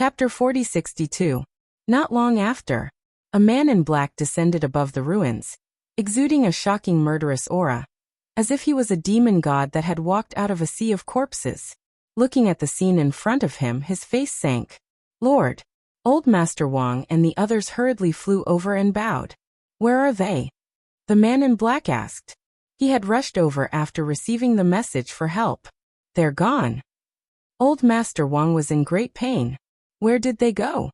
Chapter 4062. Not long after, a man in black descended above the ruins, exuding a shocking murderous aura, as if he was a demon god that had walked out of a sea of corpses. Looking at the scene in front of him, his face sank. Lord! Old Master Wang and the others hurriedly flew over and bowed. Where are they? The man in black asked. He had rushed over after receiving the message for help. They're gone. Old Master Wang was in great pain. Where did they go?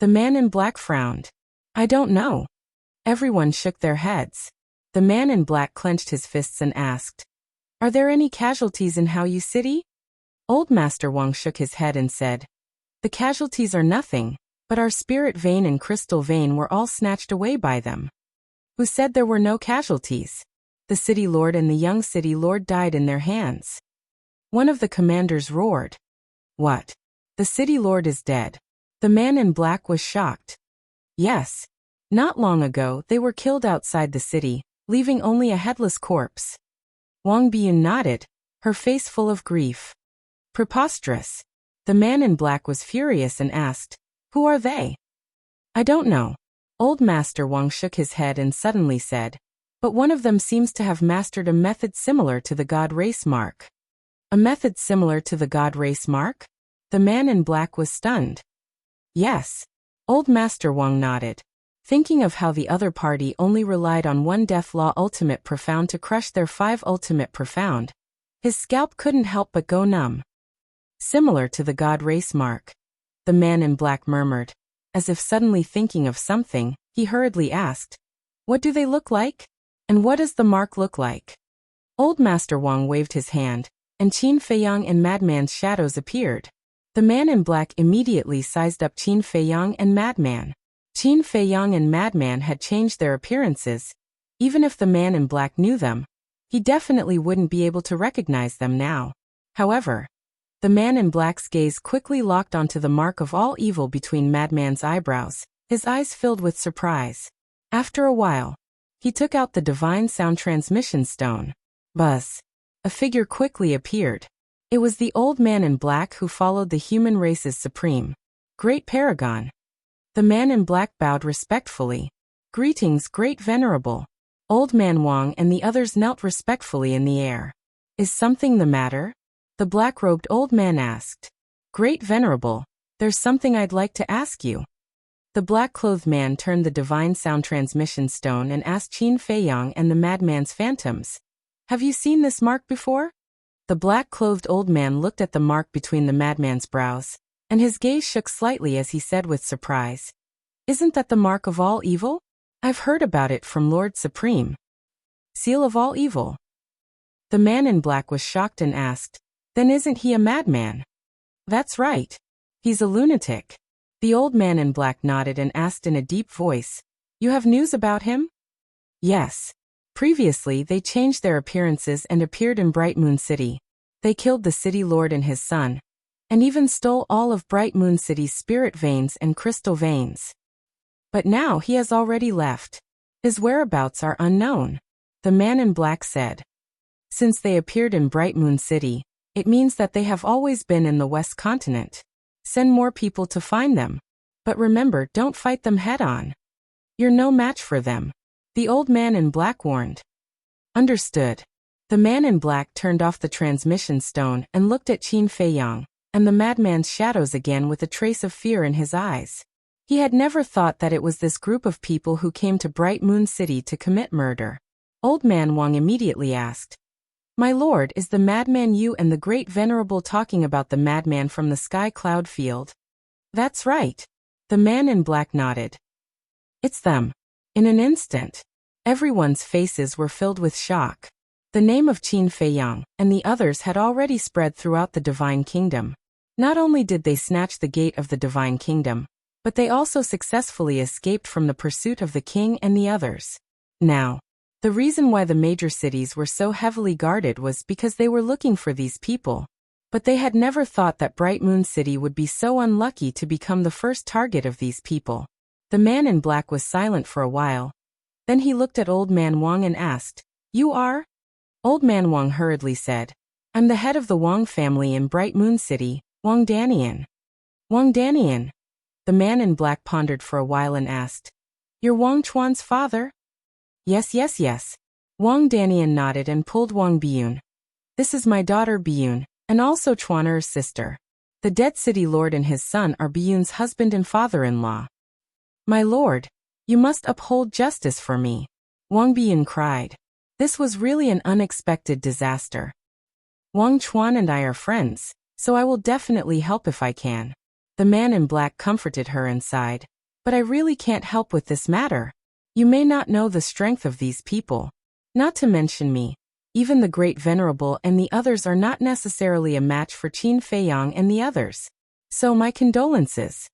The man in black frowned. I don't know. Everyone shook their heads. The man in black clenched his fists and asked, Are there any casualties in Haoyu City? Old Master Wang shook his head and said, The casualties are nothing, but our spirit vein and crystal vein were all snatched away by them. Who said there were no casualties? The city lord and the young city lord died in their hands. One of the commanders roared. What? The city lord is dead. The man in black was shocked. Yes. Not long ago they were killed outside the city, leaving only a headless corpse. Wang Biyun nodded, her face full of grief. Preposterous. The man in black was furious and asked, Who are they? I don't know. Old Master Wang shook his head and suddenly said, But one of them seems to have mastered a method similar to the God race mark. A method similar to the God race mark? The man in black was stunned. Yes. Old Master Wang nodded, thinking of how the other party only relied on one Death Law Ultimate Profound to crush their 5 Ultimate Profound. His scalp couldn't help but go numb. Similar to the God race mark. The man in black murmured. As if suddenly thinking of something, he hurriedly asked, What do they look like? And what does the mark look like? Old Master Wang waved his hand, and Qin Feiyang and Madman's shadows appeared. The man in black immediately sized up Qin Feiyang and Madman. Qin Feiyang and Madman had changed their appearances. Even if the man in black knew them, he definitely wouldn't be able to recognize them now. However, the man in black's gaze quickly locked onto the mark of all evil between Madman's eyebrows, his eyes filled with surprise. After a while, he took out the divine sound transmission stone. Buzz. A figure quickly appeared. It was the old man in black who followed the human race's supreme, Great Paragon. The man in black bowed respectfully. Greetings, Great Venerable. Old Man Wang and the others knelt respectfully in the air. Is something the matter? The black-robed old man asked. Great Venerable, there's something I'd like to ask you. The black-clothed man turned the divine sound transmission stone and asked Qin Feiyang and the madman's phantoms. Have you seen this mark before? The black-clothed old man looked at the mark between the madman's brows, and his gaze shook slightly as he said with surprise, Isn't that the mark of all evil? I've heard about it from Lord Supreme. Seal of all evil. The man in black was shocked and asked, Then isn't he a madman? That's right. He's a lunatic. The old man in black nodded and asked in a deep voice, You have news about him? Yes. Previously they changed their appearances and appeared in Bright Moon City. They killed the city lord and his son, and even stole all of Bright Moon City's spirit veins and crystal veins. But now he has already left. His whereabouts are unknown. The man in black said. Since they appeared in Bright Moon City, it means that they have always been in the West Continent. Send more people to find them. But remember, don't fight them head-on. You're no match for them. The old man in black warned. Understood. The man in black turned off the transmission stone and looked at Qin Feiyang and the madman's shadows again with a trace of fear in his eyes. He had never thought that it was this group of people who came to Bright Moon City to commit murder. Old Man Wang immediately asked, My lord, is the madman you and the Great Venerable talking about the madman from the Sky Cloud Field? That's right. The man in black nodded. It's them. In an instant, everyone's faces were filled with shock. The name of Qin Feiyang and the others had already spread throughout the Divine Kingdom. Not only did they snatch the gate of the Divine Kingdom, but they also successfully escaped from the pursuit of the king and the others. Now, the reason why the major cities were so heavily guarded was because they were looking for these people. But they had never thought that Bright Moon City would be so unlucky to become the first target of these people. The man in black was silent for a while. Then he looked at Old Man Wang and asked, You are? Old Man Wang hurriedly said, I'm the head of the Wang family in Bright Moon City, Wang Danian. Wang Danian. The man in black pondered for a while and asked, "You're Wang Chuan's father?" Yes, yes, yes. Wang Danian nodded and pulled Wang Biyun. This is my daughter Biyun, and also Chuaner's sister. The dead city lord and his son are Biyun's husband and father-in-law. My lord, you must uphold justice for me, Wang Biyun cried. This was really an unexpected disaster. Wang Chuan and I are friends, so I will definitely help if I can. The man in black comforted her and sighed. But I really can't help with this matter. You may not know the strength of these people. Not to mention me. Even the Great Venerable and the others are not necessarily a match for Qin Feiyang and the others. So my condolences.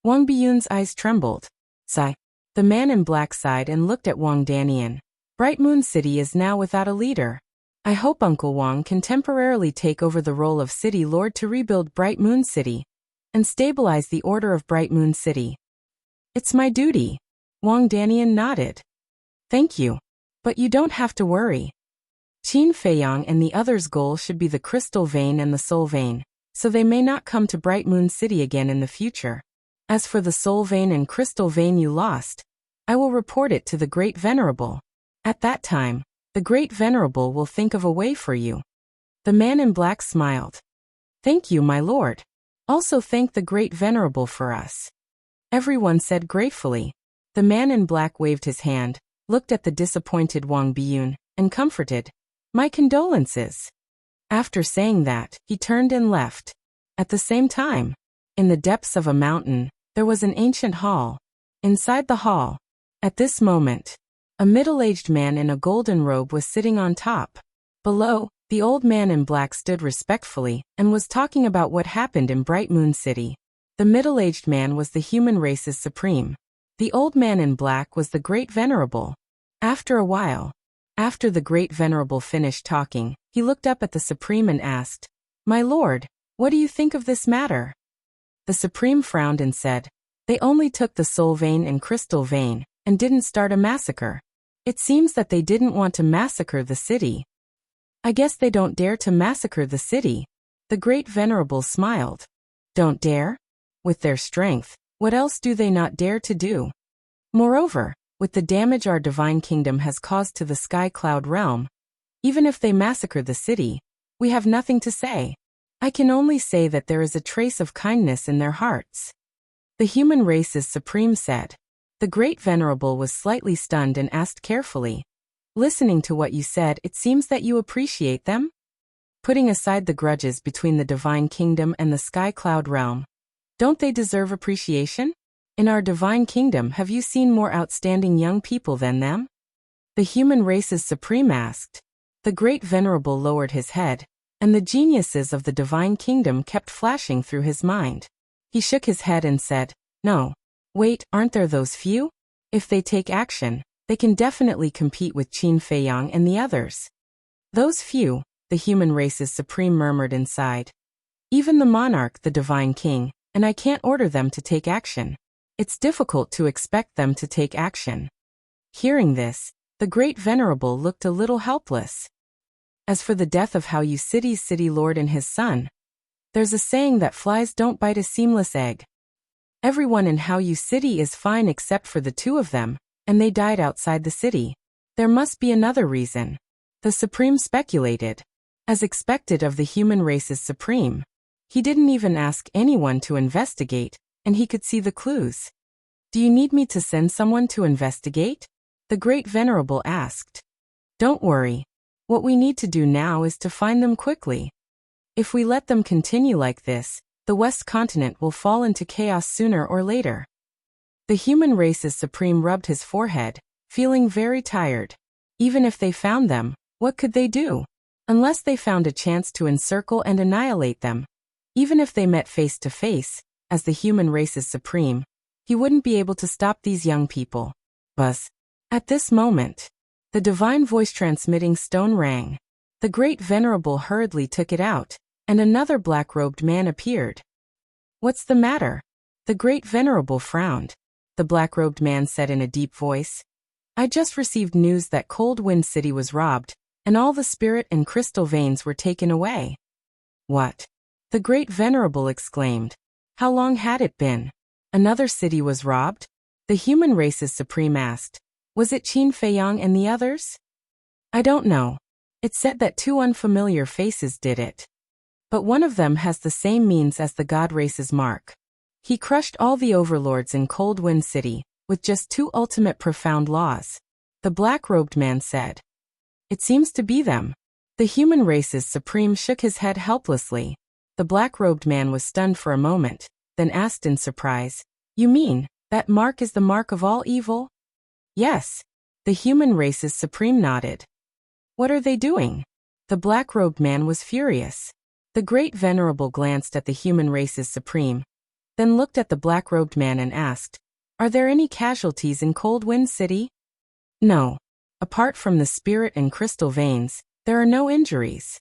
Wang Biyun's eyes trembled. Sigh. The man in black sighed and looked at Wang Danian. Bright Moon City is now without a leader. I hope Uncle Wang can temporarily take over the role of City Lord to rebuild Bright Moon City and stabilize the order of Bright Moon City. It's my duty. Wang Danian nodded. Thank you. But you don't have to worry. Qin Feiyang and the others' goal should be the Crystal Vein and the Soul Vein, so they may not come to Bright Moon City again in the future. As for the Soul Vein and Crystal Vein you lost, I will report it to the Great Venerable. At that time, the Great Venerable will think of a way for you. The man in black smiled. Thank you, my lord. Also thank the Great Venerable for us. Everyone said gratefully. The man in black waved his hand, looked at the disappointed Wang Biyun, and comforted. My condolences. After saying that, he turned and left. At the same time, in the depths of a mountain, there was an ancient hall. Inside the hall, at this moment, a middle-aged man in a golden robe was sitting on top. Below, the old man in black stood respectfully and was talking about what happened in Bright Moon City. The middle-aged man was the human race's supreme. The old man in black was the Great Venerable. After a while, after the Great Venerable finished talking, he looked up at the Supreme and asked, My lord, what do you think of this matter? The Supreme frowned and said, They only took the Soul Vein and Crystal Vein, and didn't start a massacre. It seems that they didn't want to massacre the city. I guess they don't dare to massacre the city. The Great Venerable smiled. Don't dare? With their strength, what else do they not dare to do? Moreover, with the damage our divine kingdom has caused to the Sky Cloud realm, even if they massacre the city, we have nothing to say. I can only say that there is a trace of kindness in their hearts. The human race's supreme said. The Great Venerable was slightly stunned and asked carefully, Listening to what you said, it seems that you appreciate them? Putting aside the grudges between the divine kingdom and the Sky Cloud realm, don't they deserve appreciation? In our divine kingdom, have you seen more outstanding young people than them? The human race's supreme asked. The Great Venerable lowered his head, and the geniuses of the divine kingdom kept flashing through his mind. He shook his head and said, No. Wait, aren't there those few? If they take action, they can definitely compete with Qin Feiyang and the others. Those few, the human race's supreme murmured inside. Even the monarch, the divine king, and I can't order them to take action. It's difficult to expect them to take action. Hearing this, the Great Venerable looked a little helpless. As for the death of Hao Yu City's city lord and his son, there's a saying that flies don't bite a seamless egg. Everyone in Hao Yu City is fine except for the two of them, and they died outside the city. There must be another reason. The Supreme speculated. As expected of the human race's Supreme, he didn't even ask anyone to investigate, and he could see the clues. Do you need me to send someone to investigate? The Great Venerable asked. Don't worry. What we need to do now is to find them quickly. If we let them continue like this, the West Continent will fall into chaos sooner or later. The human race's supreme rubbed his forehead, feeling very tired. Even if they found them, what could they do? Unless they found a chance to encircle and annihilate them. Even if they met face to face, as the human race's supreme, he wouldn't be able to stop these young people. Buzz. At this moment, the divine voice transmitting stone rang. The Great Venerable hurriedly took it out, and another black-robed man appeared. What's the matter? The Great Venerable frowned. The black-robed man said in a deep voice, I just received news that Cold Wind City was robbed, and all the spirit and crystal veins were taken away. What? The Great Venerable exclaimed. How long had it been? Another city was robbed? The human race's supreme asked. Was it Qin Feiyang and the others? I don't know. It said that two unfamiliar faces did it. But one of them has the same means as the god race's mark. He crushed all the overlords in Cold Wind City, with just two ultimate profound laws. The black-robed man said. It seems to be them. The human race's supreme shook his head helplessly. The black-robed man was stunned for a moment, then asked in surprise, You mean, that mark is the mark of all evil? Yes. The human race's supreme nodded. What are they doing? The black-robed man was furious. The great venerable glanced at the human race's supreme, then looked at the black-robed man and asked, Are there any casualties in Cold Wind City? No. Apart from the spirit and crystal veins, there are no injuries.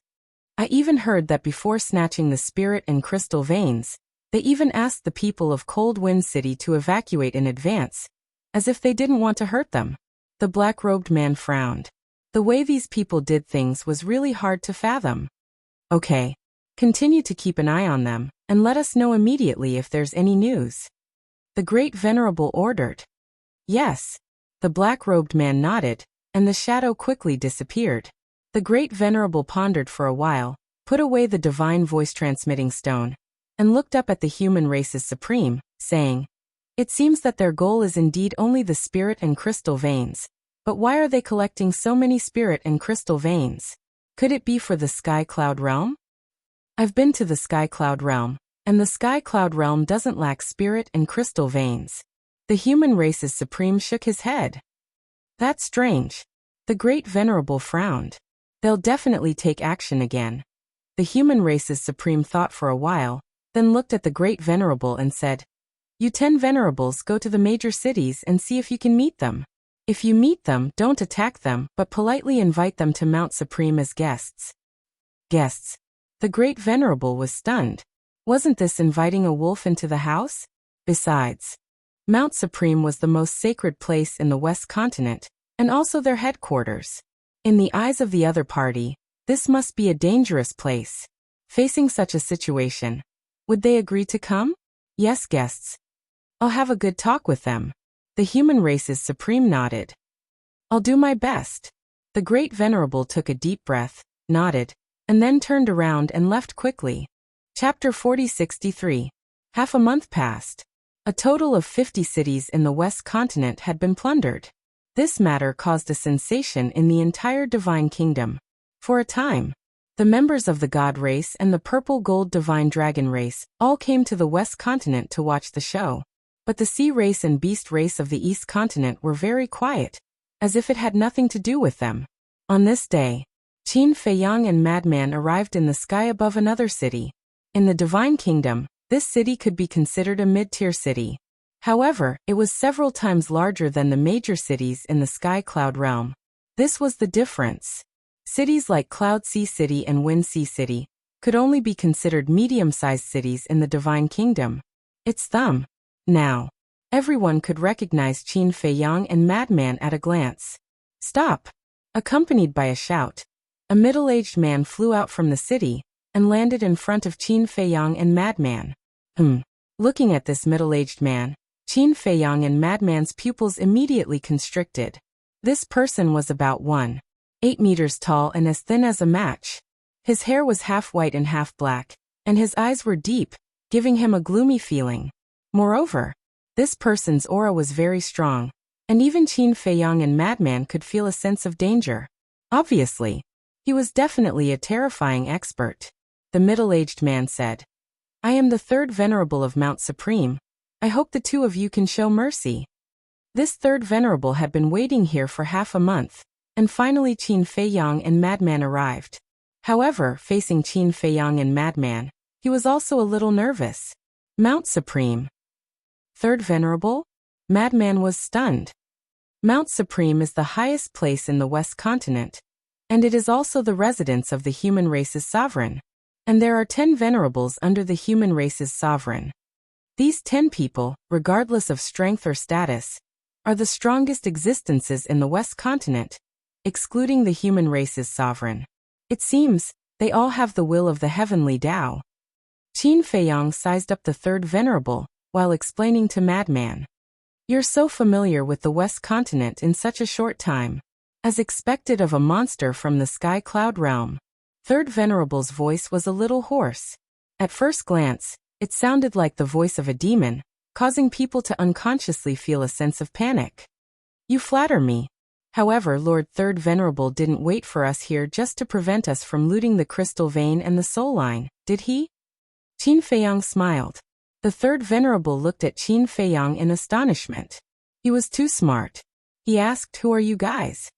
I even heard that before snatching the spirit and crystal veins, they even asked the people of Cold Wind City to evacuate in advance, as if they didn't want to hurt them. The black-robed man frowned. The way these people did things was really hard to fathom. Okay. Continue to keep an eye on them, and let us know immediately if there's any news. The great venerable ordered. Yes. The black-robed man nodded, and the shadow quickly disappeared. The great venerable pondered for a while, put away the divine voice-transmitting stone, and looked up at the human race's supreme, saying, It seems that their goal is indeed only the spirit and crystal veins. But why are they collecting so many spirit and crystal veins? Could it be for the Sky Cloud Realm? I've been to the Sky Cloud Realm, and the Sky Cloud Realm doesn't lack spirit and crystal veins. The human race's supreme shook his head. That's strange. The great venerable frowned. They'll definitely take action again. The human race's supreme thought for a while, then looked at the great venerable and said, You 10 venerables go to the major cities and see if you can meet them. If you meet them, don't attack them, but politely invite them to Mount Supreme as guests. Guests. The great venerable was stunned. Wasn't this inviting a wolf into the house? Besides, Mount Supreme was the most sacred place in the West Continent, and also their headquarters. In the eyes of the other party, this must be a dangerous place. Facing such a situation, would they agree to come? Yes, guests. I'll have a good talk with them. The human race's supreme nodded. I'll do my best. The great venerable took a deep breath, nodded, and then turned around and left quickly. Chapter 4063. Half a month passed. A total of 50 cities in the West Continent had been plundered. This matter caused a sensation in the entire Divine Kingdom. For a time, the members of the God race and the Purple Gold Divine Dragon race all came to the West Continent to watch the show. But the Sea race and Beast race of the East Continent were very quiet, as if it had nothing to do with them. On this day, Qin Feiyang and Madman arrived in the sky above another city. In the Divine Kingdom, this city could be considered a mid-tier city. However, it was several times larger than the major cities in the Sky Cloud Realm. This was the difference. Cities like Cloud Sea City and Wind Sea City could only be considered medium-sized cities in the Divine Kingdom. Its thumb. Now, everyone could recognize Qin Feiyang and Madman at a glance. Stop! Accompanied by a shout, a middle-aged man flew out from the city and landed in front of Qin Feiyang and Madman. Looking at this middle-aged man, Qin Feiyang and Madman's pupils immediately constricted. This person was about 1.8 meters tall and as thin as a match. His hair was half white and half black, and his eyes were deep, giving him a gloomy feeling. Moreover, this person's aura was very strong, and even Qin Feiyang and Madman could feel a sense of danger. Obviously, he was definitely a terrifying expert. The middle-aged man said, I am the third venerable of Mount Supreme. I hope the two of you can show mercy. This third venerable had been waiting here for half a month, and finally Qin Feiyang and Madman arrived. However, facing Qin Feiyang and Madman, he was also a little nervous. Mount Supreme. Third venerable? Madman was stunned. Mount Supreme is the highest place in the West Continent, and it is also the residence of the human race's sovereign. And there are 10 venerables under the human race's sovereign. These 10 people, regardless of strength or status, are the strongest existences in the West Continent, excluding the human race's sovereign. It seems, they all have the will of the heavenly Tao. Qin Feiyang sized up the third venerable, while explaining to Madman. You're so familiar with the West Continent in such a short time. As expected of a monster from the Sky Cloud realm. Third Venerable's voice was a little hoarse. At first glance, it sounded like the voice of a demon, causing people to unconsciously feel a sense of panic. You flatter me. However, Lord Third Venerable didn't wait for us here just to prevent us from looting the crystal vein and the soul line, did he? Qin Feiyang smiled. The Third Venerable looked at Qin Feiyang in astonishment. He was too smart. He asked, who are you guys?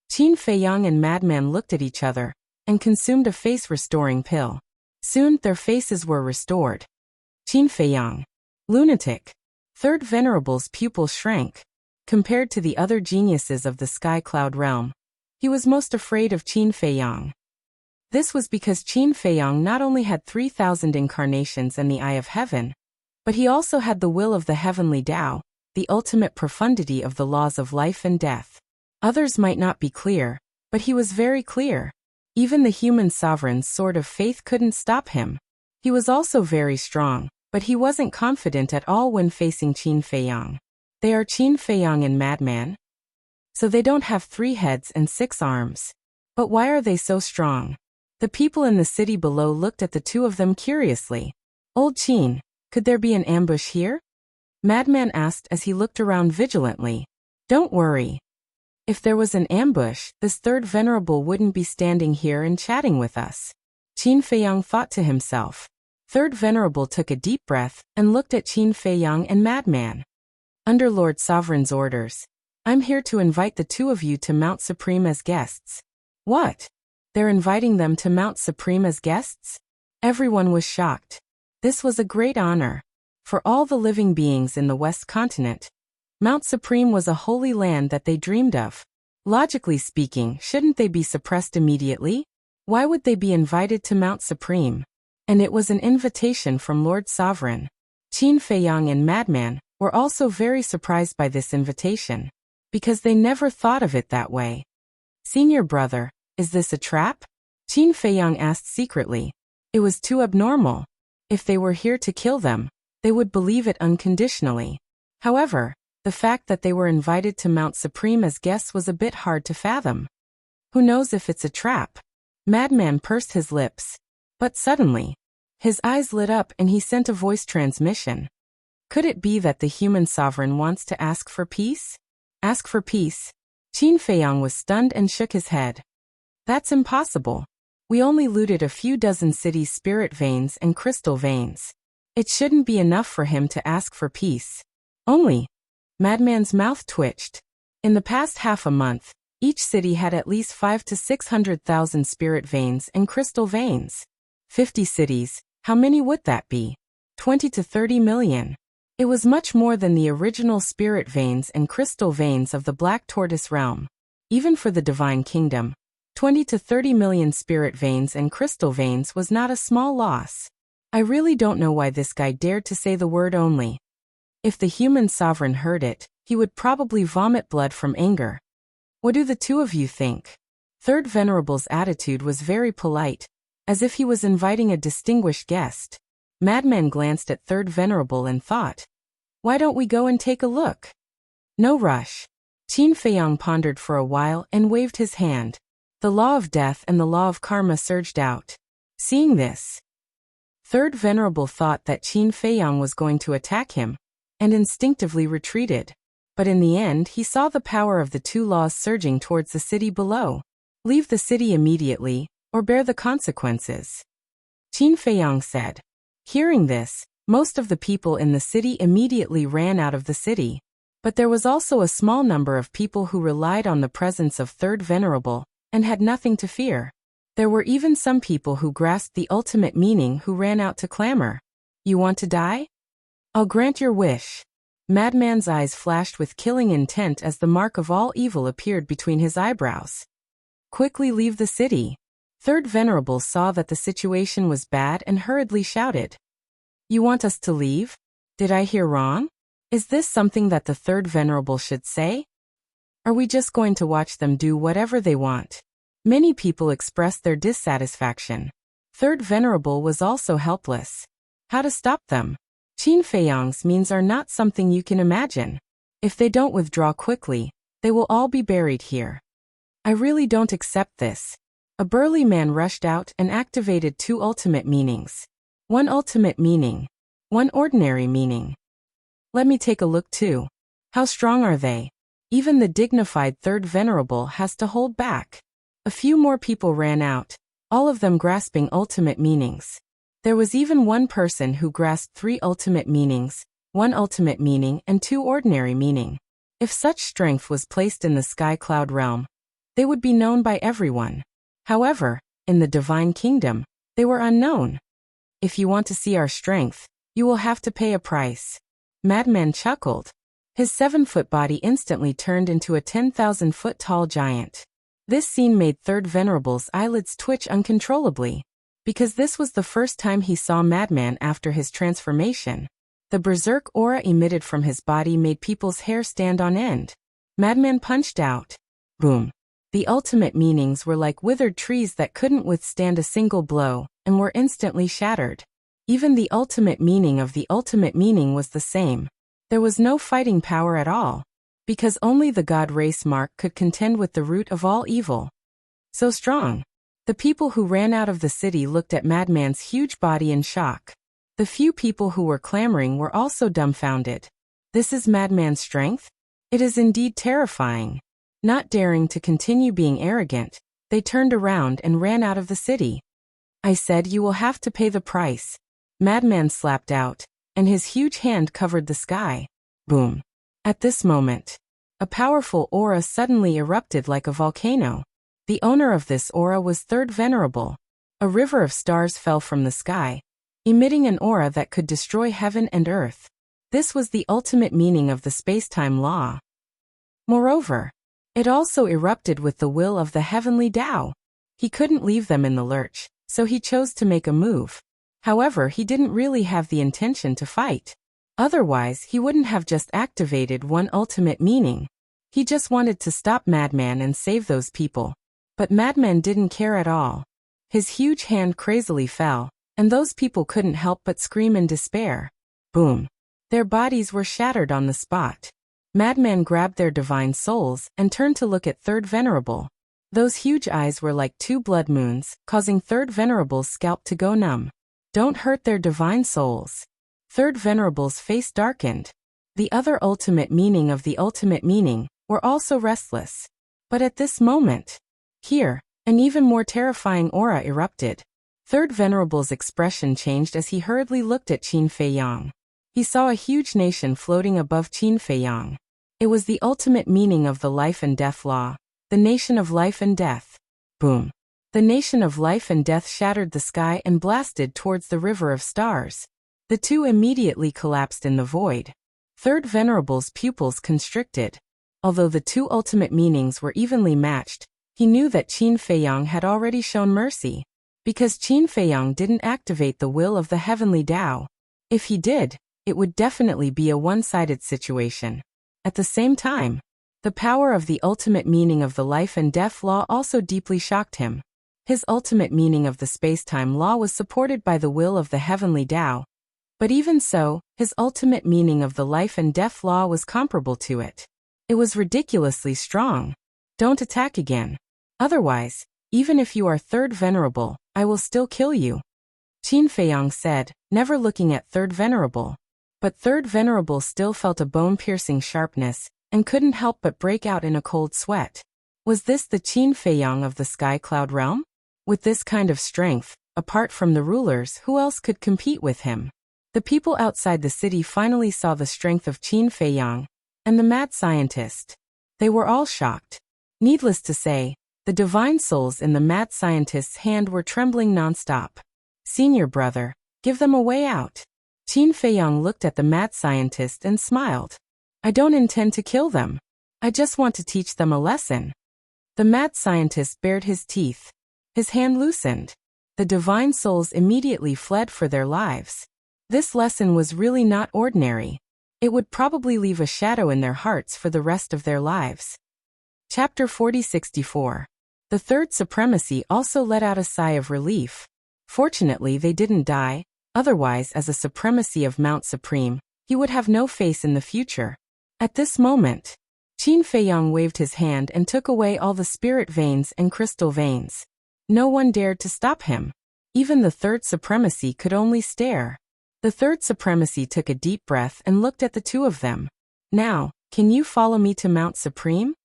Qin Feiyang and Madman looked at each other, and consumed a face-restoring pill. Soon, their faces were restored. Qin Feiyang. Lunatic. Third Venerable's pupil shrank. Compared to the other geniuses of the Sky Cloud realm, he was most afraid of Qin Feiyang. This was because Qin Feiyang not only had 3,000 incarnations and the Eye of Heaven, but he also had the will of the heavenly Tao, the ultimate profundity of the laws of life and death. Others might not be clear, but he was very clear. Even the human sovereign's sword of faith couldn't stop him. He was also very strong, but he wasn't confident at all when facing Qin Feiyang. They are Qin Feiyang and Madman? So they don't have 3 heads and 6 arms. But why are they so strong? The people in the city below looked at the two of them curiously. Old Qin, could there be an ambush here? Madman asked as he looked around vigilantly. Don't worry. If there was an ambush, this Third Venerable wouldn't be standing here and chatting with us. Qin Feiyang thought to himself. Third Venerable took a deep breath and looked at Qin Feiyang and Madman. Under Lord Sovereign's orders, I'm here to invite the two of you to Mount Supreme as guests. What? They're inviting them to Mount Supreme as guests? Everyone was shocked. This was a great honor. For all the living beings in the West Continent, Mount Supreme was a holy land that they dreamed of. Logically speaking, shouldn't they be suppressed immediately? Why would they be invited to Mount Supreme? And it was an invitation from Lord Sovereign. Qin Feiyang and Madman were also very surprised by this invitation, because they never thought of it that way. Senior brother, is this a trap? Qin Feiyang asked secretly. It was too abnormal. If they were here to kill them, they would believe it unconditionally. However, the fact that they were invited to Mount Supreme as guests was a bit hard to fathom. Who knows if it's a trap? Madman pursed his lips. But suddenly, his eyes lit up and he sent a voice transmission. Could it be that the human sovereign wants to ask for peace? Ask for peace? Qin Feiyang was stunned and shook his head. That's impossible. We only looted a few dozen cities' spirit veins and crystal veins. It shouldn't be enough for him to ask for peace. Only. Madman's mouth twitched. In the past half a month, each city had at least 500,000 to 600,000 spirit veins and crystal veins. 50 cities, how many would that be? 20 to 30 million. It was much more than the original spirit veins and crystal veins of the Black Tortoise realm. Even for the Divine Kingdom, 20 to 30 million spirit veins and crystal veins was not a small loss. I really don't know why this guy dared to say the word only. If the human sovereign heard it, he would probably vomit blood from anger. What do the two of you think? Third Venerable's attitude was very polite, as if he was inviting a distinguished guest. Madman glanced at Third Venerable and thought, why don't we go and take a look? No rush. Qin Feiyang pondered for a while and waved his hand. The law of death and the law of karma surged out. Seeing this, Third Venerable thought that Qin Feiyang was going to attack him, and instinctively retreated. But in the end he saw the power of the two laws surging towards the city below. Leave the city immediately, or bear the consequences. Qin Feiyang said. Hearing this, most of the people in the city immediately ran out of the city. But there was also a small number of people who relied on the presence of Third Venerable, and had nothing to fear. There were even some people who grasped the ultimate meaning who ran out to clamor. You want to die? I'll grant your wish. Madman's eyes flashed with killing intent as the mark of all evil appeared between his eyebrows. Quickly leave the city. Third Venerable saw that the situation was bad and hurriedly shouted. You want us to leave? Did I hear wrong? Is this something that the Third Venerable should say? Are we just going to watch them do whatever they want? Many people expressed their dissatisfaction. Third Venerable was also helpless. How to stop them? Qin Feiyang's means are not something you can imagine. If they don't withdraw quickly, they will all be buried here. I really don't accept this. A burly man rushed out and activated 2 ultimate meanings. 1 ultimate meaning. 1 ordinary meaning. Let me take a look too. How strong are they? Even the dignified third venerable has to hold back. A few more people ran out, all of them grasping ultimate meanings. There was even one person who grasped 3 ultimate meanings, 1 ultimate meaning and 2 ordinary meaning. If such strength was placed in the sky cloud realm, they would be known by everyone. However, in the divine kingdom, they were unknown. If you want to see our strength, you will have to pay a price. Madman chuckled. His 7-foot body instantly turned into a 10,000-foot tall giant. This scene made Third Venerable's eyelids twitch uncontrollably, because this was the first time he saw Madman after his transformation. The berserk aura emitted from his body made people's hair stand on end. Madman punched out. Boom. The ultimate meanings were like withered trees that couldn't withstand a single blow, and were instantly shattered. Even the ultimate meaning of the ultimate meaning was the same. There was no fighting power at all, because only the god race mark could contend with the root of all evil. So strong. The people who ran out of the city looked at Madman's huge body in shock. The few people who were clamoring were also dumbfounded. This is Madman's strength? It is indeed terrifying. Not daring to continue being arrogant, they turned around and ran out of the city. I said you will have to pay the price. Madman slapped out, and his huge hand covered the sky. Boom. At this moment, a powerful aura suddenly erupted like a volcano. The owner of this aura was Third Venerable. A river of stars fell from the sky, emitting an aura that could destroy heaven and earth. This was the ultimate meaning of the space-time law. Moreover, it also erupted with the will of the heavenly Tao. He couldn't leave them in the lurch, so he chose to make a move. However, he didn't really have the intention to fight. Otherwise, he wouldn't have just activated 1 ultimate meaning. He just wanted to stop Madman and save those people. But Madman didn't care at all. His huge hand crazily fell, and those people couldn't help but scream in despair. Boom. Their bodies were shattered on the spot. Madman grabbed their divine souls and turned to look at Third Venerable. Those huge eyes were like 2 blood moons, causing Third Venerable's scalp to go numb. Don't hurt their divine souls. Third Venerable's face darkened. The other ultimate meaning of the ultimate meaning were also restless. But at this moment, here, an even more terrifying aura erupted. Third Venerable's expression changed as he hurriedly looked at Qin Feiyang. He saw a huge nation floating above Qin Feiyang. It was the ultimate meaning of the life and death law, the nation of life and death. Boom. The nation of life and death shattered the sky and blasted towards the river of stars. The two immediately collapsed in the void. Third Venerable's pupils constricted. Although the 2 ultimate meanings were evenly matched, he knew that Qin Feiyang had already shown mercy. Because Qin Feiyang didn't activate the will of the heavenly Tao. If he did, it would definitely be a one-sided situation. At the same time, the power of the ultimate meaning of the life and death law also deeply shocked him. His ultimate meaning of the space-time law was supported by the will of the heavenly Tao. But even so, his ultimate meaning of the life and death law was comparable to it. It was ridiculously strong. Don't attack again. Otherwise, even if you are Third Venerable, I will still kill you. Qin Feiyang said, never looking at Third Venerable. But Third Venerable still felt a bone-piercing sharpness, and couldn't help but break out in a cold sweat. Was this the Qin Feiyang of the Sky Cloud realm? With this kind of strength, apart from the rulers, who else could compete with him? The people outside the city finally saw the strength of Qin Feiyang, and the mad scientist. They were all shocked. Needless to say, the divine souls in the mad scientist's hand were trembling non-stop. Senior brother, give them a way out. Qin Feiyang looked at the mad scientist and smiled. I don't intend to kill them. I just want to teach them a lesson. The mad scientist bared his teeth. His hand loosened. The divine souls immediately fled for their lives. This lesson was really not ordinary. It would probably leave a shadow in their hearts for the rest of their lives. Chapter 4064. The Third Supremacy also let out a sigh of relief. Fortunately, they didn't die. Otherwise, as a supremacy of Mount Supreme, he would have no face in the future. At this moment, Qin Feiyang waved his hand and took away all the spirit veins and crystal veins. No one dared to stop him. Even the third supremacy could only stare. The third supremacy took a deep breath and looked at the two of them. Now, can you follow me to Mount Supreme?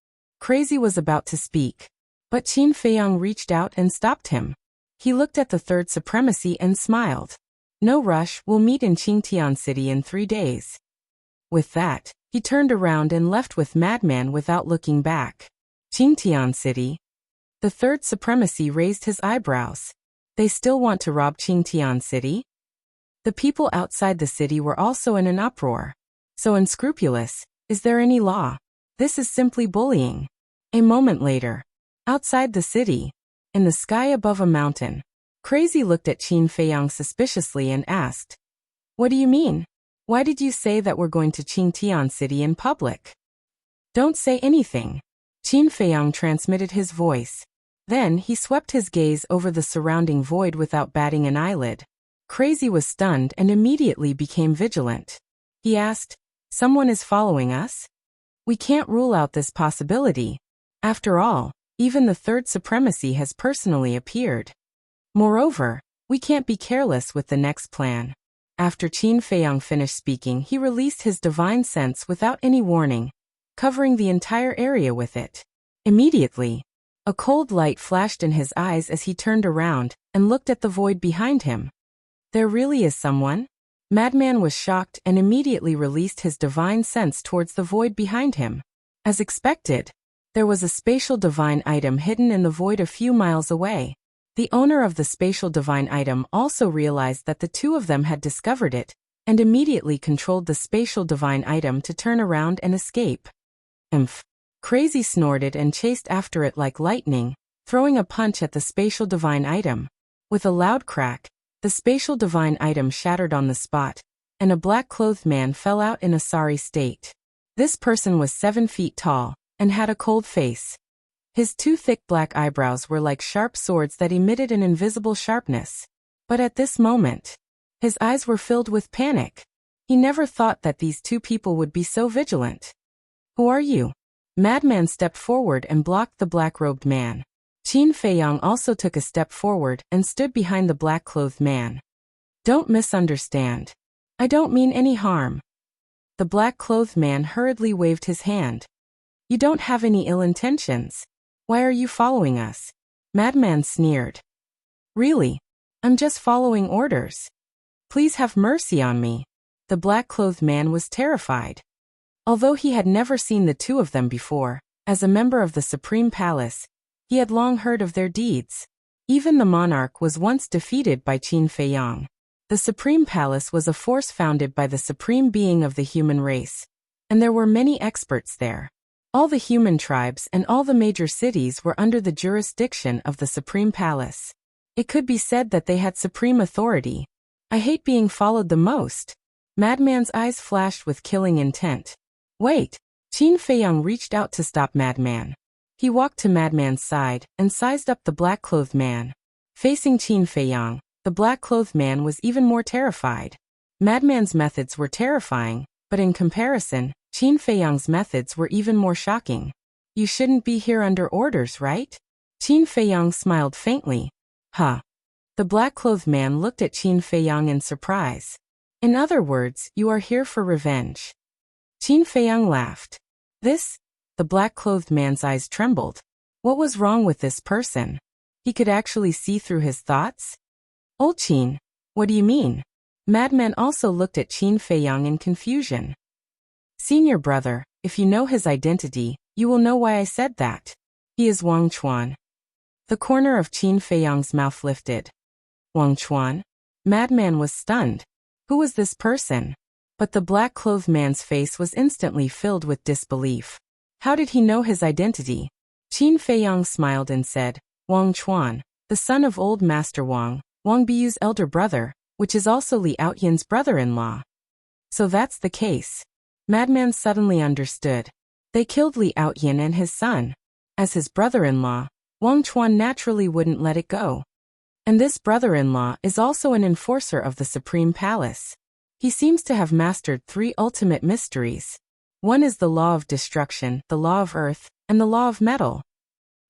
Crazy was about to speak, but Qin Feiyang reached out and stopped him. He looked at the third supremacy and smiled. No rush, we'll meet in Qingtian City in 3 days. With that, he turned around and left with Madman without looking back. Qingtian City? The third supremacy raised his eyebrows. They still want to rob Qingtian City? The people outside the city were also in an uproar. So unscrupulous, is there any law? This is simply bullying. A moment later, outside the city, in the sky above a mountain, Crazy looked at Qin Feiyang suspiciously and asked, "What do you mean? Why did you say that we're going to Qingtian City in public?" "Don't say anything." Qin Feiyang transmitted his voice. Then he swept his gaze over the surrounding void without batting an eyelid. Crazy was stunned and immediately became vigilant. He asked, "Someone is following us? We can't rule out this possibility. After all, even the third supremacy has personally appeared. Moreover, we can't be careless with the next plan." After Qin Feiyang finished speaking, he released his divine sense without any warning, covering the entire area with it. Immediately, a cold light flashed in his eyes as he turned around and looked at the void behind him. There really is someone? Madman was shocked and immediately released his divine sense towards the void behind him. As expected, there was a spatial divine item hidden in the void a few miles away. The owner of the spatial divine item also realized that the two of them had discovered it, and immediately controlled the spatial divine item to turn around and escape. "Imph." Crazy snorted and chased after it like lightning, throwing a punch at the spatial divine item. With a loud crack, the spatial divine item shattered on the spot, and a black-clothed man fell out in a sorry state. This person was 7 feet tall, and had a cold face. His 2 thick black eyebrows were like sharp swords that emitted an invisible sharpness. But at this moment, his eyes were filled with panic. He never thought that these two people would be so vigilant. "Who are you?" Madman stepped forward and blocked the black-robed man. Qin Feiyang also took a step forward and stood behind the black-clothed man. "Don't misunderstand. I don't mean any harm." The black-clothed man hurriedly waved his hand. "You don't have any ill intentions. Why are you following us?" Madman sneered. "Really? I'm just following orders. Please have mercy on me." The black-clothed man was terrified. Although he had never seen the two of them before, as a member of the Supreme Palace, he had long heard of their deeds. Even the monarch was once defeated by Qin Feiyang. The Supreme Palace was a force founded by the supreme being of the human race, and there were many experts there. All the human tribes and all the major cities were under the jurisdiction of the Supreme Palace. It could be said that they had supreme authority. "I hate being followed the most." Madman's eyes flashed with killing intent. "Wait!" Qin Feiyang reached out to stop Madman. He walked to Madman's side and sized up the black-clothed man. Facing Qin Feiyang, the black-clothed man was even more terrified. Madman's methods were terrifying, but in comparison, Qin Feiyang's methods were even more shocking. "You shouldn't be here under orders, right?" Qin Feiyang smiled faintly. "Huh." The black-clothed man looked at Qin Feiyang in surprise. "In other words, you are here for revenge." Qin Feiyang laughed. "This?" The black-clothed man's eyes trembled. What was wrong with this person? He could actually see through his thoughts? "Old Qin, what do you mean?" Madman also looked at Qin Feiyang in confusion. "Senior brother, if you know his identity, you will know why I said that. He is Wang Chuan." The corner of Qin Feiyang's mouth lifted. "Wang Chuan?" Madman was stunned. Who was this person? But the black-clothed man's face was instantly filled with disbelief. How did he know his identity? Qin Feiyang smiled and said, "Wang Chuan, the son of old Master Wang, Wang Biyu's elder brother, which is also Li Outyan's brother-in-law." So that's the case. Madman suddenly understood. They killed Li Outyan and his son. As his brother-in-law, Wang Chuan naturally wouldn't let it go. And this brother-in-law is also an enforcer of the Supreme Palace. He seems to have mastered 3 ultimate mysteries. One is the law of destruction, the law of earth, and the law of metal.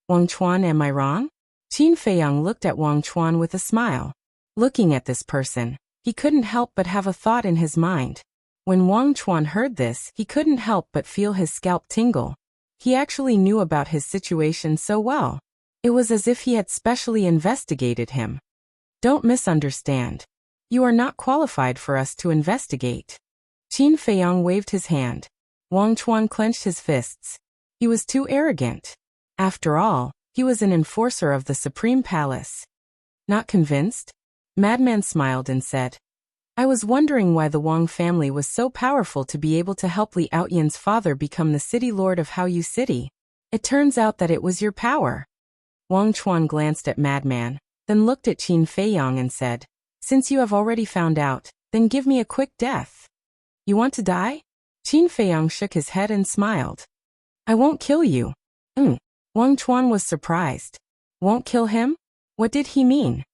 Wang Chuan, am I wrong? Qin Feiyang looked at Wang Chuan with a smile. Looking at this person, he couldn't help but have a thought in his mind. When Wang Chuan heard this, he couldn't help but feel his scalp tingle. He actually knew about his situation so well. It was as if he had specially investigated him. Don't misunderstand. You are not qualified for us to investigate. Qin Feiyang waved his hand. Wang Chuan clenched his fists. He was too arrogant. After all, he was an enforcer of the Supreme Palace. Not convinced? Madman smiled and said, I was wondering why the Wang family was so powerful to be able to help Li Outyan's father become the city lord of Haoyu City. It turns out that it was your power. Wang Chuan glanced at Madman, then looked at Qin Feiyang and said, Since you have already found out, then give me a quick death. You want to die? Qin Feiyang shook his head and smiled. I won't kill you. Wang Chuan was surprised. Won't kill him? What did he mean?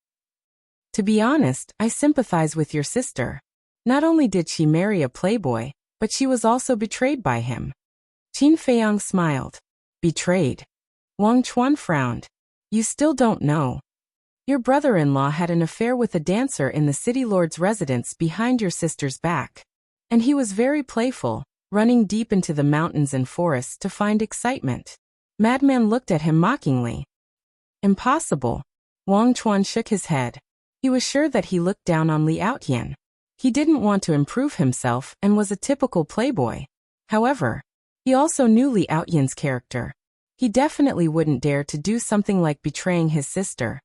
To be honest, I sympathize with your sister. Not only did she marry a playboy, but she was also betrayed by him. Qin Feiyang smiled. Betrayed? Wang Chuan frowned. You still don't know. Your brother-in-law had an affair with a dancer in the city lord's residence behind your sister's back. And he was very playful, running deep into the mountains and forests to find excitement. Madman looked at him mockingly. Impossible. Wang Chuan shook his head. He was sure that he looked down on Li Outyan. He didn't want to improve himself and was a typical playboy. However, he also knew Li Outyan's character. He definitely wouldn't dare to do something like betraying his sister.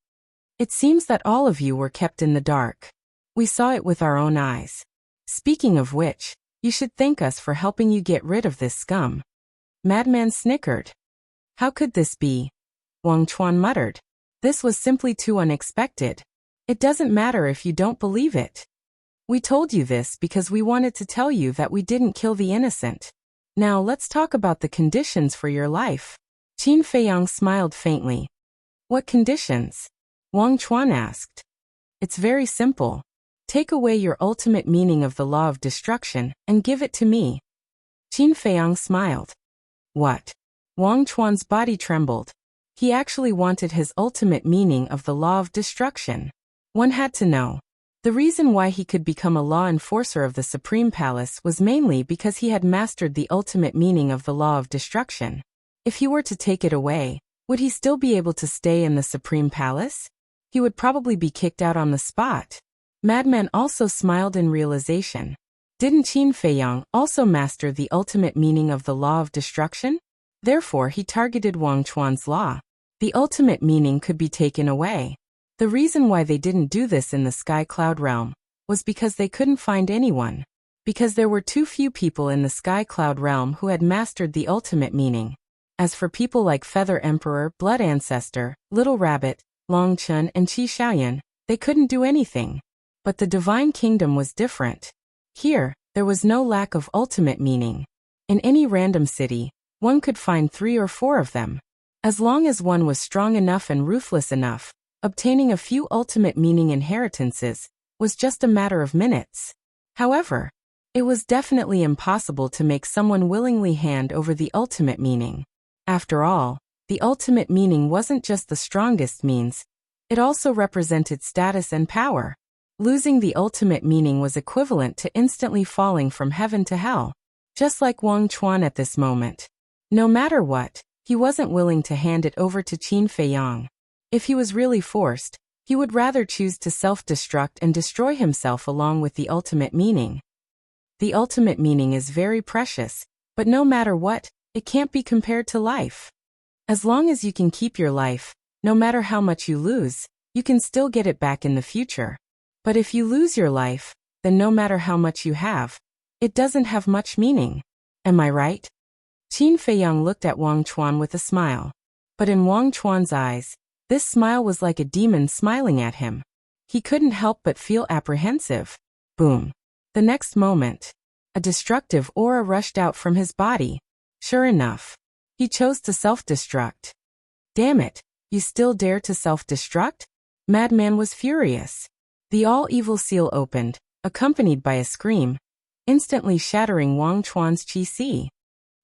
It seems that all of you were kept in the dark. We saw it with our own eyes. Speaking of which, you should thank us for helping you get rid of this scum. Madman snickered. How could this be? Wang Chuan muttered. This was simply too unexpected. It doesn't matter if you don't believe it. We told you this because we wanted to tell you that we didn't kill the innocent. Now let's talk about the conditions for your life. Qin Feiyang smiled faintly. What conditions? Wang Chuan asked. It's very simple. Take away your ultimate meaning of the law of destruction and give it to me. Qin Feiyang smiled. What? Wang Chuan's body trembled. He actually wanted his ultimate meaning of the law of destruction. One had to know. The reason why he could become a law enforcer of the Supreme Palace was mainly because he had mastered the ultimate meaning of the law of destruction. If he were to take it away, would he still be able to stay in the Supreme Palace? He would probably be kicked out on the spot. Madman also smiled in realization. Didn't Qin Feiyang also master the ultimate meaning of the law of destruction? Therefore, he targeted Wang Chuan's law. The ultimate meaning could be taken away. The reason why they didn't do this in the Sky Cloud realm was because they couldn't find anyone. Because there were too few people in the Sky Cloud realm who had mastered the ultimate meaning. As for people like Feather Emperor, Blood Ancestor, Little Rabbit, Long Chun, and Qi Xiaoyan, they couldn't do anything. But the Divine Kingdom was different. Here, there was no lack of ultimate meaning. In any random city, one could find 3 or 4 of them. As long as one was strong enough and ruthless enough, obtaining a few ultimate meaning inheritances was just a matter of minutes. However, it was definitely impossible to make someone willingly hand over the ultimate meaning. After all, the ultimate meaning wasn't just the strongest means, it also represented status and power. Losing the ultimate meaning was equivalent to instantly falling from heaven to hell. Just like Wang Chuan at this moment. No matter what, he wasn't willing to hand it over to Qin Feiyang. If he was really forced, he would rather choose to self-destruct and destroy himself along with the ultimate meaning. The ultimate meaning is very precious, but no matter what, it can't be compared to life. As long as you can keep your life, no matter how much you lose, you can still get it back in the future. But if you lose your life, then no matter how much you have, it doesn't have much meaning. Am I right? Qin Feiyang looked at Wang Chuan with a smile. But in Wang Chuan's eyes, this smile was like a demon smiling at him. He couldn't help but feel apprehensive. Boom. The next moment, a destructive aura rushed out from his body. Sure enough, he chose to self-destruct. Damn it, you still dare to self-destruct? Madman was furious. The all-evil seal opened, accompanied by a scream, instantly shattering Wang Chuan's qi.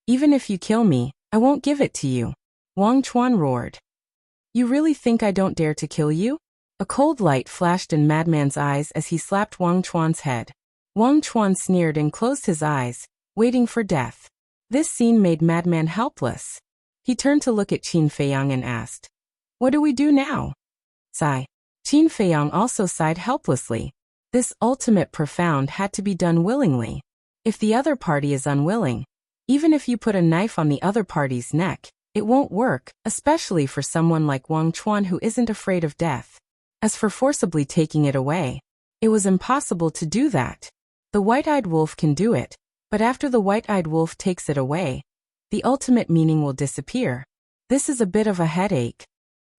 Even if you kill me, I won't give it to you, Wang Chuan roared. You really think I don't dare to kill you? A cold light flashed in Madman's eyes as he slapped Wang Chuan's head. Wang Chuan sneered and closed his eyes, waiting for death. This scene made Madman helpless. He turned to look at Qin Feiyang and asked, "What do we do now?" Sigh. Qin Feiyang also sighed helplessly. This ultimate profound had to be done willingly. If the other party is unwilling, even if you put a knife on the other party's neck, it won't work, especially for someone like Wang Chuan who isn't afraid of death. As for forcibly taking it away, it was impossible to do that. The white-eyed wolf can do it, but after the white-eyed wolf takes it away, the ultimate meaning will disappear. This is a bit of a headache.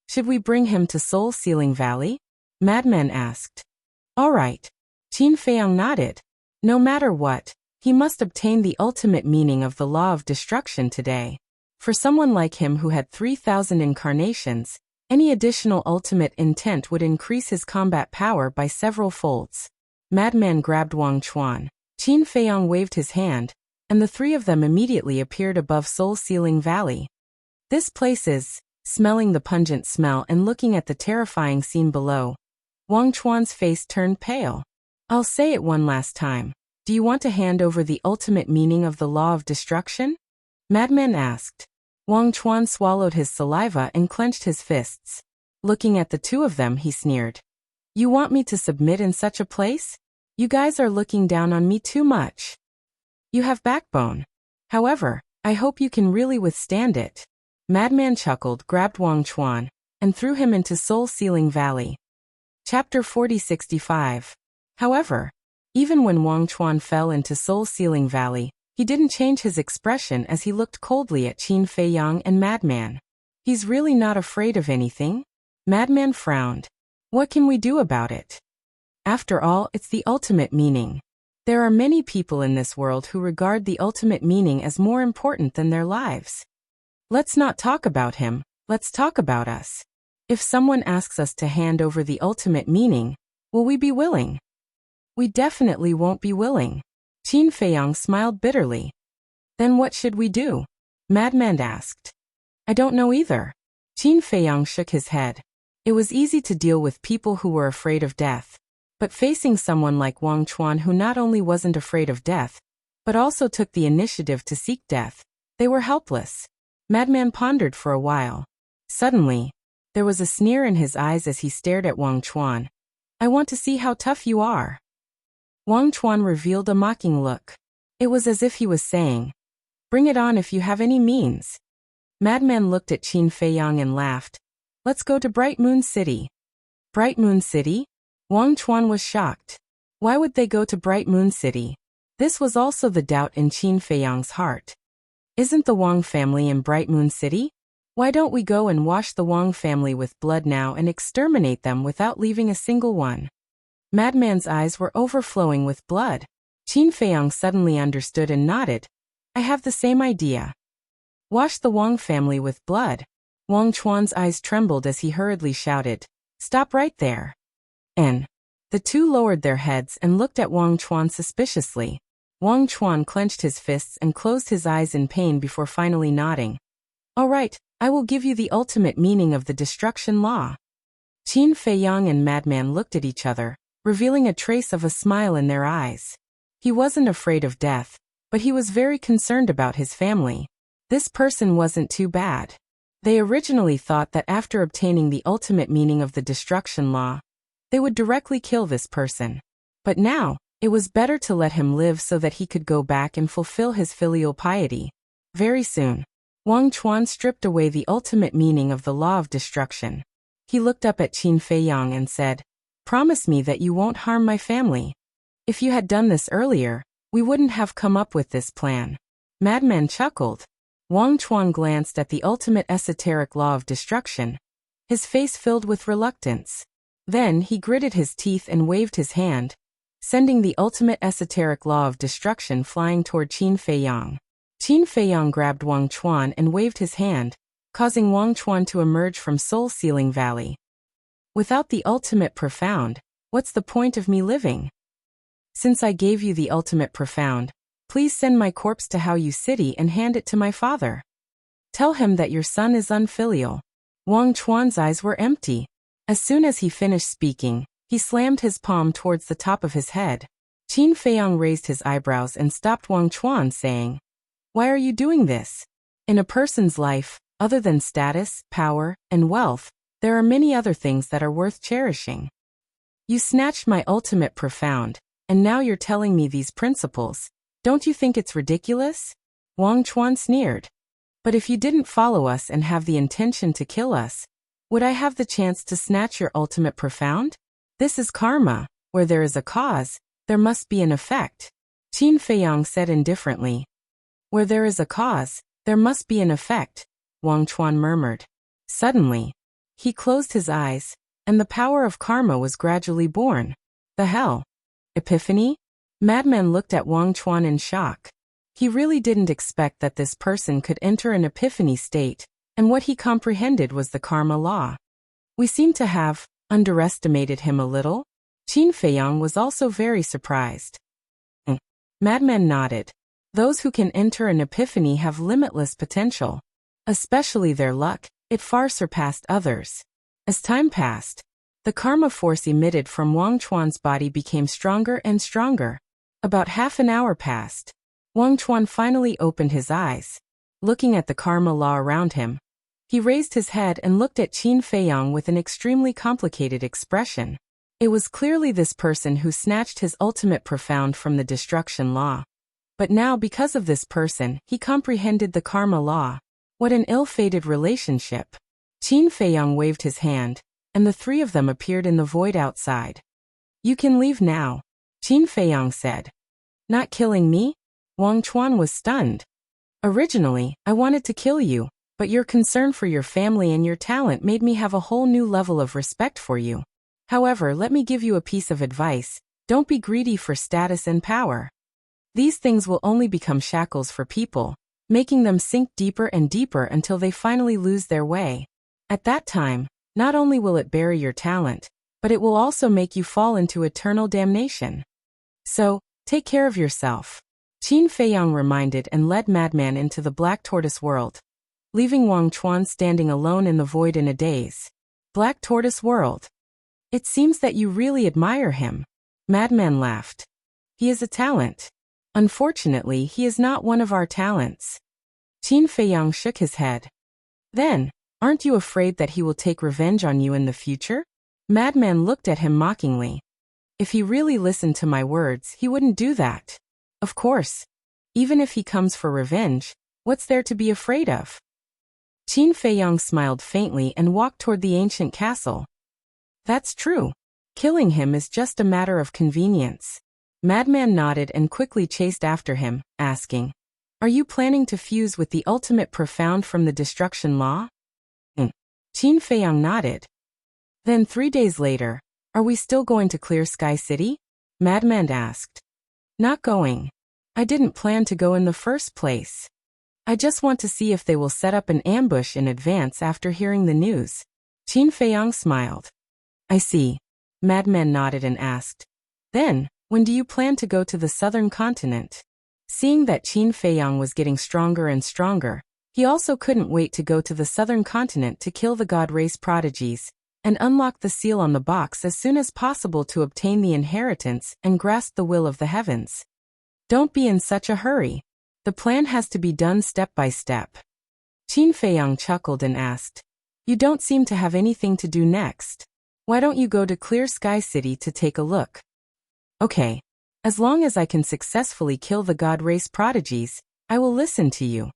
Should we bring him to Soul Sealing Valley? Madman asked. All right. Qin Feiyang nodded. No matter what, he must obtain the ultimate meaning of the law of destruction today. For someone like him who had 3,000 incarnations, any additional ultimate intent would increase his combat power by several folds. Madman grabbed Wang Chuan. Qin Feiyang waved his hand, and the three of them immediately appeared above Soul Sealing Valley. This place is, smelling the pungent smell and looking at the terrifying scene below, Wang Chuan's face turned pale. I'll say it one last time. Do you want to hand over the ultimate meaning of the law of destruction? Madman asked. Wang Chuan swallowed his saliva and clenched his fists. Looking at the two of them, he sneered. You want me to submit in such a place? You guys are looking down on me too much. You have backbone. However, I hope you can really withstand it. Madman chuckled, grabbed Wang Chuan, and threw him into Soul Sealing Valley. Chapter 4065. However, even when Wang Chuan fell into Soul Sealing Valley, he didn't change his expression as he looked coldly at Qin Feiyang and Madman. He's really not afraid of anything? Madman frowned. What can we do about it? After all, it's the ultimate meaning. There are many people in this world who regard the ultimate meaning as more important than their lives. Let's not talk about him, let's talk about us. If someone asks us to hand over the ultimate meaning, will we be willing? We definitely won't be willing. Qin Feiyang smiled bitterly. Then what should we do? Madman asked. I don't know either. Qin Feiyang shook his head. It was easy to deal with people who were afraid of death. But facing someone like Wang Chuan who not only wasn't afraid of death, but also took the initiative to seek death, they were helpless. Madman pondered for a while. Suddenly, there was a sneer in his eyes as he stared at Wang Chuan. I want to see how tough you are. Wang Chuan revealed a mocking look. It was as if he was saying, bring it on if you have any means. Madman looked at Qin Feiyang and laughed. Let's go to Bright Moon City. Bright Moon City? Wang Chuan was shocked. Why would they go to Bright Moon City? This was also the doubt in Qin Feiyang's heart. Isn't the Wang family in Bright Moon City? Why don't we go and wash the Wang family with blood now and exterminate them without leaving a single one? Madman's eyes were overflowing with blood. Qin Feiyang suddenly understood and nodded. I have the same idea. Wash the Wang family with blood. Wang Chuan's eyes trembled as he hurriedly shouted, Stop right there. The two lowered their heads and looked at Wang Chuan suspiciously. Wang Chuan clenched his fists and closed his eyes in pain before finally nodding. All right, I will give you the ultimate meaning of the destruction law. Qin Feiyang and Madman looked at each other, revealing a trace of a smile in their eyes. He wasn't afraid of death, but he was very concerned about his family. This person wasn't too bad. They originally thought that after obtaining the ultimate meaning of the destruction law, they would directly kill this person. But now, it was better to let him live so that he could go back and fulfill his filial piety. Very soon, Wang Chuan stripped away the ultimate meaning of the law of destruction. He looked up at Qin Feiyang and said, Promise me that you won't harm my family. If you had done this earlier, we wouldn't have come up with this plan. Madman chuckled. Wang Chuan glanced at the ultimate esoteric law of destruction, his face filled with reluctance. Then he gritted his teeth and waved his hand, sending the ultimate esoteric law of destruction flying toward Qin Feiyang. Qin Feiyang grabbed Wang Chuan and waved his hand, causing Wang Chuan to emerge from Soul Sealing Valley. Without the ultimate profound, what's the point of me living? Since I gave you the ultimate profound, please send my corpse to Haoyu City and hand it to my father. Tell him that your son is unfilial. Wang Chuan's eyes were empty. As soon as he finished speaking, he slammed his palm towards the top of his head. Qin Feiyang raised his eyebrows and stopped Wang Chuan, saying, "Why are you doing this? In a person's life, other than status, power, and wealth, there are many other things that are worth cherishing. You snatched my ultimate profound, and now you're telling me these principles. Don't you think it's ridiculous?" Wang Chuan sneered. "But if you didn't follow us and have the intention to kill us, would I have the chance to snatch your ultimate profound? This is karma. Where there is a cause, there must be an effect," Qin Feiyang said indifferently. "Where there is a cause, there must be an effect," Wang Chuan murmured. Suddenly, he closed his eyes, and the power of karma was gradually born. The hell? Epiphany? Madman looked at Wang Chuan in shock. He really didn't expect that this person could enter an epiphany state, and what he comprehended was the karma law. We seem to have underestimated him a little. Qin Feiyang was also very surprised. Madman nodded. Those who can enter an epiphany have limitless potential. Especially their luck, it far surpassed others. As time passed, the karma force emitted from Wang Chuan's body became stronger and stronger. About half an hour passed. Wang Chuan finally opened his eyes. Looking at the karma law around him, he raised his head and looked at Qin Feiyang with an extremely complicated expression. It was clearly this person who snatched his ultimate profound from the destruction law. But now, because of this person, he comprehended the karma law. What an ill-fated relationship. Qin Feiyang waved his hand, and the three of them appeared in the void outside. "You can leave now," Qin Feiyang said. "Not killing me?" Wang Chuan was stunned. "Originally, I wanted to kill you, but your concern for your family and your talent made me have a whole new level of respect for you. However, let me give you a piece of advice. Don't be greedy for status and power. These things will only become shackles for people, making them sink deeper and deeper until they finally lose their way. At that time, not only will it bury your talent, but it will also make you fall into eternal damnation. So, take care of yourself." Qin Feiyang reminded and led Madman into the Black Tortoise world, leaving Wang Chuan standing alone in the void in a daze. Black Tortoise world. "It seems that you really admire him." Madman laughed. "He is a talent. Unfortunately, he is not one of our talents." Qin Feiyang shook his head. "Then, aren't you afraid that he will take revenge on you in the future?" Madman looked at him mockingly. "If he really listened to my words, he wouldn't do that. Of course. Even if he comes for revenge, what's there to be afraid of?" Qin Feiyang smiled faintly and walked toward the ancient castle. "That's true. Killing him is just a matter of convenience." Madman nodded and quickly chased after him, asking, "Are you planning to fuse with the ultimate profound from the destruction law?" Qin Feiyang nodded. "Then 3 days later, are we still going to Clear Sky City?" Madman asked. "Not going. I didn't plan to go in the first place. I just want to see if they will set up an ambush in advance after hearing the news." Qin Feiyang smiled. "I see." Madman nodded and asked, "Then, when do you plan to go to the southern continent?" Seeing that Qin Feiyang was getting stronger and stronger, he also couldn't wait to go to the southern continent to kill the god race prodigies, and unlock the seal on the box as soon as possible to obtain the inheritance and grasp the will of the heavens. "Don't be in such a hurry. The plan has to be done step by step." Qin Feiyang chuckled and asked, "You don't seem to have anything to do next. Why don't you go to Clear Sky City to take a look?" "Okay. As long as I can successfully kill the god race prodigies, I will listen to you."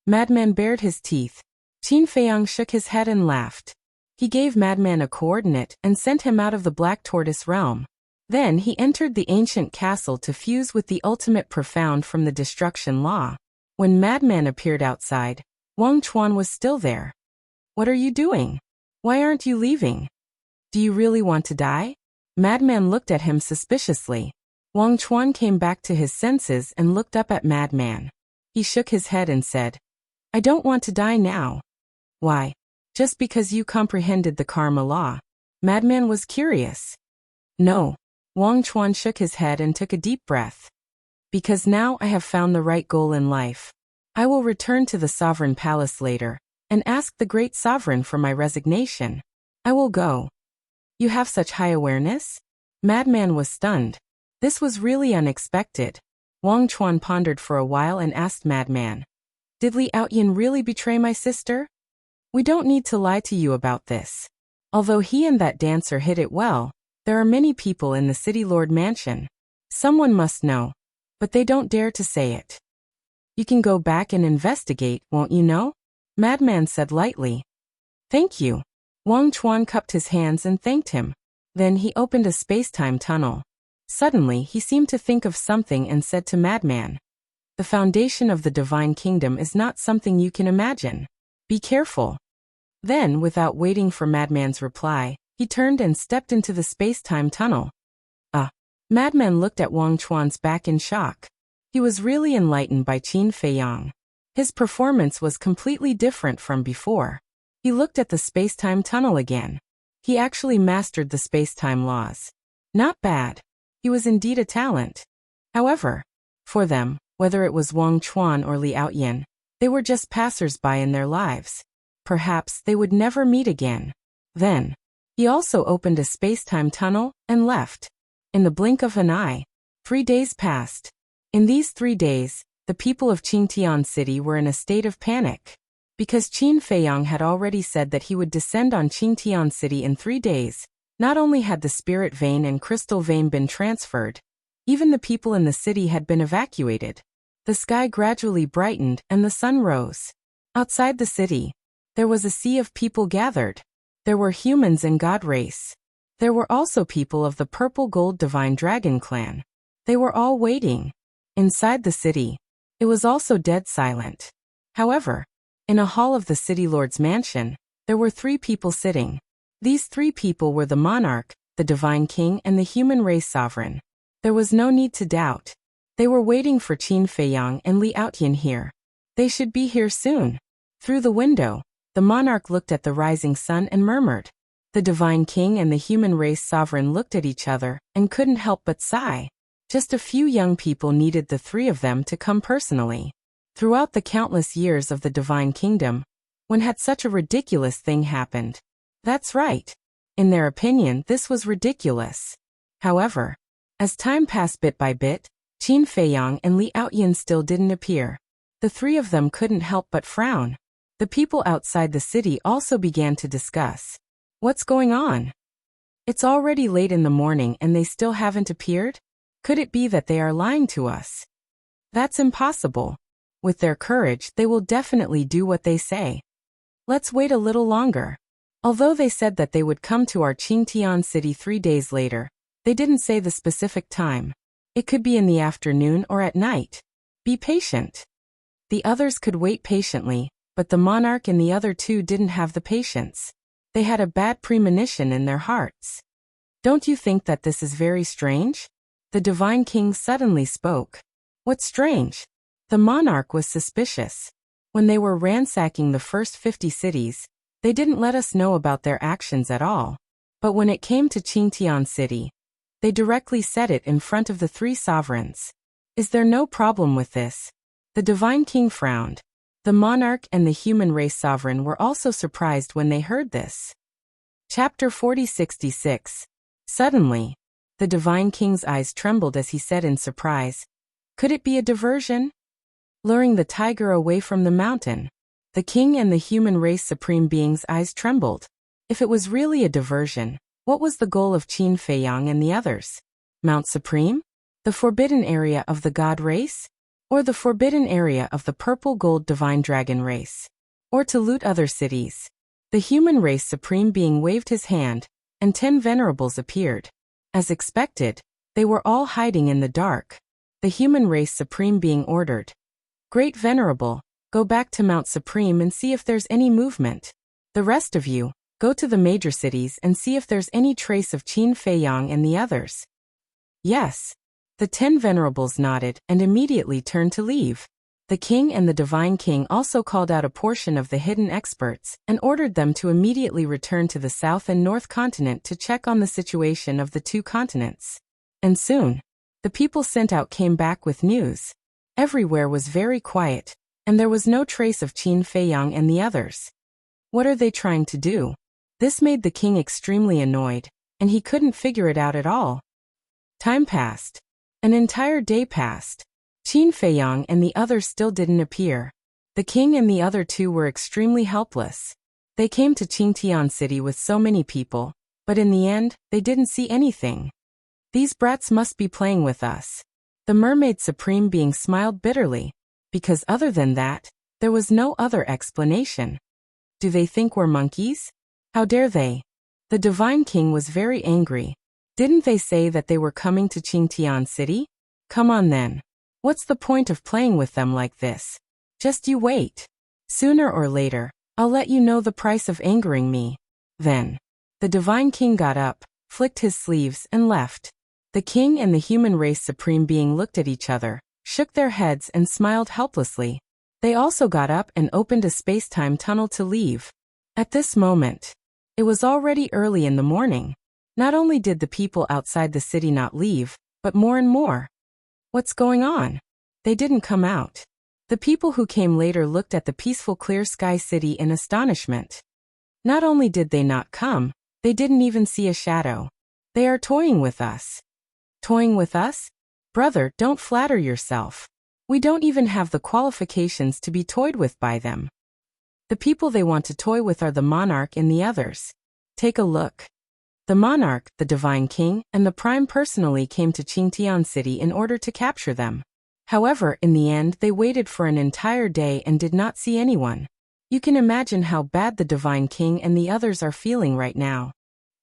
Madman bared his teeth. Qin Feiyang shook his head and laughed. He gave Madman a coordinate and sent him out of the Black Tortoise realm. Then he entered the ancient castle to fuse with the ultimate profound from the destruction law. When Madman appeared outside, Wang Chuan was still there. "What are you doing? Why aren't you leaving? Do you really want to die?" Madman looked at him suspiciously. Wang Chuan came back to his senses and looked up at Madman. He shook his head and said, "I don't want to die now." "Why?" "Just because you comprehended the karma law." Madman was curious. No. Wang Chuan shook his head and took a deep breath. Because now I have found the right goal in life. I will return to the sovereign palace later and ask the great sovereign for my resignation. I will go. You have such high awareness? Madman was stunned. This was really unexpected. Wang Chuan pondered for a while and asked Madman, did Li Outyin really betray my sister? We don't need to lie to you about this. Although he and that dancer hid it well, there are many people in the city lord mansion. Someone must know, but they don't dare to say it. You can go back and investigate, won't you know? Madman said lightly. Thank you. Wang Chuan cupped his hands and thanked him. Then he opened a space-time tunnel. Suddenly he seemed to think of something and said to Madman, the foundation of the divine kingdom is not something you can imagine. Be careful. Then, without waiting for Madman's reply, he turned and stepped into the space-time tunnel. Madman looked at Wang Chuan's back in shock. He was really enlightened by Qin Feiyang. His performance was completely different from before. He looked at the space-time tunnel again. He actually mastered the space-time laws. Not bad. He was indeed a talent. However, for them, whether it was Wang Chuan or Li Outyin, they were just passers-by in their lives. Perhaps they would never meet again. Then, he also opened a space-time tunnel and left. In the blink of an eye, 3 days passed. In these 3 days, the people of Qingtian City were in a state of panic. Because Qin Feiyang had already said that he would descend on Qingtian City in 3 days, not only had the spirit vein and crystal vein been transferred, even the people in the city had been evacuated. The sky gradually brightened and the sun rose. Outside the city, there was a sea of people gathered. There were humans and god race. There were also people of the purple gold divine dragon clan. They were all waiting. Inside the city, it was also dead silent. However, in a hall of the city lord's mansion, there were 3 people sitting. These 3 people were the monarch, the divine king, and the human race sovereign. There was no need to doubt. They were waiting for Qin Feiyang and Li Outyin here. They should be here soon. Through the window, the monarch looked at the rising sun and murmured. The divine king and the human race sovereign looked at each other and couldn't help but sigh. Just a few young people needed the 3 of them to come personally. Throughout the countless years of the divine kingdom, when had such a ridiculous thing happened? That's right. In their opinion, this was ridiculous. However, as time passed bit by bit, Qin Feiyang and Li Outyin still didn't appear. The 3 of them couldn't help but frown. The people outside the city also began to discuss. What's going on? It's already late in the morning and they still haven't appeared? Could it be that they are lying to us? That's impossible. With their courage, they will definitely do what they say. Let's wait a little longer. Although they said that they would come to our Qingtian city 3 days later, they didn't say the specific time. It could be in the afternoon or at night. Be patient. The others could wait patiently, but the monarch and the other 2 didn't have the patience. They had a bad premonition in their hearts. Don't you think that this is very strange? The divine king suddenly spoke. What's strange? The monarch was suspicious. When they were ransacking the first 50 cities, they didn't let us know about their actions at all. But when it came to Qingtian City, they directly said it in front of the 3 sovereigns. Is there no problem with this? The divine king frowned. The monarch and the human race sovereign were also surprised when they heard this. Chapter 4066. Suddenly, the divine king's eyes trembled as he said in surprise, could it be a diversion? Luring the tiger away from the mountain. The king and the human race supreme being's eyes trembled. If it was really a diversion, what was the goal of Qin Feiyang and the others? Mount Supreme? The forbidden area of the god race? Or the forbidden area of the purple gold divine dragon race? Or to loot other cities? The human race supreme being waved his hand, and 10 venerables appeared. As expected, they were all hiding in the dark. The human race supreme being ordered. Great venerable, go back to Mount Supreme and see if there's any movement. The rest of you, go to the major cities and see if there's any trace of Qin Feiyang and the others. Yes. The 10 venerables nodded and immediately turned to leave. The king and the divine king also called out a portion of the hidden experts and ordered them to immediately return to the south and north continent to check on the situation of the two continents. And soon, the people sent out came back with news. Everywhere was very quiet, and there was no trace of Qin Feiyang and the others. What are they trying to do? This made the king extremely annoyed, and he couldn't figure it out at all. Time passed. An entire day passed. Qin Feiyang and the others still didn't appear. The king and the other two were extremely helpless. They came to Qingtian City with so many people, but in the end, they didn't see anything. These brats must be playing with us. The mermaid supreme being smiled bitterly, because other than that, there was no other explanation. Do they think we're monkeys? How dare they? The divine king was very angry. Didn't they say that they were coming to Qingtian City? Come on then. What's the point of playing with them like this? Just you wait. Sooner or later, I'll let you know the price of angering me. Then, the divine king got up, flicked his sleeves, and left. The king and the human race supreme being looked at each other, shook their heads and smiled helplessly. They also got up and opened a space-time tunnel to leave. At this moment, it was already early in the morning. Not only did the people outside the city not leave, but more and more. What's going on? They didn't come out. The people who came later looked at the peaceful clear sky city in astonishment. Not only did they not come, they didn't even see a shadow. They are toying with us. Toying with us? Brother, don't flatter yourself. We don't even have the qualifications to be toyed with by them. The people they want to toy with are the monarch and the others. Take a look. The monarch, the divine king, and the prime personally came to Qingtian City in order to capture them. However, in the end they waited for an entire day and did not see anyone. You can imagine how bad the divine king and the others are feeling right now.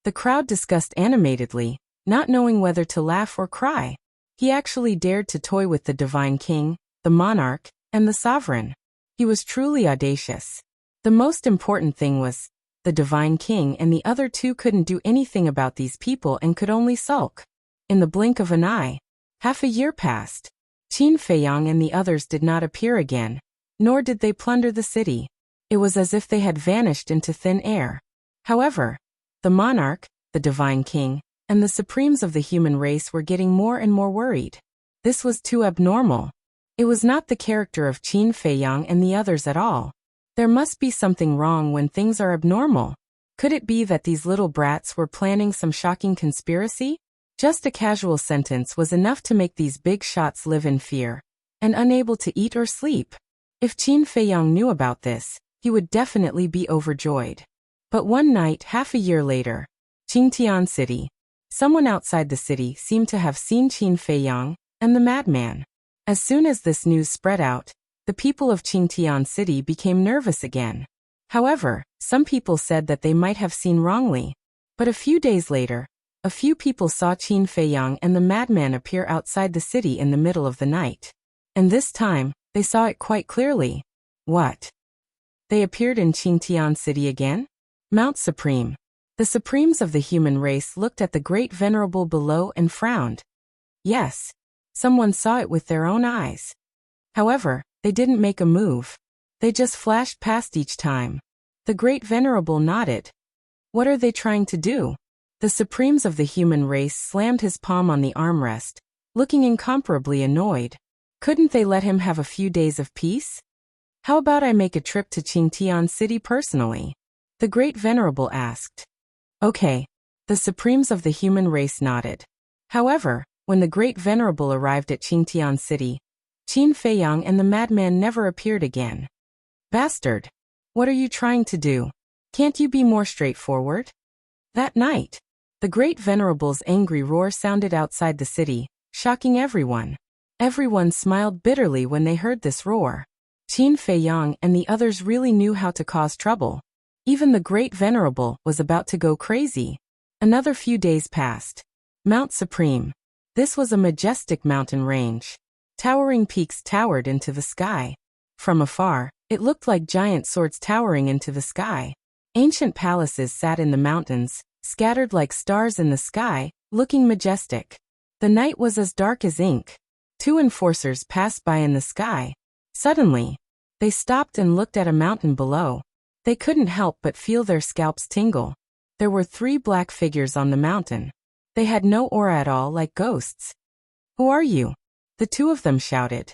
The crowd discussed animatedly, not knowing whether to laugh or cry. He actually dared to toy with the divine king, the monarch, and the sovereign. He was truly audacious. The most important thing was, the divine king and the other two couldn't do anything about these people and could only sulk. In the blink of an eye, half a year passed. Qin Feiyang and the others did not appear again, nor did they plunder the city. It was as if they had vanished into thin air. However, the monarch, the divine king, and the supremes of the human race were getting more and more worried. This was too abnormal. It was not the character of Qin Feiyang and the others at all. There must be something wrong when things are abnormal. Could it be that these little brats were planning some shocking conspiracy? Just a casual sentence was enough to make these big shots live in fear, and unable to eat or sleep. If Qin Feiyang knew about this, he would definitely be overjoyed. But one night, half a year later, Qingtian City. Someone outside the city seemed to have seen Qin Feiyang and the madman. As soon as this news spread out, the people of Qingtian City became nervous again. However, some people said that they might have seen wrongly. But a few days later, a few people saw Qin Feiyang and the madman appear outside the city in the middle of the night. And this time, they saw it quite clearly. What? They appeared in Qingtian City again? Mount Supreme. The supremes of the human race looked at the great venerable below and frowned. Yes, someone saw it with their own eyes. However, they didn't make a move. They just flashed past each time. The great venerable nodded. What are they trying to do? The supremes of the human race slammed his palm on the armrest, looking incomparably annoyed. Couldn't they let him have a few days of peace? How about I make a trip to Qingtian City personally? The great venerable asked. Okay. The supremes of the human race nodded. However, when the great venerable arrived at Qingtian City, Qin Feiyang and the madman never appeared again. Bastard! What are you trying to do? Can't you be more straightforward? That night, the great venerable's angry roar sounded outside the city, shocking everyone. Everyone smiled bitterly when they heard this roar. Qin Feiyang and the others really knew how to cause trouble. Even the great venerable was about to go crazy. Another few days passed. Mount Supreme. This was a majestic mountain range. Towering peaks towered into the sky. From afar, it looked like giant swords towering into the sky. Ancient palaces sat in the mountains, scattered like stars in the sky, looking majestic. The night was as dark as ink. Two enforcers passed by in the sky. Suddenly, they stopped and looked at a mountain below. They couldn't help but feel their scalps tingle. There were 3 black figures on the mountain. They had no aura at all, like ghosts. "Who are you?" the 2 of them shouted.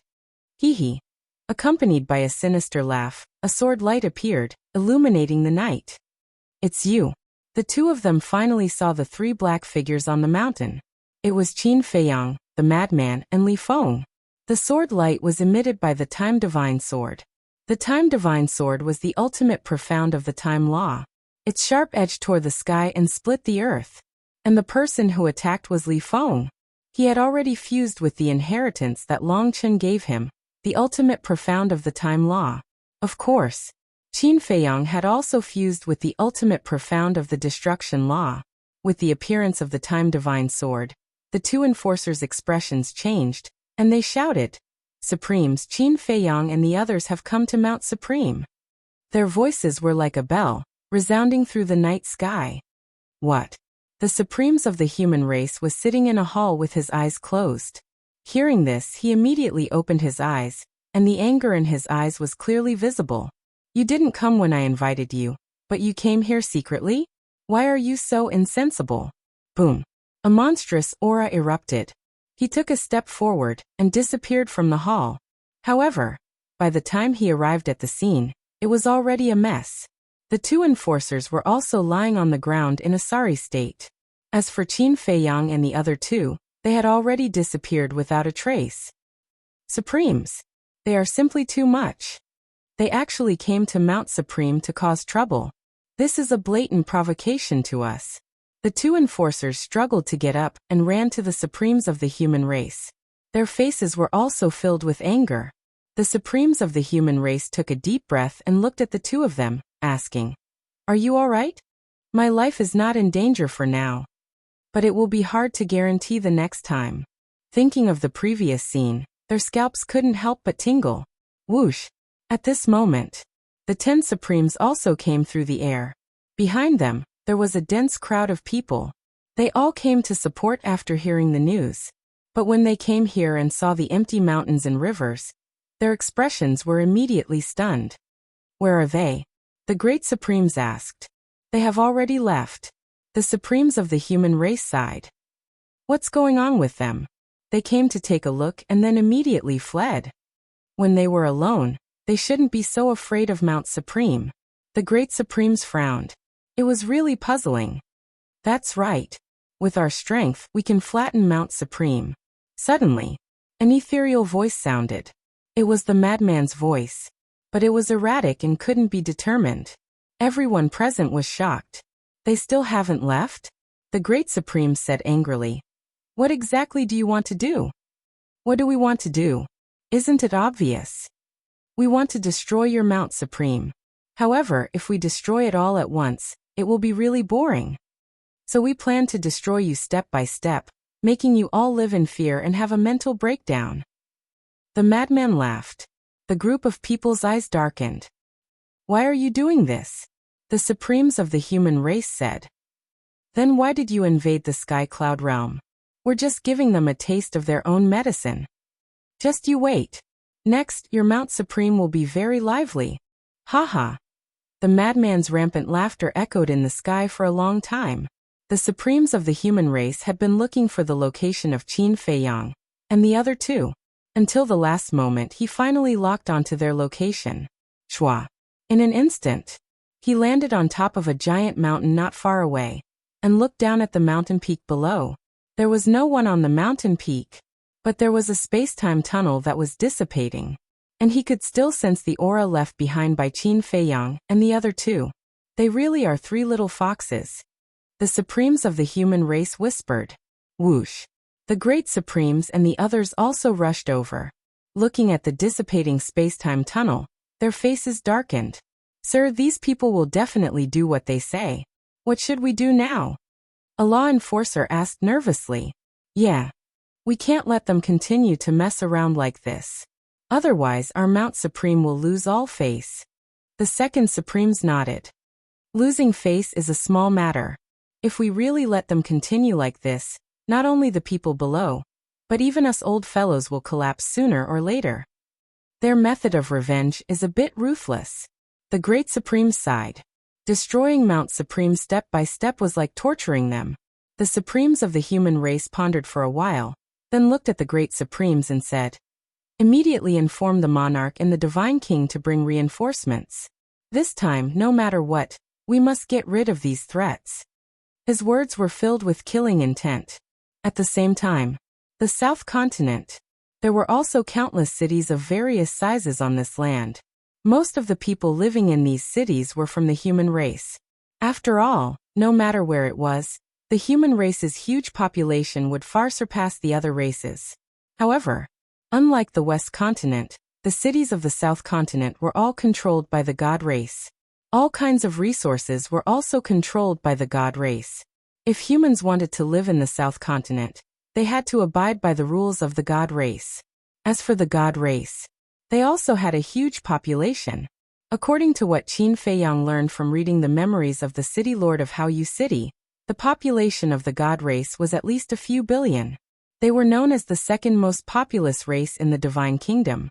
"Hee hee." Accompanied by a sinister laugh, a sword light appeared, illuminating the night. "It's you." The 2 of them finally saw the 3 black figures on the mountain. It was Qin Feiyang, the madman, and Li Feng. The sword light was emitted by the Time Divine Sword. The Time Divine Sword was the ultimate profound of the time law. Its sharp edge tore the sky and split the earth. And the person who attacked was Li Feng. He had already fused with the inheritance that Long Chen gave him, the ultimate profound of the time law. Of course, Qin Feiyang had also fused with the ultimate profound of the destruction law. With the appearance of the Time Divine Sword, the 2 enforcers' expressions changed, and they shouted, "Supremes, Qin Feiyang and the others have come to Mount Supreme." Their voices were like a bell, resounding through the night sky. What? The Supremes of the human race was sitting in a hall with his eyes closed. Hearing this, he immediately opened his eyes, and the anger in his eyes was clearly visible. "You didn't come when I invited you, but you came here secretly? Why are you so insensible?" Boom. A monstrous aura erupted. He took a step forward and disappeared from the hall. However, by the time he arrived at the scene, it was already a mess. The 2 enforcers were also lying on the ground in a sorry state. As for Qin Feiyang and the other 2, they had already disappeared without a trace. Supremes. They are simply too much. They actually came to Mount Supreme to cause trouble. This is a blatant provocation to us. The 2 enforcers struggled to get up and ran to the Supremes of the human race. Their faces were also filled with anger. The Supremes of the human race took a deep breath and looked at the 2 of them, asking, "Are you all right? My life is not in danger for now. But it will be hard to guarantee the next time." Thinking of the previous scene, their scalps couldn't help but tingle. Whoosh! At this moment, the 10 Supremes also came through the air. Behind them, there was a dense crowd of people. They all came to support after hearing the news. But when they came here and saw the empty mountains and rivers, their expressions were immediately stunned. "Where are they?" the great Supremes asked. "They have already left." The Supremes of the human race sighed. "What's going on with them? They came to take a look and then immediately fled. When they were alone, they shouldn't be so afraid of Mount Supreme." The great Supremes frowned. It was really puzzling. "That's right. With our strength, we can flatten Mount Supreme." Suddenly, an ethereal voice sounded. It was the madman's voice. But it was erratic and couldn't be determined. Everyone present was shocked. "They still haven't left?" The great Supreme said angrily. "What exactly do you want to do?" "What do we want to do? Isn't it obvious? We want to destroy your Mount Supreme. However, if we destroy it all at once, it will be really boring. So we plan to destroy you step by step, making you all live in fear and have a mental breakdown." The madman laughed. The group of people's eyes darkened. "Why are you doing this?" the Supremes of the human race said. "Then why did you invade the Sky Cloud realm? We're just giving them a taste of their own medicine. Just you wait. Next, your Mount Supreme will be very lively. Ha ha." The madman's rampant laughter echoed in the sky for a long time. The Supremes of the human race had been looking for the location of Qin Feiyang, and the other 2. Until the last moment he finally locked onto their location. Shwa. In an instant, he landed on top of a giant mountain not far away, and looked down at the mountain peak below. There was no one on the mountain peak, but there was a space-time tunnel that was dissipating, and he could still sense the aura left behind by Qin Feiyang and the other 2. "They really are 3 little foxes," the Supremes of the human race whispered. Whoosh! The great Supremes and the others also rushed over. Looking at the dissipating space-time tunnel, their faces darkened. "Sir, these people will definitely do what they say. What should we do now?" a law enforcer asked nervously. "Yeah. We can't let them continue to mess around like this. Otherwise our Mount Supreme will lose all face." The second Supremes nodded. "Losing face is a small matter. If we really let them continue like this, not only the people below, but even us old fellows will collapse sooner or later." Their method of revenge is a bit ruthless. The Great Supreme sighed. Destroying Mount Supreme step by step was like torturing them. The Supremes of the human race pondered for a while, then looked at the Great Supremes and said, "Immediately inform the monarch and the divine king to bring reinforcements. This time, no matter what, we must get rid of these threats." His words were filled with killing intent. At the same time, the South Continent. There were also countless cities of various sizes on this land. Most of the people living in these cities were from the human race. After all, no matter where it was, the human race's huge population would far surpass the other races. However, unlike the West Continent, the cities of the South Continent were all controlled by the God race. All kinds of resources were also controlled by the God race. If humans wanted to live in the South Continent, they had to abide by the rules of the God race. As for the God race, they also had a huge population. According to what Qin Feiyang learned from reading the memories of the city lord of Haoyu City, the population of the God race was at least a few billion. They were known as the second most populous race in the Divine Kingdom.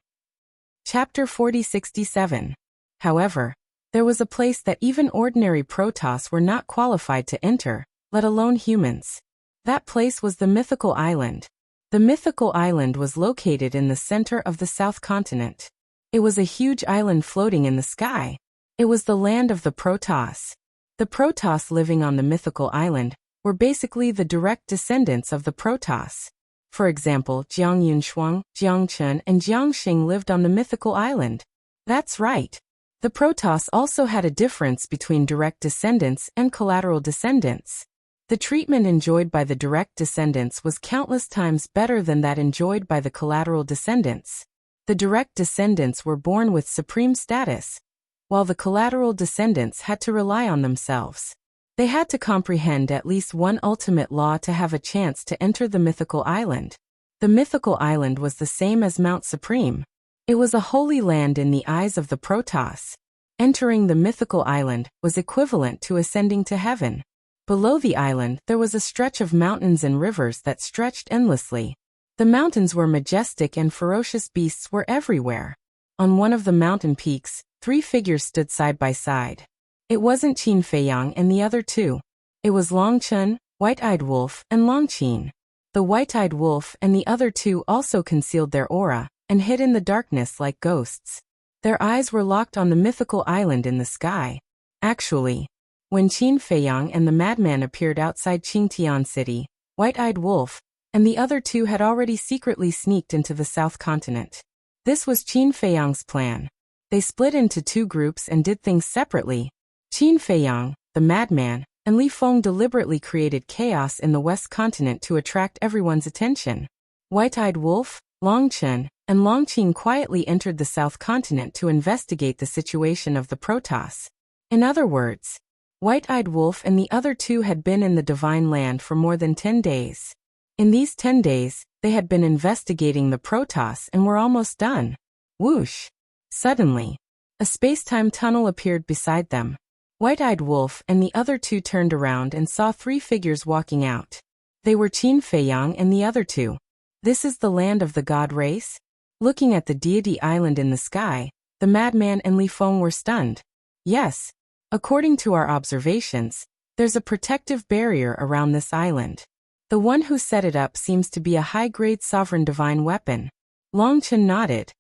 Chapter 4067. However, there was a place that even ordinary Protoss were not qualified to enter, let alone humans. That place was the Mythical Island. The Mythical Island was located in the center of the South Continent. It was a huge island floating in the sky. It was the land of the Protoss. The Protoss living on the Mythical Island were basically the direct descendants of the Protoss. For example, Jiang Yunshuang, Jiang Chen, and Jiang Xing lived on the Mythical Island. That's right. The Protoss also had a difference between direct descendants and collateral descendants. The treatment enjoyed by the direct descendants was countless times better than that enjoyed by the collateral descendants. The direct descendants were born with supreme status, while the collateral descendants had to rely on themselves. They had to comprehend at least one ultimate law to have a chance to enter the Mythical Island. The Mythical Island was the same as Mount Supreme. It was a holy land in the eyes of the Protoss. Entering the Mythical Island was equivalent to ascending to heaven. Below the island, there was a stretch of mountains and rivers that stretched endlessly. The mountains were majestic and ferocious beasts were everywhere. On one of the mountain peaks, 3 figures stood side by side. It wasn't Qin Feiyang and the other 2. It was Long Chen, White-Eyed Wolf, and Long Qin. The White-Eyed Wolf and the other 2 also concealed their aura and hid in the darkness like ghosts. Their eyes were locked on the Mythical Island in the sky. Actually, when Qin Feiyang and the madman appeared outside Qingtian City, White-Eyed Wolf and the other 2 had already secretly sneaked into the South Continent. This was Qin Feiyang's plan. They split into 2 groups and did things separately. Qin Feiyang, the madman, and Li Feng deliberately created chaos in the West Continent to attract everyone's attention. White-Eyed Wolf, Long Chen, and Long Qin quietly entered the South Continent to investigate the situation of the Protoss. In other words, White-Eyed Wolf and the other 2 had been in the Divine Land for more than 10 days. In these 10 days, they had been investigating the Protoss and were almost done. Whoosh! Suddenly, a space-time tunnel appeared beside them. White-Eyed Wolf and the other 2 turned around and saw 3 figures walking out. They were Qin Feiyang and the other 2. This is the land of the God race? Looking at the deity island in the sky, the madman and Li Feng were stunned. Yes. According to our observations, there's a protective barrier around this island. The one who set it up seems to be a high-grade sovereign divine weapon. Long Chen nodded.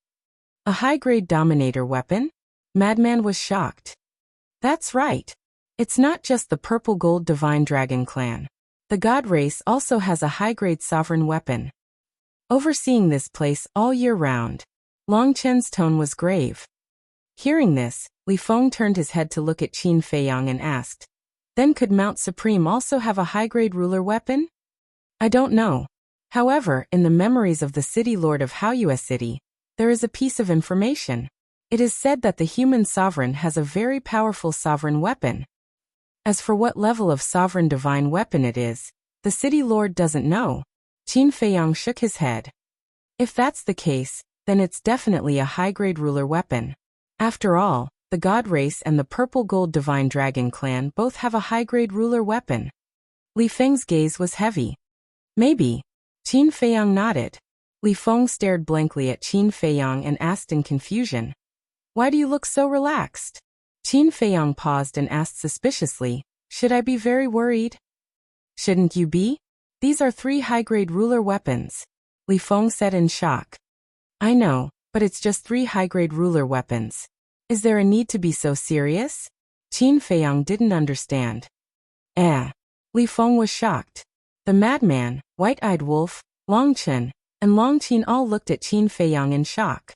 A high-grade dominator weapon? Madman was shocked. That's right. It's not just the purple gold divine dragon clan. The God race also has a high-grade sovereign weapon. Overseeing this place all year round, Long Chen's tone was grave. Hearing this, Li Feng turned his head to look at Qin Feiyang and asked, "Then could Mount Supreme also have a high-grade ruler weapon?" "I don't know. However, in the memories of the city lord of Haoyu City, there is a piece of information. It is said that the human sovereign has a very powerful sovereign weapon. As for what level of sovereign divine weapon it is, the city lord doesn't know." Qin Feiyang shook his head. "If that's the case, then it's definitely a high-grade ruler weapon. After all, the God race and the purple gold divine dragon clan both have a high-grade ruler weapon." Li Feng's gaze was heavy. "Maybe." Qin Feiyang nodded. Li Feng stared blankly at Qin Feiyang and asked in confusion, "Why do you look so relaxed?" Qin Feiyang paused and asked suspiciously, "Should I be very worried?" "Shouldn't you be? These are 3 high-grade ruler weapons," Li Feng said in shock. "I know, but it's just 3 high-grade ruler weapons. Is there a need to be so serious?" Qin Feiyang didn't understand. Li Feng was shocked. The madman, white-eyed wolf, Long Chen, and Long Qin all looked at Qin Feiyang in shock.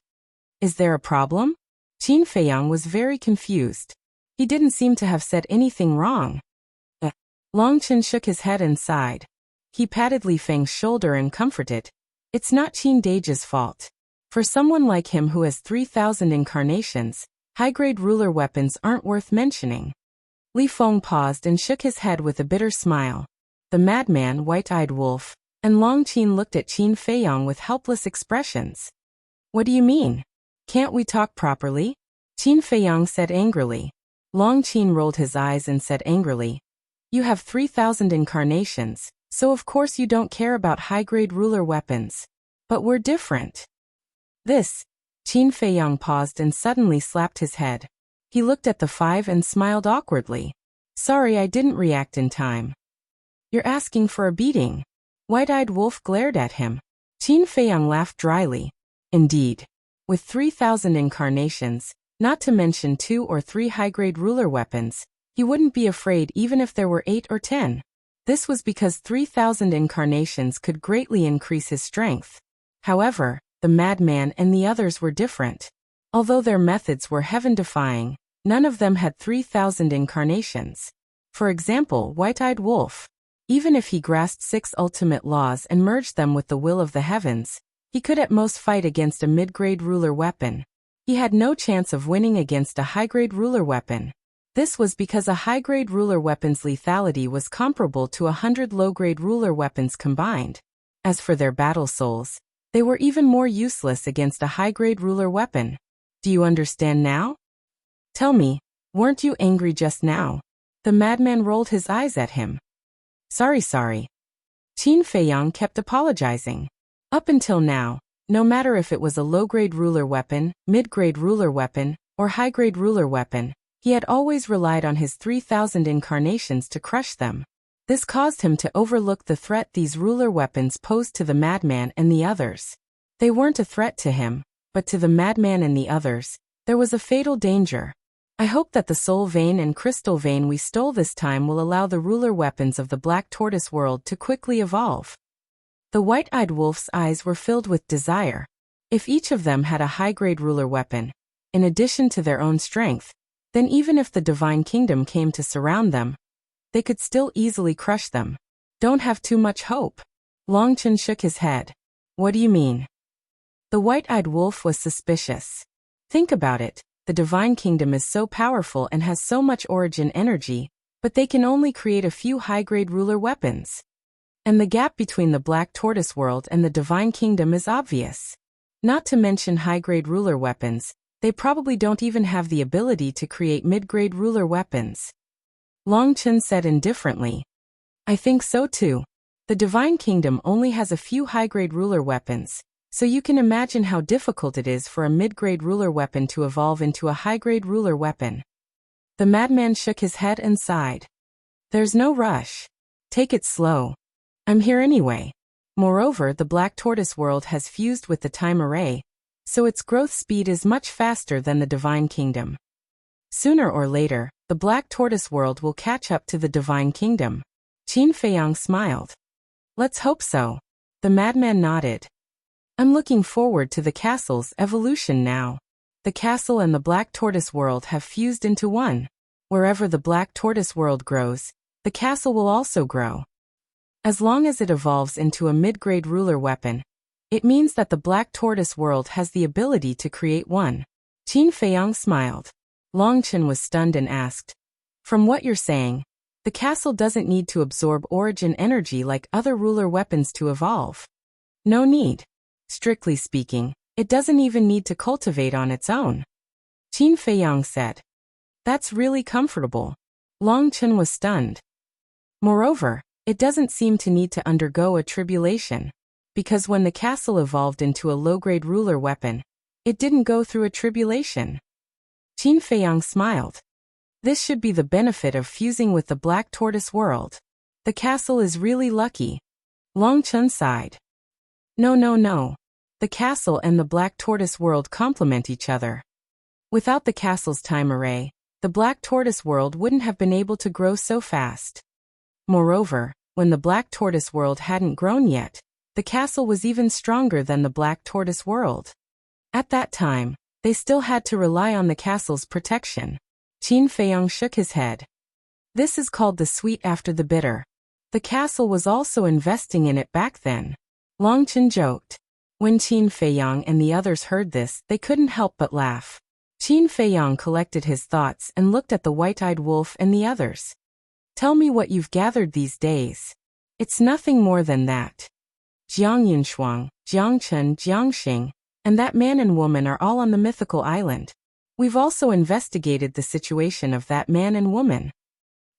"Is there a problem?" Qin Feiyang was very confused. He didn't seem to have said anything wrong. Long Chen shook his head and sighed. He patted Li Feng's shoulder and comforted. "It's not Qin Dage's fault. For someone like him who has 3,000 incarnations, high-grade ruler weapons aren't worth mentioning." Li Feng paused and shook his head with a bitter smile. The madman, white-eyed wolf, and Long Qin looked at Qin Feiyang with helpless expressions. "What do you mean? Can't we talk properly?" Qin Feiyang said angrily. Long Qin rolled his eyes and said angrily, "You have 3,000 incarnations, so of course you don't care about high-grade ruler weapons. But we're different." Qin Feiyang paused and suddenly slapped his head. He looked at the 5 and smiled awkwardly. "Sorry I didn't react in time." "You're asking for a beating?" White-eyed wolf glared at him. Qin Feiyang laughed dryly. "Indeed. With 3,000 incarnations, not to mention 2 or 3 high-grade ruler weapons, he wouldn't be afraid even if there were 8 or 10. This was because 3,000 incarnations could greatly increase his strength. However, the madman and the others were different. Although their methods were heaven-defying, none of them had 3,000 incarnations. For example, White-Eyed Wolf. Even if he grasped 6 ultimate laws and merged them with the will of the heavens, he could at most fight against a mid-grade ruler weapon. He had no chance of winning against a high-grade ruler weapon. This was because a high-grade ruler weapon's lethality was comparable to 100 low-grade ruler weapons combined. As for their battle souls, they were even more useless against a high-grade ruler weapon. Do you understand now? Tell me, weren't you angry just now? The madman rolled his eyes at him. Sorry. Qin Feiyang kept apologizing. Up until now, no matter if it was a low-grade ruler weapon, mid-grade ruler weapon, or high-grade ruler weapon, he had always relied on his 3,000 incarnations to crush them. This caused him to overlook the threat these ruler weapons posed to the madman and the others. They weren't a threat to him, but to the madman and the others, there was a fatal danger. I hope that the soul vein and crystal vein we stole this time will allow the ruler weapons of the Black Tortoise world to quickly evolve. The white-eyed wolf's eyes were filled with desire. If each of them had a high-grade ruler weapon, in addition to their own strength, then even if the Divine Kingdom came to surround them, they could still easily crush them. Don't have too much hope. Long Chen shook his head. What do you mean? The white-eyed wolf was suspicious. Think about it. The Divine Kingdom is so powerful and has so much origin energy, but they can only create a few high-grade ruler weapons. And the gap between the Black Tortoise world and the Divine Kingdom is obvious. Not to mention high-grade ruler weapons, they probably don't even have the ability to create mid-grade ruler weapons. Long Chen said indifferently. I think so too. The Divine Kingdom only has a few high-grade ruler weapons, so you can imagine how difficult it is for a mid-grade ruler weapon to evolve into a high-grade ruler weapon. The madman shook his head and sighed. There's no rush. Take it slow. I'm here anyway. Moreover, the Black Tortoise world has fused with the Time Array, so its growth speed is much faster than the Divine Kingdom. Sooner or later, the Black Tortoise world will catch up to the Divine Kingdom. Qin Feiyang smiled. Let's hope so. The madman nodded. I'm looking forward to the castle's evolution now. The castle and the Black Tortoise world have fused into one. Wherever the Black Tortoise world grows, the castle will also grow. As long as it evolves into a mid-grade ruler weapon, it means that the Black Tortoise world has the ability to create one. Qin Feiyang smiled. Long Chen was stunned and asked, from what you're saying, the castle doesn't need to absorb origin energy like other ruler weapons to evolve. No need. Strictly speaking, it doesn't even need to cultivate on its own. Qin Feiyang said. That's really comfortable. Long Chen was stunned. Moreover, it doesn't seem to need to undergo a tribulation. because when the castle evolved into a low-grade ruler weapon, it didn't go through a tribulation. Qin Feiyang smiled. This should be the benefit of fusing with the Black Tortoise world. The castle is really lucky. Long Chen sighed. No. The castle and the Black Tortoise world complement each other. Without the castle's time array, the Black Tortoise world wouldn't have been able to grow so fast. Moreover, when the Black Tortoise world hadn't grown yet, the castle was even stronger than the Black Tortoise world. At that time, they still had to rely on the castle's protection. Qin Feiyang shook his head. This is called the sweet after the bitter. The castle was also investing in it back then. Long Chen joked. When Qin Feiyang and the others heard this, they couldn't help but laugh. Qin Feiyang collected his thoughts and looked at the white-eyed wolf and the others. Tell me what you've gathered these days. It's nothing more than that. Jiang Yunshuang, Jiang Chen, Jiang Xing, and that man and woman are all on the mythical island. We've also investigated the situation of that man and woman.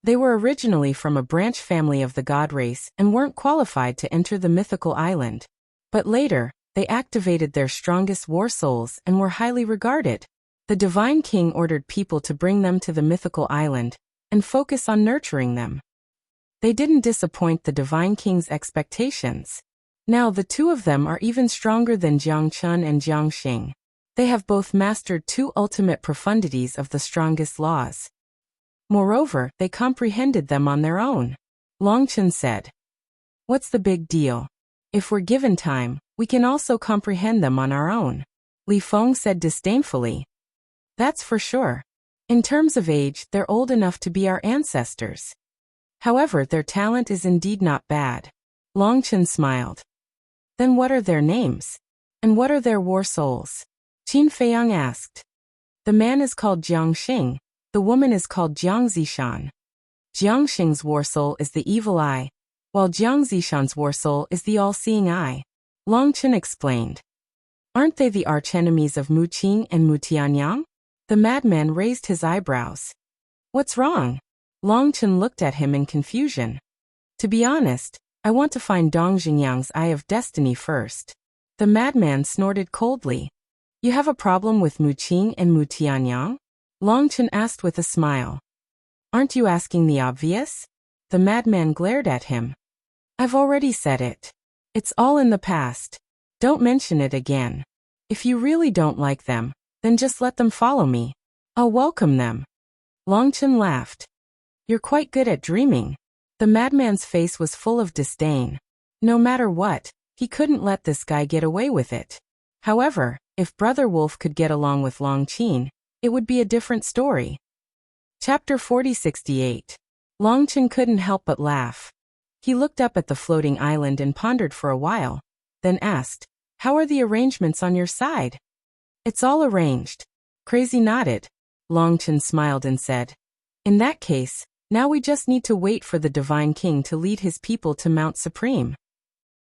They were originally from a branch family of the god race and weren't qualified to enter the mythical island. But later, they activated their strongest war souls and were highly regarded. The Divine King ordered people to bring them to the mythical island and focus on nurturing them. They didn't disappoint the Divine King's expectations. Now the two of them are even stronger than Jiang Chen and Jiang Xing. They have both mastered two ultimate profundities of the strongest laws. Moreover, they comprehended them on their own. Long Chen said. What's the big deal? If we're given time, we can also comprehend them on our own. Li Feng said disdainfully. That's for sure. In terms of age, they're old enough to be our ancestors. However, their talent is indeed not bad. Long Chen smiled. Then what are their names? And what are their war souls? Qin Feiyang asked. The man is called Jiang Xing. The woman is called Jiang Zishan. Jiang Xing's war soul is the evil eye, while Jiang Zishan's war soul is the all-seeing eye. Long Chen explained. Aren't they the archenemies of Mu Qing and Mu Tianyang? The madman raised his eyebrows. What's wrong? Long Chen looked at him in confusion. To be honest, I want to find Dong Xingyang's Eye of Destiny first. The madman snorted coldly. You have a problem with Mu Qing and Mu Tianyang? Long Chen asked with a smile. Aren't you asking the obvious? The madman glared at him. I've already said it. It's all in the past. Don't mention it again. If you really don't like them, then just let them follow me. I'll welcome them. Long Chen laughed. You're quite good at dreaming. The madman's face was full of disdain. No matter what, he couldn't let this guy get away with it. However, if Brother Wolf could get along with Long Qin, it would be a different story. Chapter 4068. Long Chen couldn't help but laugh. He looked up at the floating island and pondered for a while, then asked, How are the arrangements on your side? It's all arranged. Crazy nodded. Long Chen smiled and said, In that case, now we just need to wait for the Divine King to lead his people to Mount Supreme.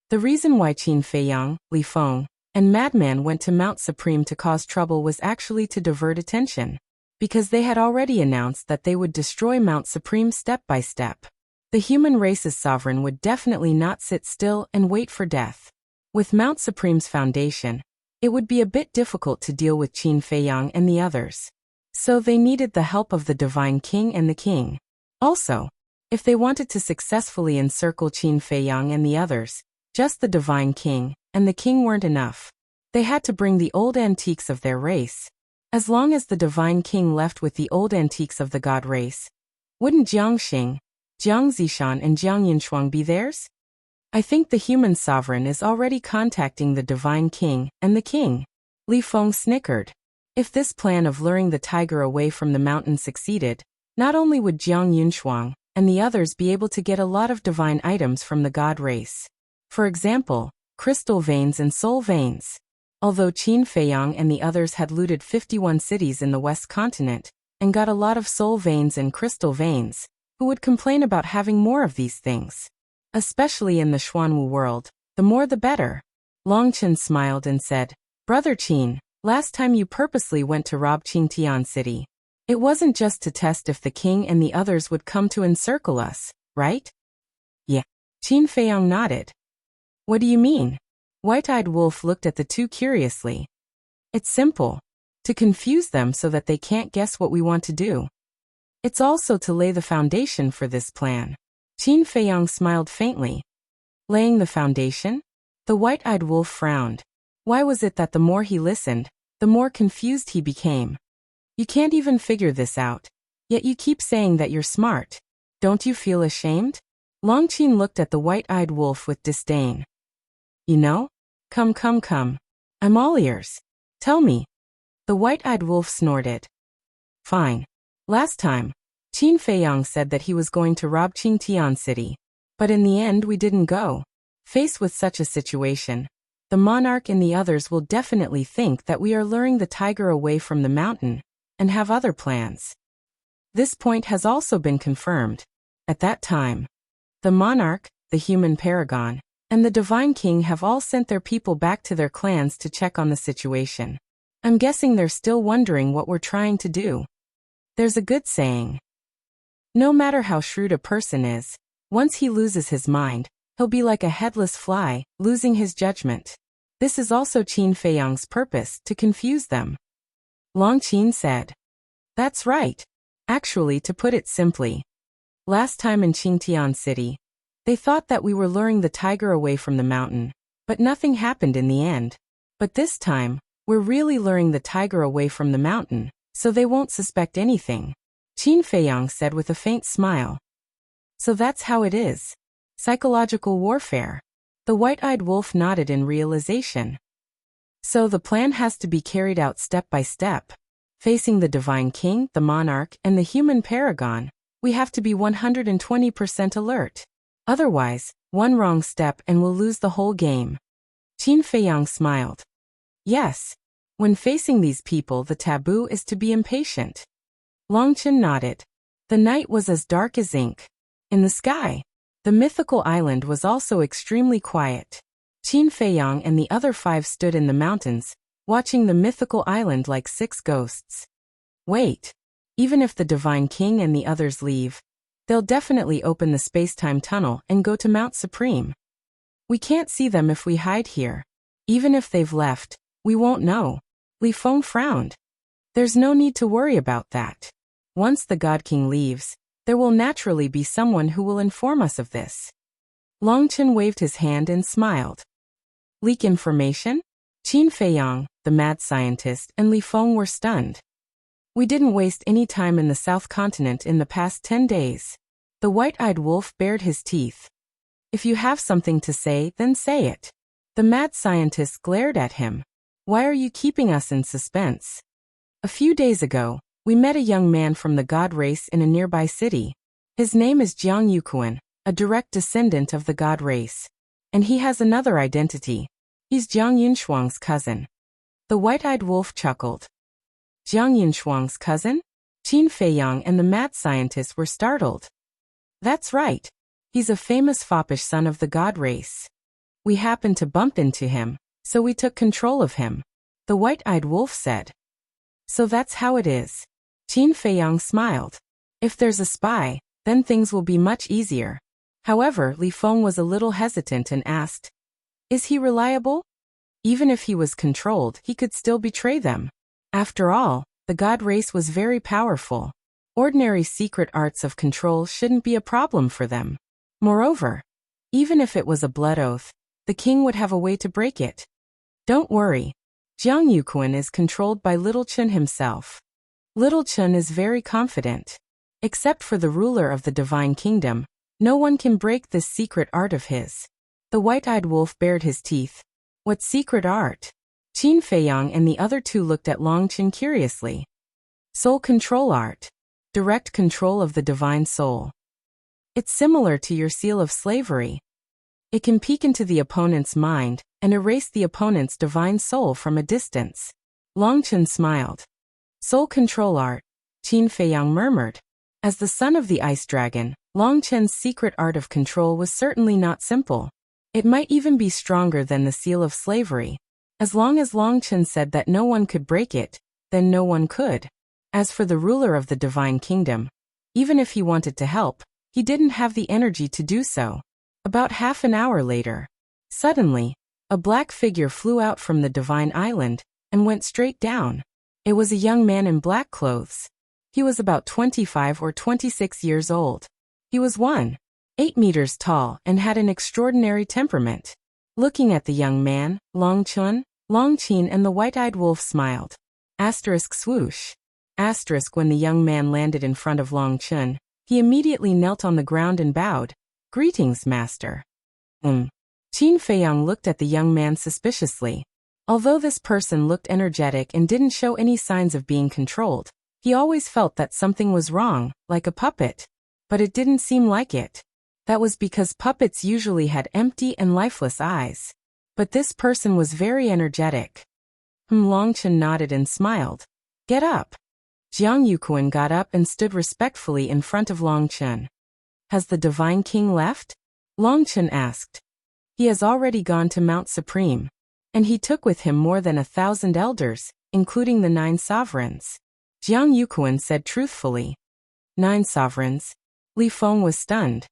The reason why Qin Feiyang, Li Feng, and Madman went to Mount Supreme to cause trouble was actually to divert attention, because they had already announced that they would destroy Mount Supreme step by step. The human race's sovereign would definitely not sit still and wait for death. With Mount Supreme's foundation, it would be a bit difficult to deal with Qin Feiyang and the others. So they needed the help of the Divine King and the King. Also, if they wanted to successfully encircle Qin Feiyang and the others, just the Divine King and the King weren't enough. They had to bring the old antiques of their race. As long as the Divine King left with the old antiques of the God race, wouldn't Jiang Xing, Jiang Zishan and Jiang Yunshuang be theirs? I think the human sovereign is already contacting the Divine King and the King. Li Feng snickered. If this plan of luring the tiger away from the mountain succeeded, not only would Jiang Yunshuang and the others be able to get a lot of divine items from the God race. For example, crystal veins and soul veins. Although Qin Feiyang and the others had looted 51 cities in the West Continent and got a lot of soul veins and crystal veins, who would complain about having more of these things? Especially in the Xuanwu world, the more the better. Long Chen smiled and said, Brother Qin, last time you purposely went to rob Qingtian City. It wasn't just to test if the king and the others would come to encircle us, right? Yeah. Qin Feiyang nodded. What do you mean? White-eyed Wolf looked at the two curiously. It's simple. To confuse them so that they can't guess what we want to do. It's also to lay the foundation for this plan. Qin Feiyang smiled faintly. Laying the foundation? The white-eyed wolf frowned. Why was it that the more he listened, the more confused he became? You can't even figure this out. Yet you keep saying that you're smart. Don't you feel ashamed? Long Qin looked at the white-eyed wolf with disdain. You know? Come. I'm all ears. Tell me. The white-eyed wolf snorted. Fine. Last time, Qin Feiyang said that he was going to rob Qingtian City. But in the end we didn't go. Faced with such a situation, the monarch and the others will definitely think that we are luring the tiger away from the mountain, and have other plans. This point has also been confirmed. At that time, the monarch, the human paragon, and the divine king have all sent their people back to their clans to check on the situation. I'm guessing they're still wondering what we're trying to do. There's a good saying. No matter how shrewd a person is, once he loses his mind, he'll be like a headless fly, losing his judgment. This is also Qin Feiyang's purpose, to confuse them. Long Qin said. That's right. Actually, to put it simply, last time in Qingtian City, they thought that we were luring the tiger away from the mountain, but nothing happened in the end. But this time, we're really luring the tiger away from the mountain, so they won't suspect anything. Qin Feiyang said with a faint smile. So that's how it is. Psychological warfare. The white-eyed wolf nodded in realization. So the plan has to be carried out step by step. Facing the divine king, the monarch, and the human paragon, we have to be 120% alert. Otherwise, one wrong step and we'll lose the whole game. Qin Feiyang smiled. Yes. When facing these people, the taboo is to be impatient. Long Qin nodded. The night was as dark as ink. In the sky, the mythical island was also extremely quiet. Qin Feiyang and the other 5 stood in the mountains, watching the mythical island like 6 ghosts. Wait. Even if the divine king and the others leave, they'll definitely open the space-time tunnel and go to Mount Supreme. We can't see them if we hide here. Even if they've left, we won't know. Li Feng frowned. There's no need to worry about that. Once the God King leaves, there will naturally be someone who will inform us of this. Long Qin waved his hand and smiled. Leak information? Qin Feiyang, the mad scientist, and Li Feng were stunned. We didn't waste any time in the South Continent in the past 10 days. The white-eyed wolf bared his teeth. If you have something to say, then say it. The mad scientist glared at him. Why are you keeping us in suspense? A few days ago, we met a young man from the god race in a nearby city. His name is Jiang Yuquan, a direct descendant of the god race. And he has another identity. He's Jiang Yunshuang's cousin. The white-eyed wolf chuckled. Jiang Yunshuang's cousin? Qin Feiyang and the mad scientist were startled. That's right. He's a famous foppish son of the god race. We happened to bump into him, so we took control of him. The white-eyed wolf said. So that's how it is. Qin Feiyang smiled. If there's a spy, then things will be much easier. However, Li Feng was a little hesitant and asked, is he reliable? Even if he was controlled, he could still betray them. After all, the god race was very powerful. Ordinary secret arts of control shouldn't be a problem for them. Moreover, even if it was a blood oath, the king would have a way to break it. Don't worry. Jiang Yuquan is controlled by Little Chun himself. Little Chun is very confident. Except for the ruler of the divine kingdom, no one can break this secret art of his. The white-eyed wolf bared his teeth. What secret art? Qin Feiyang and the other 2 looked at Long Qin curiously. Soul control art. Direct control of the divine soul. It's similar to your seal of slavery. It can peek into the opponent's mind and erase the opponent's divine soul from a distance. Long Qin smiled. Soul control art, Qin Feiyang murmured. As the son of the ice dragon, Long Qin's secret art of control was certainly not simple. It might even be stronger than the seal of slavery. As long as Long Qin said that no one could break it, then no one could. As for the ruler of the divine kingdom, even if he wanted to help, he didn't have the energy to do so. About half an hour later, suddenly, a black figure flew out from the divine island and went straight down. It was a young man in black clothes. He was about 25 or 26 years old. He was 1.8 meters tall and had an extraordinary temperament. Looking at the young man, Long Qin and the white-eyed wolf smiled. Asterisk swoosh. Asterisk when the young man landed in front of Long Qin, he immediately knelt on the ground and bowed. Greetings, master. Qin Feiyang looked at the young man suspiciously. Although this person looked energetic and didn't show any signs of being controlled, he always felt that something was wrong, like a puppet. But it didn't seem like it. That was because puppets usually had empty and lifeless eyes. But this person was very energetic. Long Qin nodded and smiled. Get up. Jiang Yuquan got up and stood respectfully in front of Long Qin. Has the Divine King left? Long Qin asked. He has already gone to Mount Supreme. And he took with him more than 1,000 elders, including the 9 sovereigns. Jiang Yuquan said truthfully. 9 sovereigns? Li Feng was stunned.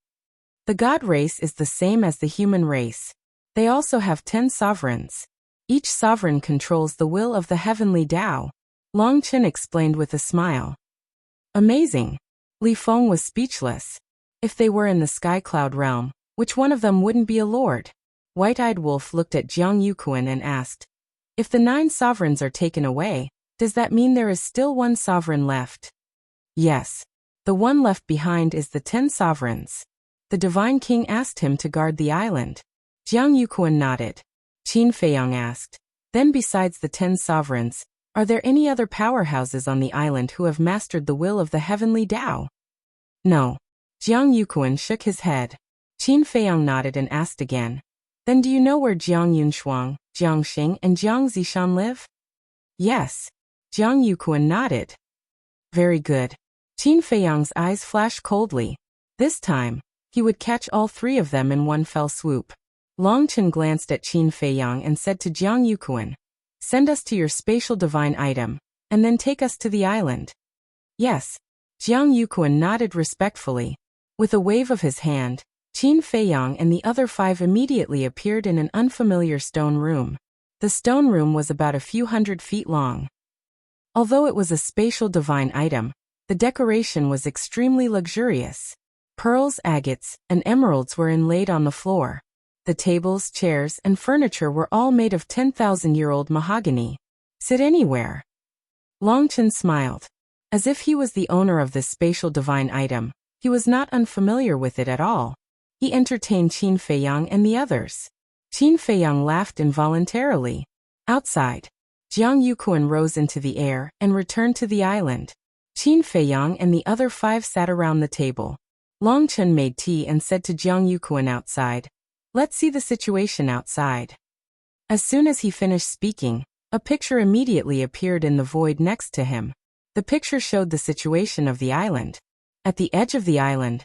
The god race is the same as the human race. They also have 10 sovereigns. Each sovereign controls the will of the heavenly Tao. Long Qin explained with a smile. Amazing. Li Feng was speechless. If they were in the sky cloud realm, which one of them wouldn't be a lord? White-eyed wolf looked at Jiang Yuquan and asked, if the 9 sovereigns are taken away, does that mean there is still 1 sovereign left? Yes. The one left behind is the 10 sovereigns. The Divine King asked him to guard the island. Jiang Yuquan nodded. Qin Feiyang asked, then besides the 10 sovereigns, are there any other powerhouses on the island who have mastered the will of the heavenly Tao? No. Jiang Yuquan shook his head. Qin Feiyang nodded and asked again, then do you know where Jiang Yunshuang, Jiang Xing and Jiang Zishan live? Yes. Jiang Yuquan nodded. Very good. Qin Feiyang's eyes flashed coldly. This time, he would catch all 3 of them in one fell swoop. Long Qin glanced at Qin Feiyang and said to Jiang Yuquan, send us to your spatial divine item, and then take us to the island. Yes. Jiang Yuquan nodded respectfully. With a wave of his hand, Qin Feiyang and the other 5 immediately appeared in an unfamiliar stone room. The stone room was about a few hundred feet long. Although it was a spatial divine item, the decoration was extremely luxurious. Pearls, agates, and emeralds were inlaid on the floor. The tables, chairs, and furniture were all made of 10,000-year-old mahogany. Sit anywhere. Long Qin smiled. As if he was the owner of this spatial divine item, he was not unfamiliar with it at all. He entertained Qin Feiyang and the others. Qin Feiyang laughed involuntarily. Outside, Jiang Yuquan rose into the air and returned to the island. Qin Feiyang and the other 5 sat around the table. Long Qin made tea and said to Jiang Yuquan outside, let's see the situation outside. As soon as he finished speaking, a picture immediately appeared in the void next to him. The picture showed the situation of the island. At the edge of the island,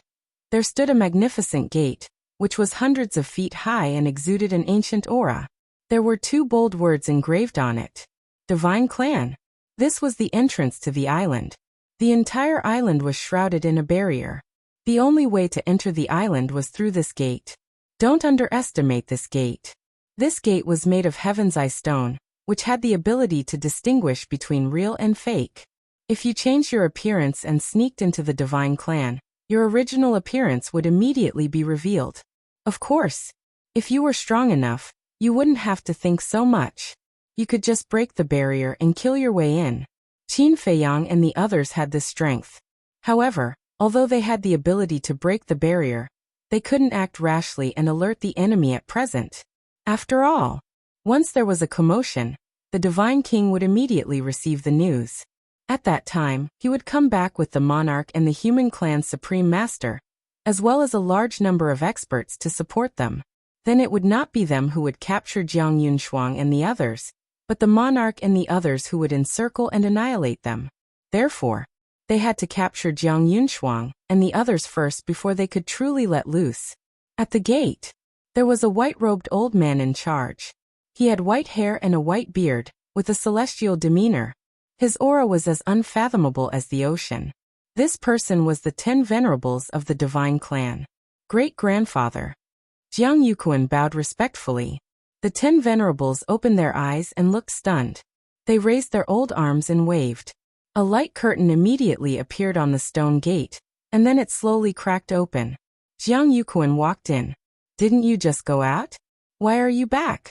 there stood a magnificent gate, which was hundreds of feet high and exuded an ancient aura. There were 2 bold words engraved on it. Divine Clan. This was the entrance to the island. The entire island was shrouded in a barrier. The only way to enter the island was through this gate. Don't underestimate this gate. This gate was made of heaven's eye stone, which had the ability to distinguish between real and fake. If you changed your appearance and sneaked into the Divine Clan, your original appearance would immediately be revealed. Of course, if you were strong enough, you wouldn't have to think so much. You could just break the barrier and kill your way in. Qin Feiyang and the others had this strength. However, although they had the ability to break the barrier, they couldn't act rashly and alert the enemy at present. After all, once there was a commotion, the Divine King would immediately receive the news. At that time, he would come back with the monarch and the human clan's supreme master, as well as a large number of experts to support them. Then it would not be them who would capture Jiang Yunshuang and the others, but the monarch and the others who would encircle and annihilate them. Therefore, they had to capture Jiang Yunshuang and the others first before they could truly let loose. At the gate, there was a white-robed old man in charge. He had white hair and a white beard, with a celestial demeanor. His aura was as unfathomable as the ocean. This person was the 10 venerables of the Divine Clan. Great-grandfather. Jiang Yuquan bowed respectfully. The 10 venerables opened their eyes and looked stunned. They raised their old arms and waved. A light curtain immediately appeared on the stone gate, and then it slowly cracked open. Jiang Yuquan walked in. Didn't you just go out? Why are you back?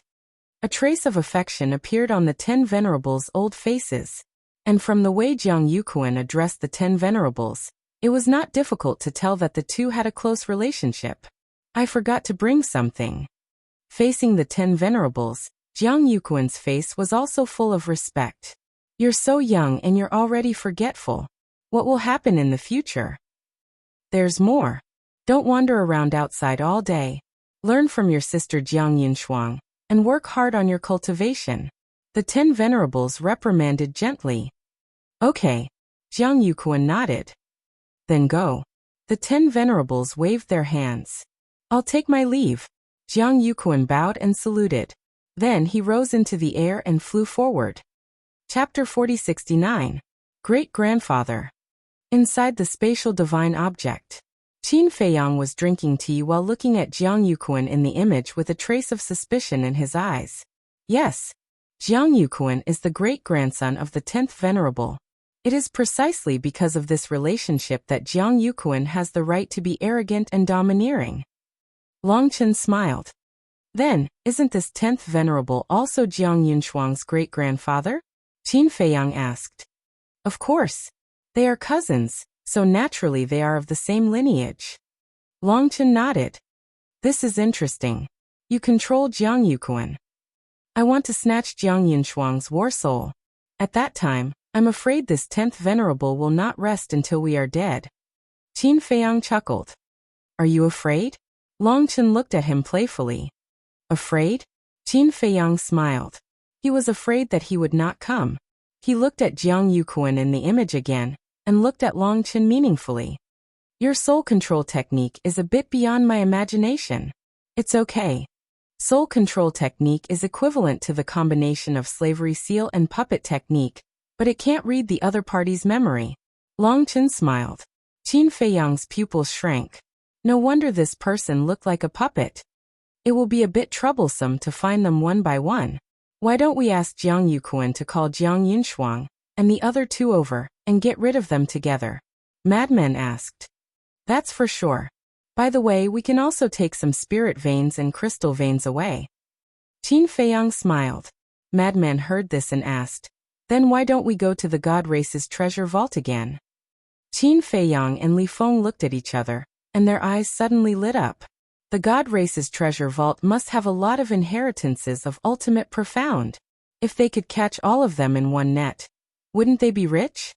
A trace of affection appeared on the 10 venerables' old faces. And from the way Jiang Yuquan addressed the 10 venerables, it was not difficult to tell that the two had a close relationship. I forgot to bring something. Facing the 10 venerables, Jiang Yuquan's face was also full of respect. You're so young and you're already forgetful. What will happen in the future? There's more. Don't wander around outside all day. Learn from your sister Jiang Yunshuang, and work hard on your cultivation. The 10 venerables reprimanded gently. Okay. Jiang Yuquan nodded. Then go. The 10 venerables waved their hands. I'll take my leave. Jiang Yuquan bowed and saluted. Then he rose into the air and flew forward. Chapter 4069. Great-grandfather. Inside the spatial divine object, Qin Feiyang was drinking tea while looking at Jiang Yuquan in the image with a trace of suspicion in his eyes. Yes, Jiang Yuquan is the great-grandson of the 10th venerable. It is precisely because of this relationship that Jiang Yuquan has the right to be arrogant and domineering. Longchen smiled. Then, isn't this 10th venerable also Jiang Yunshuang's great-grandfather? Qin Feiyang asked. Of course. They are cousins, so naturally they are of the same lineage. Longchen nodded. This is interesting. You control Jiang Yuquan. I want to snatch Jiang Yunshuang's war soul. At that time, I'm afraid this 10th venerable will not rest until we are dead. Qin Feiyang chuckled. Are you afraid? Longchen looked at him playfully. Afraid? Qin Feiyang smiled. He was afraid that he would not come. He looked at Jiang Yuquan in the image again, and looked at Longchen meaningfully. Your soul control technique is a bit beyond my imagination. It's okay. Soul control technique is equivalent to the combination of slavery seal and puppet technique, but it can't read the other party's memory. Longchen smiled. Qin Feiyang's pupils shrank. No wonder this person looked like a puppet. It will be a bit troublesome to find them one by one. Why don't we ask Jiang Yuquan to call Jiang Yunshuang and the other two over, and get rid of them together? Madmen asked. That's for sure. By the way, we can also take some spirit veins and crystal veins away. Qin Feiyang smiled. Madman heard this and asked, then why don't we go to the God Race's treasure vault again? Qin Feiyang and Li Feng looked at each other, and their eyes suddenly lit up. The God Race's treasure vault must have a lot of inheritances of ultimate profound. If they could catch all of them in one net, wouldn't they be rich?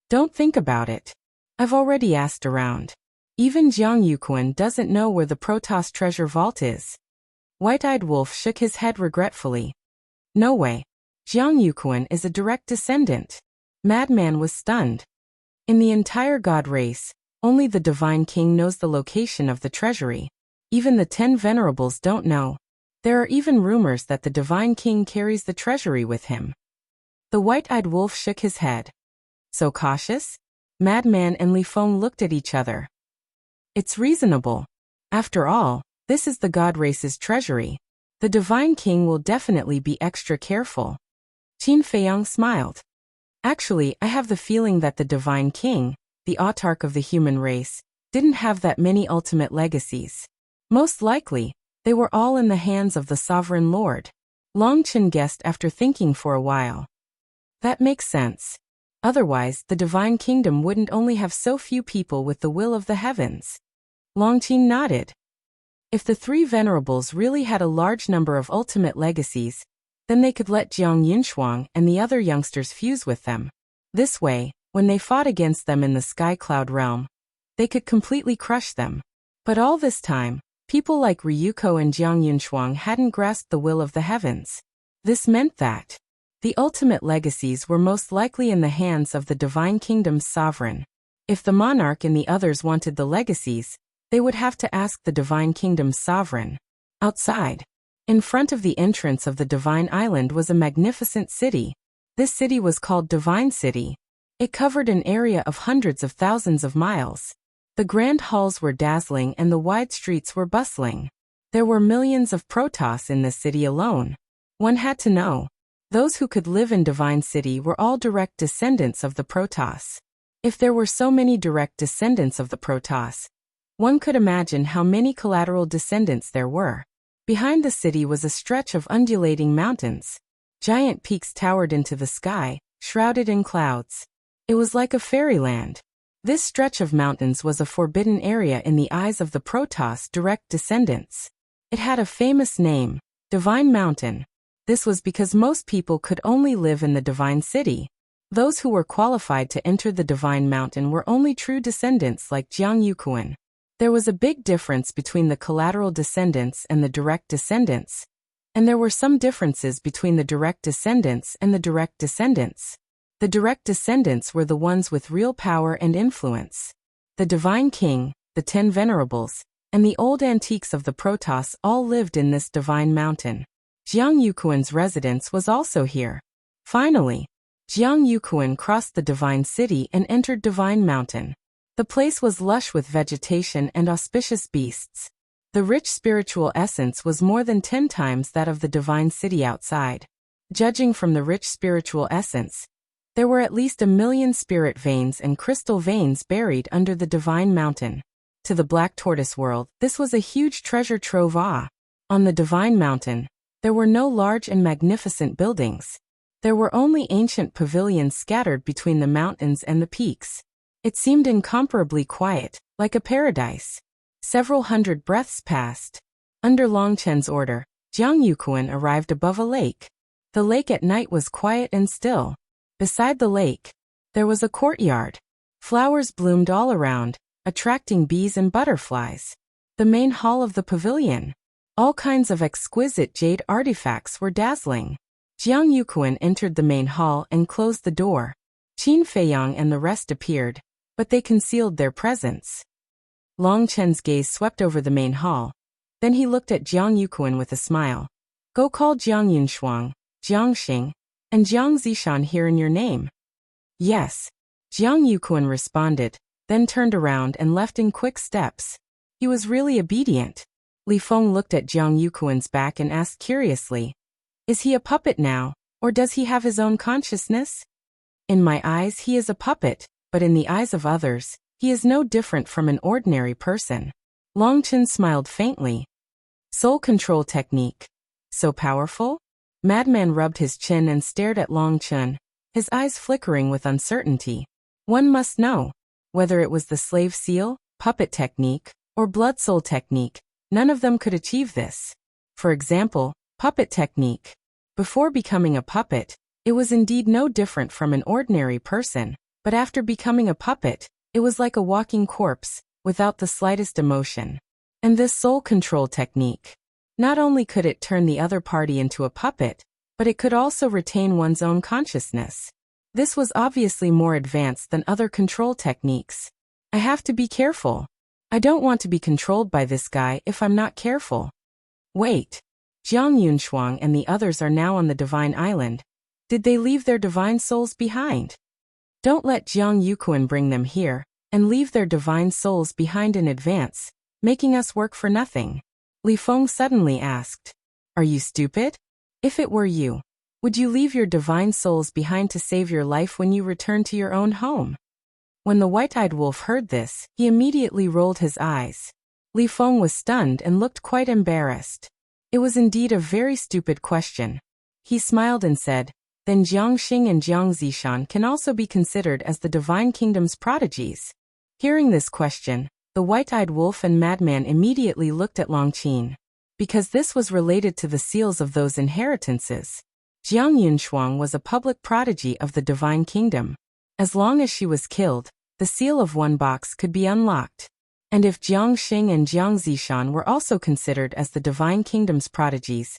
Don't think about it. I've already asked around. Even Jiang Yuquan doesn't know where the Protoss treasure vault is. White-eyed Wolf shook his head regretfully. No way. Jiang Yuquan is a direct descendant. Madman was stunned. In the entire God Race, only the Divine King knows the location of the treasury. Even the 10 venerables don't know. There are even rumors that the Divine King carries the treasury with him. The White-eyed Wolf shook his head. So cautious? Madman and Li Feng looked at each other. It's reasonable. After all, this is the God Race's treasury. The Divine King will definitely be extra careful. Qin Feiyang smiled. Actually, I have the feeling that the Divine King, the autarch of the human race, didn't have that many ultimate legacies. Most likely, they were all in the hands of the Sovereign Lord. Longchen guessed after thinking for a while. That makes sense. Otherwise, the Divine Kingdom wouldn't only have so few people with the will of the heavens. Longchen nodded. If the three venerables really had a large number of ultimate legacies, then they could let Jiang Yunshuang and the other youngsters fuse with them. This way, when they fought against them in the Sky Cloud realm, they could completely crush them. But all this time, people like Ryuko and Jiang Yunshuang hadn't grasped the will of the heavens. This meant that the ultimate legacies were most likely in the hands of the Divine Kingdom's sovereign. If the monarch and the others wanted the legacies, they would have to ask the Divine Kingdom's sovereign. Outside, in front of the entrance of the Divine Island was a magnificent city. This city was called Divine City. It covered an area of hundreds of thousands of miles. The grand halls were dazzling and the wide streets were bustling. There were millions of Protoss in this city alone. One had to know. Those who could live in Divine City were all direct descendants of the Protoss. If there were so many direct descendants of the Protoss, one could imagine how many collateral descendants there were. Behind the city was a stretch of undulating mountains. Giant peaks towered into the sky, shrouded in clouds. It was like a fairyland. This stretch of mountains was a forbidden area in the eyes of the Protoss direct descendants. It had a famous name, Divine Mountain. This was because most people could only live in the Divine City. Those who were qualified to enter the Divine Mountain were only true descendants like Jiang Yuquan. There was a big difference between the collateral descendants and the direct descendants, and there were some differences between the direct descendants and the direct descendants. The direct descendants were the ones with real power and influence. The Divine King, the 10 Venerables, and the old antiques of the Protoss all lived in this Divine Mountain. Jiang Yuquan's residence was also here. Finally, Jiang Yuquan crossed the Divine City and entered Divine Mountain. The place was lush with vegetation and auspicious beasts. The rich spiritual essence was more than 10 times that of the Divine City outside. Judging from the rich spiritual essence, there were at least 1 million spirit veins and crystal veins buried under the Divine Mountain. To the Black Tortoise world, this was a huge treasure trove. On the Divine Mountain, there were no large and magnificent buildings. There were only ancient pavilions scattered between the mountains and the peaks. It seemed incomparably quiet, like a paradise. Several hundred breaths passed. Under Long Chen's order, Jiang Yuquan arrived above a lake. The lake at night was quiet and still. Beside the lake, there was a courtyard. Flowers bloomed all around, attracting bees and butterflies. The main hall of the pavilion. All kinds of exquisite jade artifacts were dazzling. Jiang Yuquan entered the main hall and closed the door. Qin Feiyang and the rest appeared, but they concealed their presence. Long Chen's gaze swept over the main hall. Then he looked at Jiang Yuquan with a smile. Go call Jiang Yunshuang, Jiang Xing, and Jiang Zishan here in your name. Yes. Jiang Yuquan responded, then turned around and left in quick steps. He was really obedient. Li Feng looked at Jiang Yuquan's back and asked curiously, is he a puppet now, or does he have his own consciousness? In my eyes he is a puppet, but in the eyes of others, he is no different from an ordinary person. Long Chen smiled faintly. Soul control technique. So powerful? Madman rubbed his chin and stared at Long Chen, his eyes flickering with uncertainty. One must know. Whether it was the slave seal, puppet technique, or blood soul technique, none of them could achieve this. For example, puppet technique. Before becoming a puppet, it was indeed no different from an ordinary person, but after becoming a puppet, it was like a walking corpse, without the slightest emotion. And this soul control technique. Not only could it turn the other party into a puppet, but it could also retain one's own consciousness. This was obviously more advanced than other control techniques. I have to be careful. I don't want to be controlled by this guy if I'm not careful. Wait. Jiang Yunshuang and the others are now on the Divine Island. Did they leave their divine souls behind? Don't let Jiang Yuquan bring them here, and leave their divine souls behind in advance, making us work for nothing. Li Feng suddenly asked. Are you stupid? If it were you, would you leave your divine souls behind to save your life when you return to your own home? When the white-eyed wolf heard this, he immediately rolled his eyes. Li Feng was stunned and looked quite embarrassed. It was indeed a very stupid question. He smiled and said, then Jiang Xing and Jiang Zishan can also be considered as the Divine Kingdom's prodigies. Hearing this question, the white-eyed wolf and madman immediately looked at Long Qin. Because this was related to the seals of those inheritances. Jiang Yunshuang was a public prodigy of the Divine Kingdom. As long as she was killed, the seal of one box could be unlocked. And if Jiang Xing and Jiang Zishan were also considered as the Divine Kingdom's prodigies,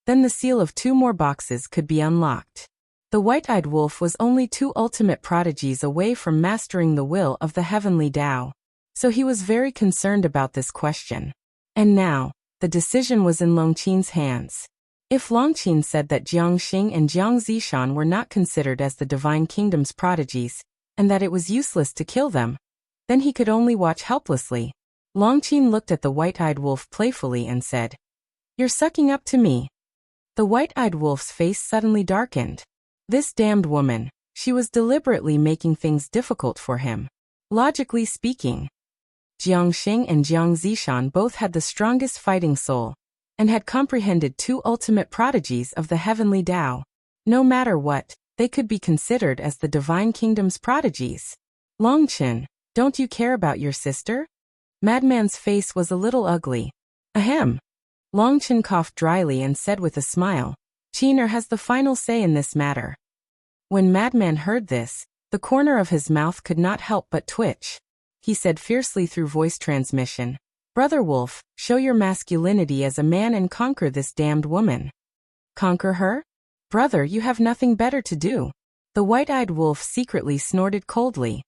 then the seal of 2 more boxes could be unlocked. The white-eyed wolf was only 2 ultimate prodigies away from mastering the will of the heavenly Tao. So he was very concerned about this question. And now, the decision was in Long Qin's hands. If Long Qin said that Jiang Xing and Jiang Zishan were not considered as the Divine Kingdom's prodigies, and that it was useless to kill them, then he could only watch helplessly. Longqin looked at the white-eyed wolf playfully and said, "You're sucking up to me." The white-eyed wolf's face suddenly darkened. This damned woman, she was deliberately making things difficult for him. Logically speaking, Jiang Xing and Jiang Zishan both had the strongest fighting soul, and had comprehended two ultimate prodigies of the heavenly Tao. No matter what, they could be considered as the divine kingdom's prodigies. Longqin, don't you care about your sister? Madman's face was a little ugly. Ahem. Longqin coughed dryly and said with a smile, "Qiner has the final say in this matter." When Madman heard this, the corner of his mouth could not help but twitch. He said fiercely through voice transmission, "Brother Wolf, show your masculinity as a man and conquer this damned woman." Conquer her? Brother, you have nothing better to do. The white-eyed wolf secretly snorted coldly.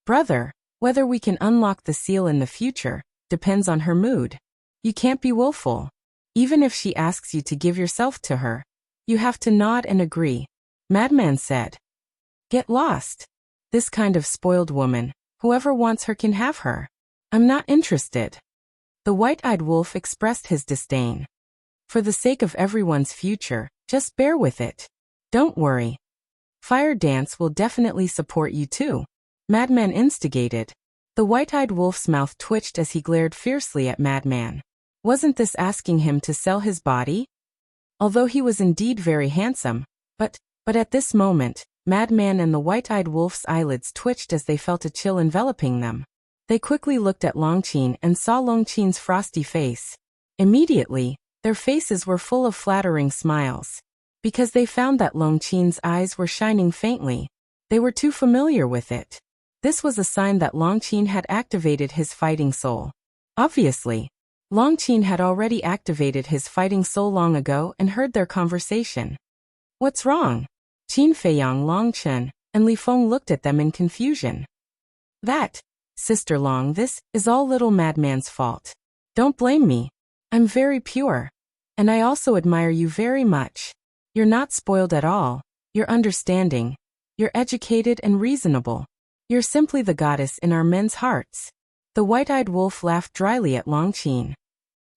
Brother, whether we can unlock the seal in the future depends on her mood. You can't be willful. Even if she asks you to give yourself to her, you have to nod and agree. Madman said. Get lost. This kind of spoiled woman, whoever wants her can have her. I'm not interested. The white-eyed wolf expressed his disdain. For the sake of everyone's future, just bear with it. Don't worry. Fire Dance will definitely support you too. Madman instigated. The white-eyed wolf's mouth twitched as he glared fiercely at Madman. Wasn't this asking him to sell his body? Although he was indeed very handsome, but at this moment, Madman and the white-eyed wolf's eyelids twitched as they felt a chill enveloping them. They quickly looked at Longqin and saw Longqin's frosty face. Immediately, their faces were full of flattering smiles. Because they found that Longqin's eyes were shining faintly. They were too familiar with it. This was a sign that Longqin had activated his fighting soul. Obviously, Longqin had already activated his fighting soul long ago and heard their conversation. What's wrong? Qin Feiyang, Longqin, and Li Feng looked at them in confusion. That, Sister Long, this is all little Madman's fault. Don't blame me. I'm very pure. And I also admire you very much. You're not spoiled at all. You're understanding. You're educated and reasonable. You're simply the goddess in our men's hearts. The white-eyed wolf laughed dryly at Longqin.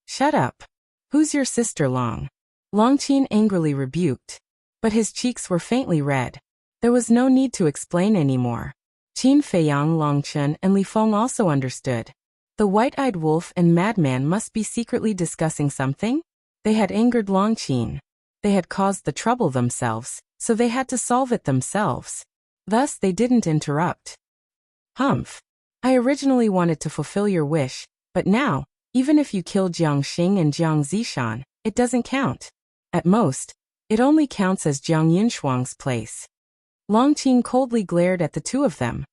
Shut up. Who's your sister, Long? Longqin angrily rebuked. But his cheeks were faintly red. There was no need to explain anymore. Qin Feiyang, Longqin, and Li Feng also understood. The white-eyed wolf and Madman must be secretly discussing something? They had angered Longqin. They had caused the trouble themselves, so they had to solve it themselves. Thus they didn't interrupt. Humph. I originally wanted to fulfill your wish, but now, even if you kill Jiang Xing and Jiang Zishan, it doesn't count. At most, it only counts as Jiang Yunshuang's place. Longqin coldly glared at the two of them.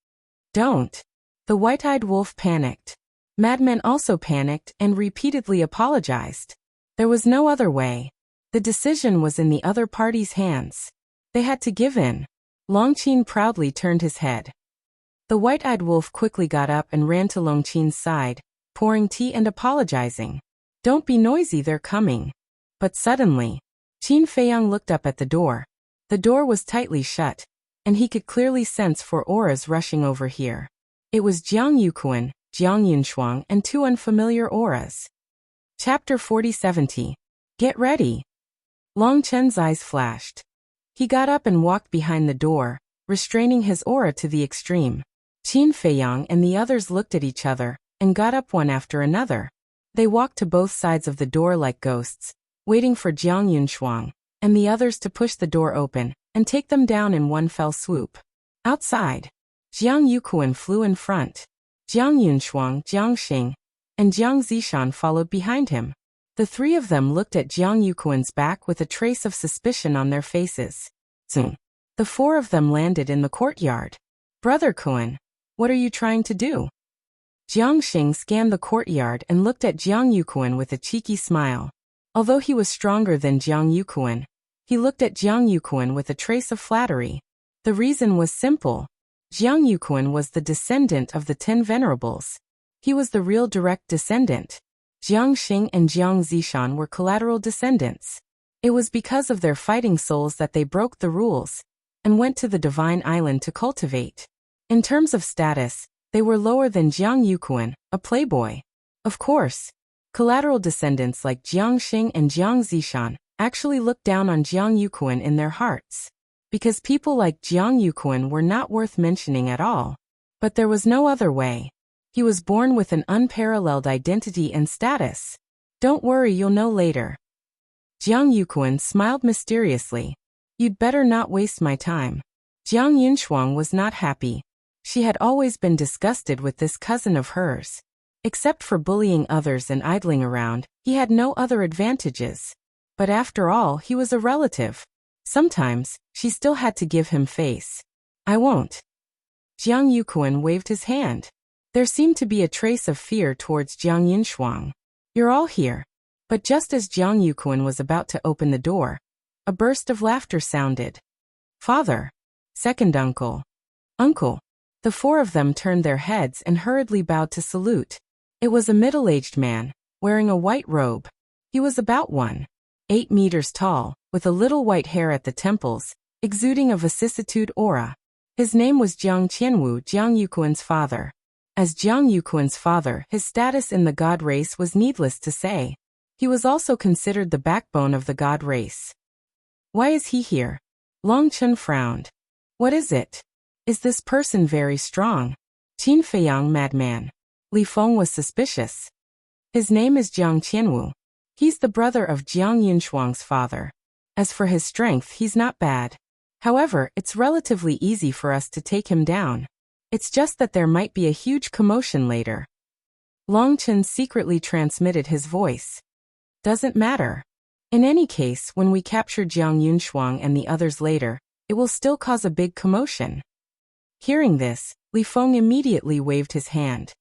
Don't. The white-eyed wolf panicked. Madman also panicked and repeatedly apologized. There was no other way. The decision was in the other party's hands. They had to give in. Longqin proudly turned his head. The white-eyed wolf quickly got up and ran to Longqin's side, pouring tea and apologizing. Don't be noisy, they're coming. But suddenly, Qin Feiyang looked up at the door. The door was tightly shut, and he could clearly sense four auras rushing over here. It was Jiang Yuquan, Jiang Yunshuang, and two unfamiliar auras. Chapter 4070. Get ready. Longqin's eyes flashed. He got up and walked behind the door, restraining his aura to the extreme. Qin Feiyang and the others looked at each other, and got up one after another. They walked to both sides of the door like ghosts, waiting for Jiang Yunshuang and the others to push the door open and take them down in one fell swoop. Outside, Jiang Yuquan flew in front. Jiang Yunshuang, Jiang Xing, and Jiang Zishan followed behind him. The three of them looked at Jiang Yuquan's back with a trace of suspicion on their faces. Soon, the four of them landed in the courtyard. Brother Kuan, what are you trying to do? Jiang Xing scanned the courtyard and looked at Jiang Yuquan with a cheeky smile. Although he was stronger than Jiang Yuquan, he looked at Jiang Yuquan with a trace of flattery. The reason was simple. Jiang Yuquan was the descendant of the 10 Venerables. He was the real direct descendant. Jiang Xing and Jiang Zishan were collateral descendants. It was because of their fighting souls that they broke the rules and went to the Divine Island to cultivate. In terms of status, they were lower than Jiang Yuquan, a playboy. Of course, collateral descendants like Jiang Xing and Jiang Zishan actually looked down on Jiang Yuquan in their hearts, because people like Jiang Yuquan were not worth mentioning at all. But there was no other way. He was born with an unparalleled identity and status. Don't worry, you'll know later. Jiang Yuquan smiled mysteriously. You'd better not waste my time. Jiang Yunshuang was not happy. She had always been disgusted with this cousin of hers. Except for bullying others and idling around, he had no other advantages. But after all, he was a relative. Sometimes, she still had to give him face. I won't. Jiang Yuquan waved his hand. There seemed to be a trace of fear towards Jiang Yunshuang. You're all here. But just as Jiang Yuquan was about to open the door, a burst of laughter sounded. Father. Second uncle. Uncle. The four of them turned their heads and hurriedly bowed to salute. It was a middle-aged man, wearing a white robe. He was about 1.8 meters tall, with a little white hair at the temples, exuding a vicissitude aura. His name was Jiang Qianwu, Jiang Yuquan's father. As Jiang Yuquan's father, his status in the god race was needless to say. He was also considered the backbone of the god race. Why is he here? Long Chen frowned. What is it? Is this person very strong? Qin Feiyang, madman. Li Feng was suspicious. His name is Jiang Qianwu. He's the brother of Jiang Yunshuang's father. As for his strength, he's not bad. However, it's relatively easy for us to take him down. It's just that there might be a huge commotion later. Long Chen secretly transmitted his voice. Doesn't matter. In any case, when we capture Jiang Yunshuang and the others later, it will still cause a big commotion. Hearing this, Li Feng immediately waved his hand.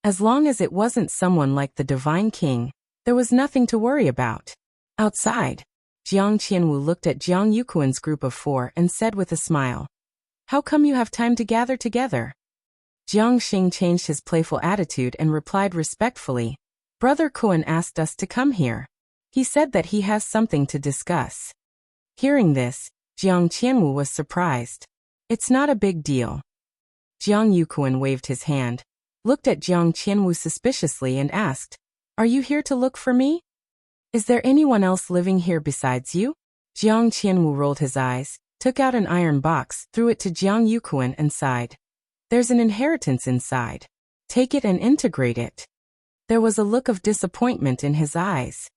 As long as it wasn't someone like the Divine King, there was nothing to worry about. Outside, Jiang Qianwu looked at Jiang Yuquan's group of four and said with a smile, How come you have time to gather together? Jiang Xing changed his playful attitude and replied respectfully, Brother Kuan asked us to come here. He said that he has something to discuss. Hearing this, Jiang Qianwu was surprised. It's not a big deal. Jiang Yuquan waved his hand, looked at Jiang Qianwu suspiciously and asked, Are you here to look for me? Is there anyone else living here besides you? Jiang Qianwu rolled his eyes, took out an iron box, threw it to Jiang Yuquan and sighed. There's an inheritance inside. Take it and integrate it. There was a look of disappointment in his eyes.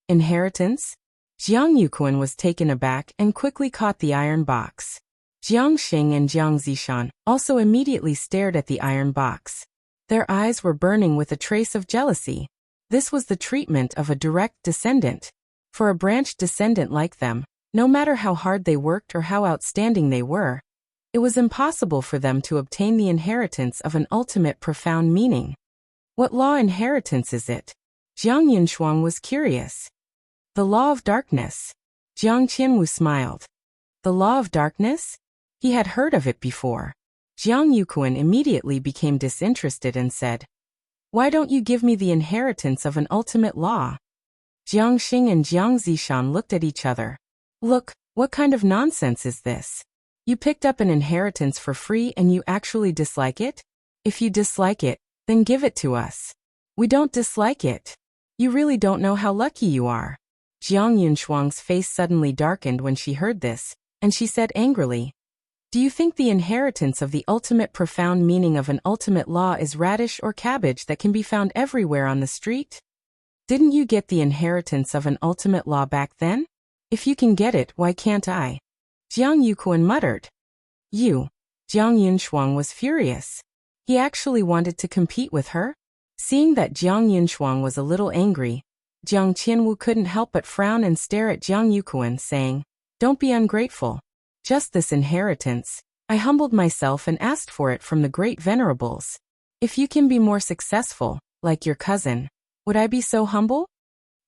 Inheritance? Jiang Yuquan was taken aback and quickly caught the iron box. Jiang Xing and Jiang Zishan also immediately stared at the iron box. Their eyes were burning with a trace of jealousy. This was the treatment of a direct descendant. For a branch descendant like them, no matter how hard they worked or how outstanding they were, it was impossible for them to obtain the inheritance of an ultimate profound meaning. What law inheritance is it? Jiang Yunshuang was curious. The law of darkness. Jiang Qianwu smiled. The law of darkness? He had heard of it before. Jiang Yuquan immediately became disinterested and said, Why don't you give me the inheritance of an ultimate law? Jiang Xing and Jiang Zishan looked at each other. Look, what kind of nonsense is this? You picked up an inheritance for free and you actually dislike it? If you dislike it, then give it to us. We don't dislike it. You really don't know how lucky you are. Jiang Yunshuang's face suddenly darkened when she heard this, and she said angrily, Do you think the inheritance of the ultimate profound meaning of an ultimate law is radish or cabbage that can be found everywhere on the street? Didn't you get the inheritance of an ultimate law back then? If you can get it, why can't I? Jiang Yuquan muttered. You. Jiang Yunshuang was furious. He actually wanted to compete with her? Seeing that Jiang Yunshuang was a little angry, Jiang Qianwu couldn't help but frown and stare at Jiang Yuquan, saying, Don't be ungrateful. Just this inheritance. I humbled myself and asked for it from the great venerables. If you can be more successful, like your cousin, would I be so humble?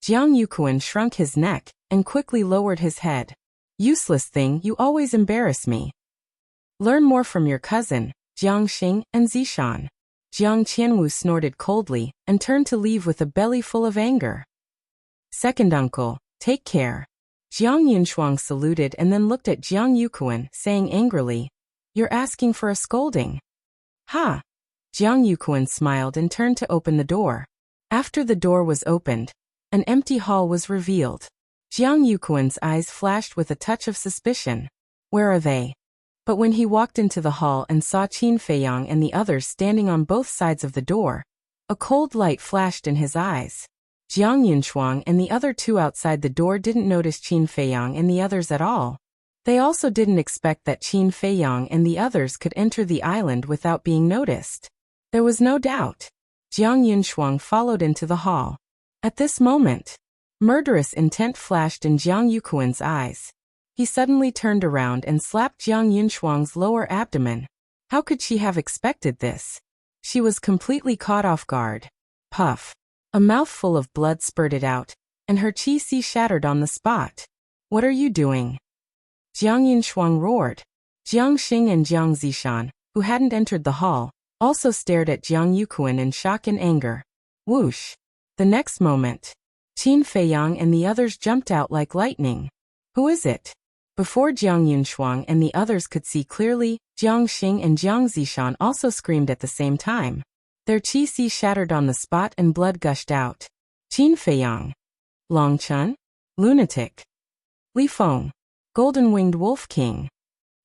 Jiang Yuquan shrunk his neck and quickly lowered his head. Useless thing, you always embarrass me. Learn more from your cousin, Jiang Xing and Zishan. Jiang Qianwu snorted coldly and turned to leave with a belly full of anger. Second uncle, take care. Jiang Yunshuang saluted and then looked at Jiang Yuquan, saying angrily, You're asking for a scolding. Ha! Jiang Yuquan smiled and turned to open the door. After the door was opened, an empty hall was revealed. Jiang Yuquan's eyes flashed with a touch of suspicion. Where are they? But when he walked into the hall and saw Qin Feiyang and the others standing on both sides of the door, a cold light flashed in his eyes. Jiang Yunshuang and the other two outside the door didn't notice Qin Feiyang and the others at all. They also didn't expect that Qin Feiyang and the others could enter the island without being noticed. There was no doubt. Jiang Yunshuang followed into the hall. At this moment, murderous intent flashed in Jiang Yuquan's eyes. He suddenly turned around and slapped Jiang Yunshuang's lower abdomen. How could she have expected this? She was completely caught off guard. Puff. A mouthful of blood spurted out, and her qi shattered on the spot. What are you doing? Jiang Yunshuang roared. Jiang Xing and Jiang Zishan, who hadn't entered the hall, also stared at Jiang Yuquan in shock and anger. Whoosh. The next moment, Qin Feiyang and the others jumped out like lightning. Who is it? Before Jiang Yunshuang and the others could see clearly, Jiang Xing and Jiang Zishan also screamed at the same time. Their qi shattered on the spot and blood gushed out. Qin Feiyang. Long Chun? Lunatic. Li Feng. Golden-winged Wolf King.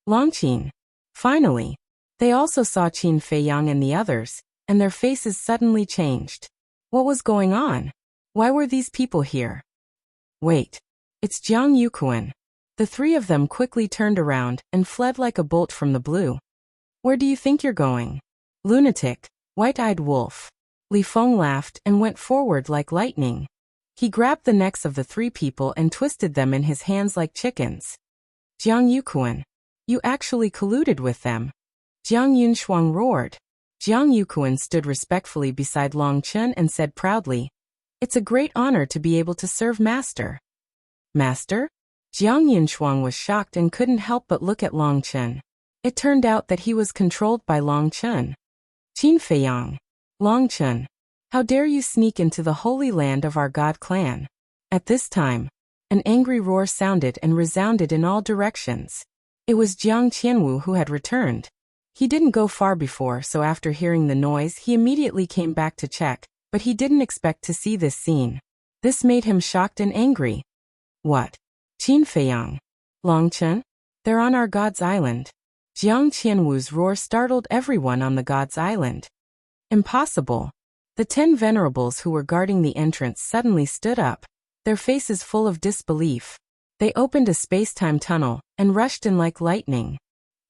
Long Qin. Finally, they also saw Qin Feiyang and the others, and their faces suddenly changed. What was going on? Why were these people here? Wait. It's Jiang Yuquan. The three of them quickly turned around and fled like a bolt from the blue. Where do you think you're going? Lunatic, white-eyed wolf. Li Feng laughed and went forward like lightning. He grabbed the necks of the three people and twisted them in his hands like chickens. Jiang Yuquan. You actually colluded with them. Jiang Yunshuang roared. Jiang Yuquan stood respectfully beside Long Chun and said proudly, "It's a great honor to be able to serve Master." Master? Jiang Yunshuang was shocked and couldn't help but look at Long Chun. It turned out that he was controlled by Long Chun. Qin Feiyang. Long Chun. How dare you sneak into the holy land of our god clan? At this time, an angry roar sounded and resounded in all directions. It was Jiang Qianwu who had returned. He didn't go far before, so after hearing the noise he immediately came back to check, but he didn't expect to see this scene. This made him shocked and angry. What? Qin Feiyang. Long Chun? They're on our god's island. Jiang Qianwu's roar startled everyone on the god's island. Impossible. The 10 venerables who were guarding the entrance suddenly stood up, their faces full of disbelief. They opened a space-time tunnel and rushed in like lightning.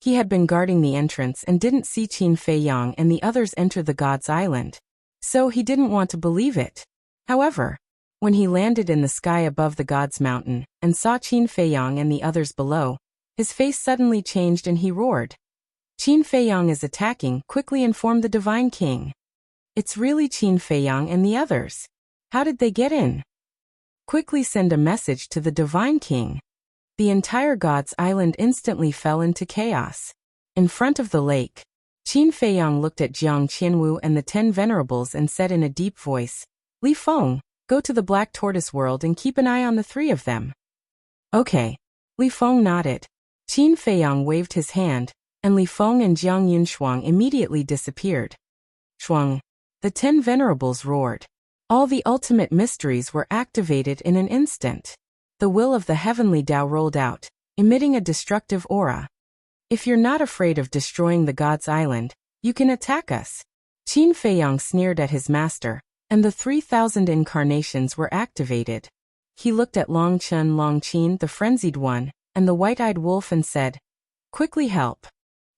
He had been guarding the entrance and didn't see Qin Feiyang and the others enter the god's island. So he didn't want to believe it. However, when he landed in the sky above the god's mountain and saw Qin Feiyang and the others below, his face suddenly changed and he roared. Qin Feiyang is attacking, quickly informed the Divine King. It's really Qin Feiyang and the others. How did they get in? Quickly send a message to the Divine King. The entire god's island instantly fell into chaos. In front of the lake, Qin Feiyang looked at Jiang Qianwu and the 10 venerables and said in a deep voice, Li Feng, go to the Black Tortoise world and keep an eye on the 3 of them. Okay. Li Feng nodded. Qin Feiyang waved his hand, and Li Feng and Jiang Yunshuang immediately disappeared. Shuang. The 10 venerables roared. All the ultimate mysteries were activated in an instant. The will of the heavenly Tao rolled out, emitting a destructive aura. If you're not afraid of destroying the god's island, you can attack us. Qin Feiyang sneered at his master, and the 3,000 incarnations were activated. He looked at Long Chun, Long Qin, the frenzied one, and the white-eyed wolf and said, Quickly help.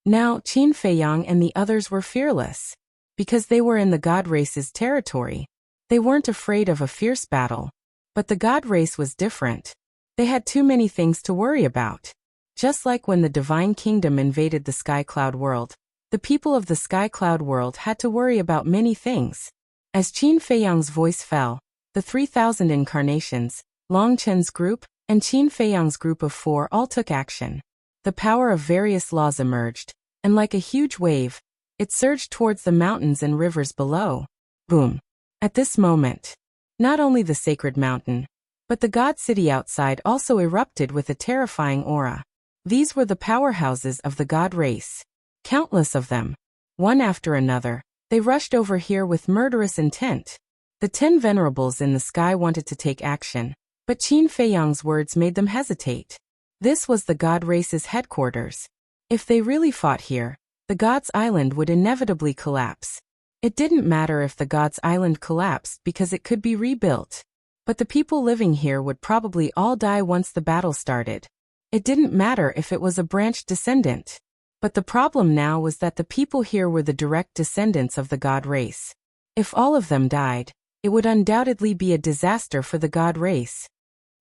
Now Qin Feiyang and the others were fearless. Because they were in the god race's territory, they weren't afraid of a fierce battle. But the god race was different. They had too many things to worry about. Just like when the Divine Kingdom invaded the Sky Cloud world, the people of the Sky Cloud world had to worry about many things. As Qin Feiyang's voice fell, the 3,000 incarnations, Long Chen's group, and Qin Feiyang's group of 4 all took action. The power of various laws emerged, and like a huge wave, it surged towards the mountains and rivers below. Boom. At this moment, not only the sacred mountain, but the god city outside also erupted with a terrifying aura. These were the powerhouses of the god race. Countless of them. One after another, they rushed over here with murderous intent. The 10 venerables in the sky wanted to take action, but Qin Feiyang's words made them hesitate. This was the god race's headquarters. If they really fought here, the gods' island would inevitably collapse. It didn't matter if the gods' island collapsed because it could be rebuilt. But the people living here would probably all die once the battle started. It didn't matter if it was a branch descendant. But the problem now was that the people here were the direct descendants of the god race. If all of them died, it would undoubtedly be a disaster for the god race.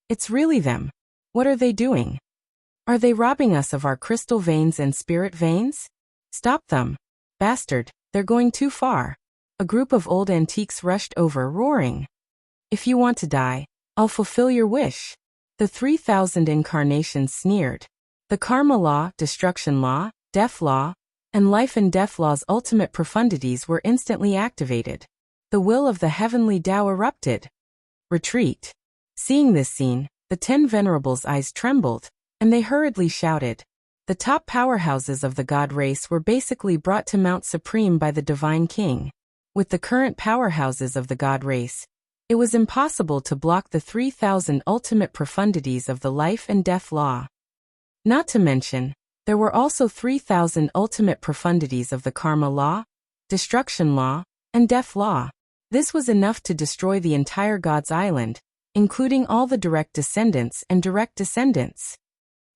It's really them. What are they doing? Are they robbing us of our crystal veins and spirit veins? Stop them. Bastard, they're going too far. A group of old antiques rushed over, roaring. If you want to die, I'll fulfill your wish. The 3,000 incarnations sneered. The karma law, destruction law, death law, and life and death law's ultimate profundities were instantly activated. The will of the heavenly Tao erupted. Retreat. Seeing this scene, the 10 venerables' eyes trembled, and they hurriedly shouted. The top powerhouses of the god race were basically brought to Mount Supreme by the Divine King. With the current powerhouses of the god race, it was impossible to block the 3,000 ultimate profundities of the life and death law. Not to mention, there were also 3,000 ultimate profundities of the karma law, destruction law, and death law. This was enough to destroy the entire God's Island, including all the direct descendants and direct descendants.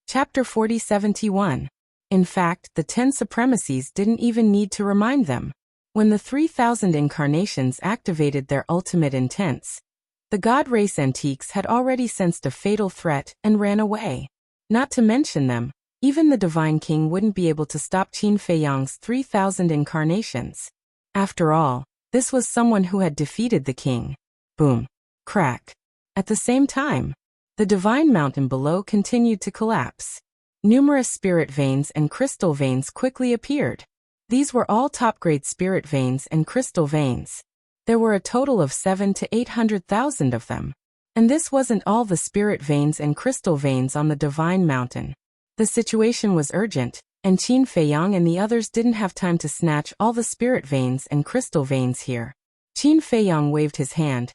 Chapter 4071. In fact, the 10 supremacies didn't even need to remind them. When the 3,000 incarnations activated their ultimate intents, the god race antiques had already sensed a fatal threat and ran away. Not to mention them, even the Divine King wouldn't be able to stop Qin Feiyang's 3,000 incarnations. After all, this was someone who had defeated the king. Boom. Crack. At the same time, the divine mountain below continued to collapse. Numerous spirit veins and crystal veins quickly appeared. These were all top-grade spirit veins and crystal veins. There were a total of 700,000 to 800,000 of them. And this wasn't all the spirit veins and crystal veins on the divine mountain. The situation was urgent, and Qin Feiyang and the others didn't have time to snatch all the spirit veins and crystal veins here. Qin Feiyang waved his hand,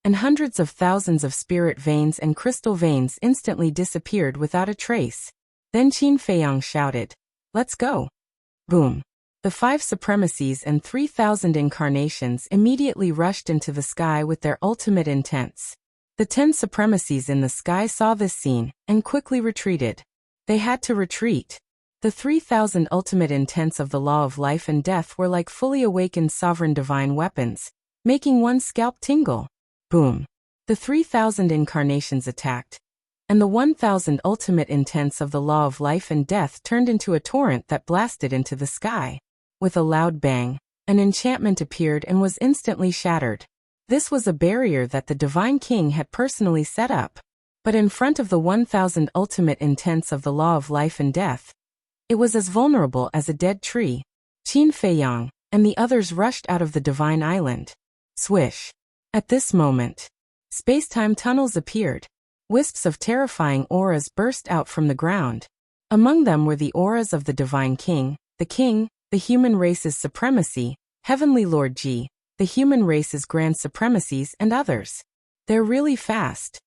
and hundreds of thousands of spirit veins and crystal veins instantly disappeared without a trace. Then Qin Feiyang shouted, "Let's go." Boom. The 5 supremacies and 3,000 incarnations immediately rushed into the sky with their ultimate intents. The 10 supremacies in the sky saw this scene and quickly retreated. They had to retreat. The 3,000 ultimate intents of the law of life and death were like fully awakened sovereign divine weapons, making one's scalp tingle. Boom. The 3,000 incarnations attacked, and the 1,000 ultimate intents of the law of life and death turned into a torrent that blasted into the sky. With a loud bang, an enchantment appeared and was instantly shattered. This was a barrier that the Divine King had personally set up. But in front of the 1,000 ultimate intents of the law of life and death, it was as vulnerable as a dead tree. Qin Feiyang and the others rushed out of the divine island. Swish. At this moment, space-time tunnels appeared. Wisps of terrifying auras burst out from the ground. Among them were the auras of the Divine King, the human race's supremacy, Heavenly Lord Ji, the human race's grand supremacies, and others. They're really fast.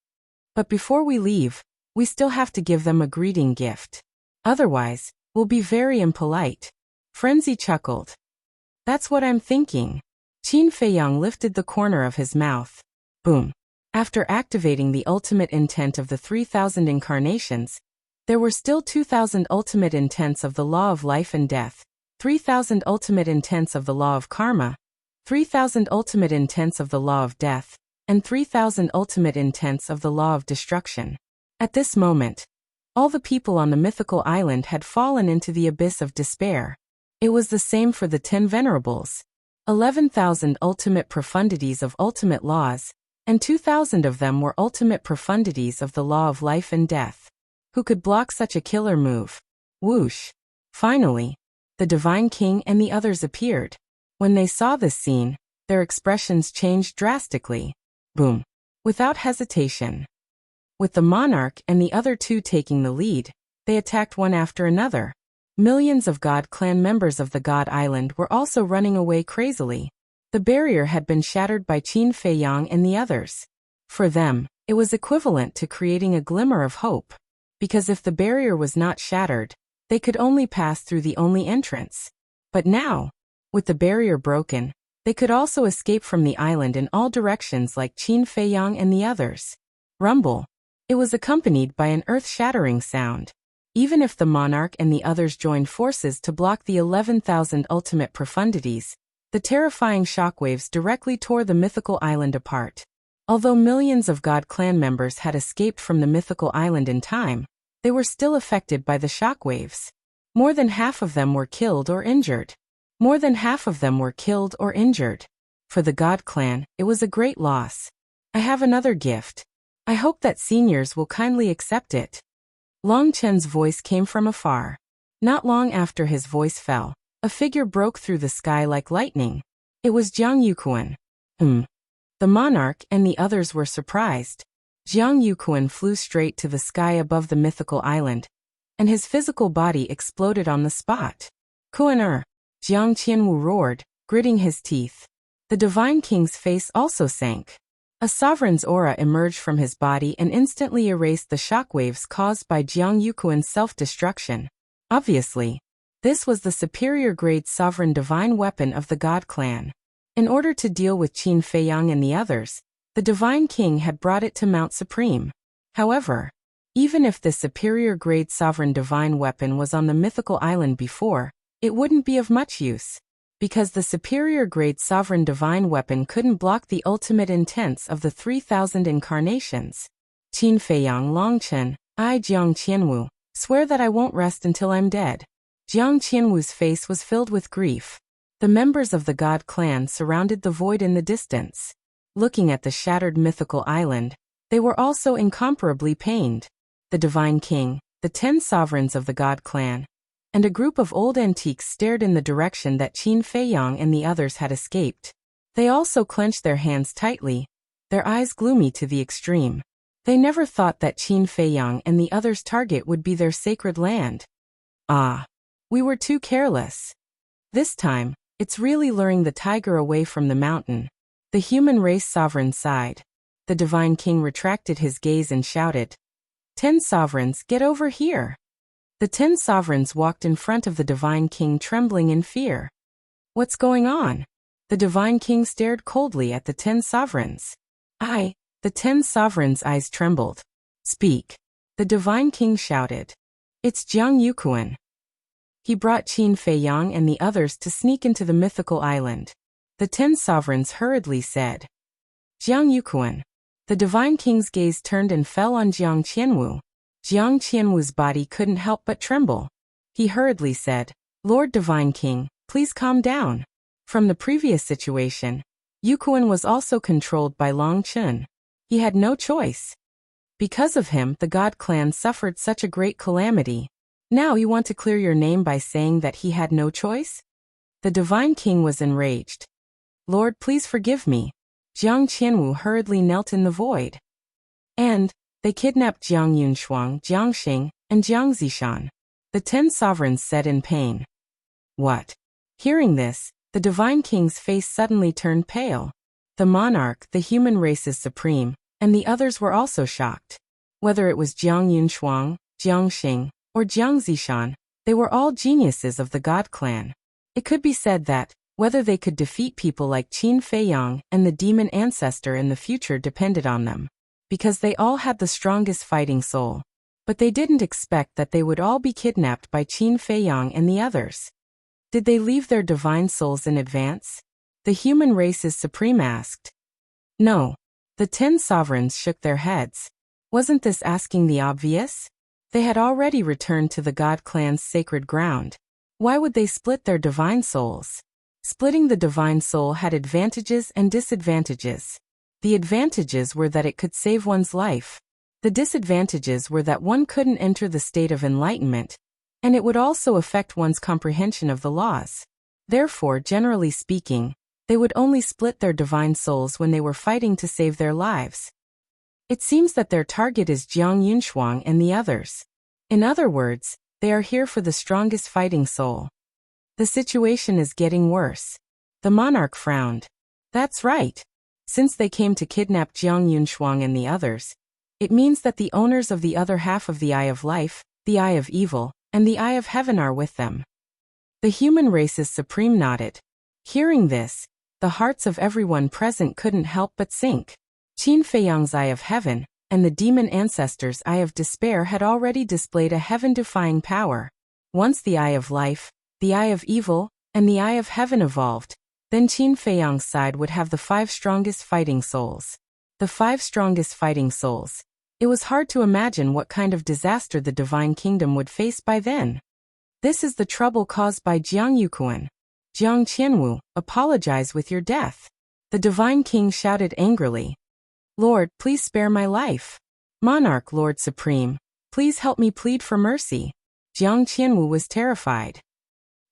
But before we leave, we still have to give them a greeting gift. Otherwise, we'll be very impolite. Frenzy chuckled. That's what I'm thinking. Qin Feiyang lifted the corner of his mouth. Boom. After activating the ultimate intent of the 3,000 incarnations, there were still 2,000 ultimate intents of the law of life and death, 3,000 ultimate intents of the law of karma, 3,000 ultimate intents of the law of death, and 3,000 ultimate intents of the law of destruction. At this moment, all the people on the mythical island had fallen into the abyss of despair. It was the same for the 10 venerables. 11,000 ultimate profundities of ultimate laws, and 2,000 of them were ultimate profundities of the law of life and death. Who could block such a killer move? Whoosh. Finally, the Divine King and the others appeared. When they saw this scene, their expressions changed drastically. Boom. Without hesitation. With the monarch and the other 2 taking the lead, they attacked one after another. Millions of God Clan members of the God Island were also running away crazily. The barrier had been shattered by Qin Feiyang and the others. For them, it was equivalent to creating a glimmer of hope. Because if the barrier was not shattered, they could only pass through the only entrance. But now, with the barrier broken, they could also escape from the island in all directions like Qin Feiyang and the others. Rumble. It was accompanied by an earth-shattering sound. Even if the monarch and the others joined forces to block the 11,000 ultimate profundities, the terrifying shockwaves directly tore the mythical island apart. Although millions of God clan members had escaped from the mythical island in time, they were still affected by the shockwaves. More than half of them were killed or injured. More than half of them were killed or injured. For the God clan, it was a great loss. I have another gift. I hope that seniors will kindly accept it. Long Chen's voice came from afar. Not long after his voice fell, a figure broke through the sky like lightning. It was Jiang Yuquan. The monarch and the others were surprised. Jiang Yuquan flew straight to the sky above the mythical island, and his physical body exploded on the spot. Kuan-er! Jiang Qianwu roared, gritting his teeth. The Divine King's face also sank. A sovereign's aura emerged from his body and instantly erased the shockwaves caused by Jiang Yuquan's self-destruction. Obviously, this was the superior-grade sovereign divine weapon of the God clan. In order to deal with Qin Feiyang and the others, the Divine King had brought it to Mount Supreme. However, even if this superior-grade sovereign divine weapon was on the mythical island before, it wouldn't be of much use. Because the superior-grade sovereign divine weapon couldn't block the ultimate intents of the 3,000 incarnations. Qin Feiyang Longchen, I Jiang Qianwu, swear that I won't rest until I'm dead. Jiang Qianwu's face was filled with grief. The members of the God clan surrounded the void in the distance. Looking at the shattered mythical island, they were also incomparably pained. The Divine King, the 10 sovereigns of the God clan, and a group of old antiques stared in the direction that Qin Feiyang and the others had escaped. They also clenched their hands tightly, their eyes gloomy to the extreme. They never thought that Qin Feiyang and the others' target would be their sacred land. Ah, we were too careless. This time, it's really luring the tiger away from the mountain. The human race sovereign sighed. The Divine King retracted his gaze and shouted, 10 sovereigns, get over here! The 10 sovereigns walked in front of the Divine King trembling in fear. What's going on? The Divine King stared coldly at the 10 sovereigns. The 10 sovereigns' eyes trembled. Speak. The Divine King shouted. It's Jiang Yuquan. He brought Qin Feiyang and the others to sneak into the mythical island. The 10 sovereigns hurriedly said. Jiang Yuquan. The Divine King's gaze turned and fell on Jiang Qianwu. Jiang Qianwu's body couldn't help but tremble. He hurriedly said, Lord Divine King, please calm down. From the previous situation, Yuquan was also controlled by Long Chun. He had no choice. Because of him, the God clan suffered such a great calamity. Now you want to clear your name by saying that he had no choice? The Divine King was enraged. Lord, please forgive me. Jiang Qianwu hurriedly knelt in the void. And they kidnapped Jiang Yunshuang, Jiang Xing, and Jiang Zishan. The 10 sovereigns said in pain. What? Hearing this, the Divine King's face suddenly turned pale. The monarch, the human race's supreme, and the others were also shocked. Whether it was Jiang Yunshuang, Jiang Xing, or Jiang Zishan, they were all geniuses of the God clan. It could be said that, whether they could defeat people like Qin Feiyang and the demon ancestor in the future depended on them. Because they all had the strongest fighting soul. But they didn't expect that they would all be kidnapped by Qin Feiyang and the others. Did they leave their divine souls in advance? The human race's supreme asked. No. The 10 sovereigns shook their heads. Wasn't this asking the obvious? They had already returned to the God clan's sacred ground. Why would they split their divine souls? Splitting the divine soul had advantages and disadvantages. The advantages were that it could save one's life. The disadvantages were that one couldn't enter the state of enlightenment, and it would also affect one's comprehension of the laws. Therefore, generally speaking, they would only split their divine souls when they were fighting to save their lives. It seems that their target is Jiang Yunshuang and the others. In other words, they are here for the strongest fighting soul. The situation is getting worse. The monarch frowned. That's right. Since they came to kidnap Jiang Yunshuang and the others, it means that the owners of the other half of the Eye of Life, the Eye of Evil, and the Eye of Heaven are with them. The human race's supreme nodded. Hearing this, the hearts of everyone present couldn't help but sink. Qin Feiyang's Eye of Heaven and the demon ancestor's Eye of Despair had already displayed a heaven-defying power. Once the Eye of Life, the Eye of Evil, and the Eye of Heaven evolved, then Qin Feiyang's side would have the 5 strongest fighting souls. The 5 strongest fighting souls. It was hard to imagine what kind of disaster the Divine Kingdom would face by then. This is the trouble caused by Jiang Yuquan. Jiang Qianwu, apologize with your death. The Divine King shouted angrily. Lord, please spare my life. Monarch Lord Supreme, please help me plead for mercy. Jiang Qianwu was terrified.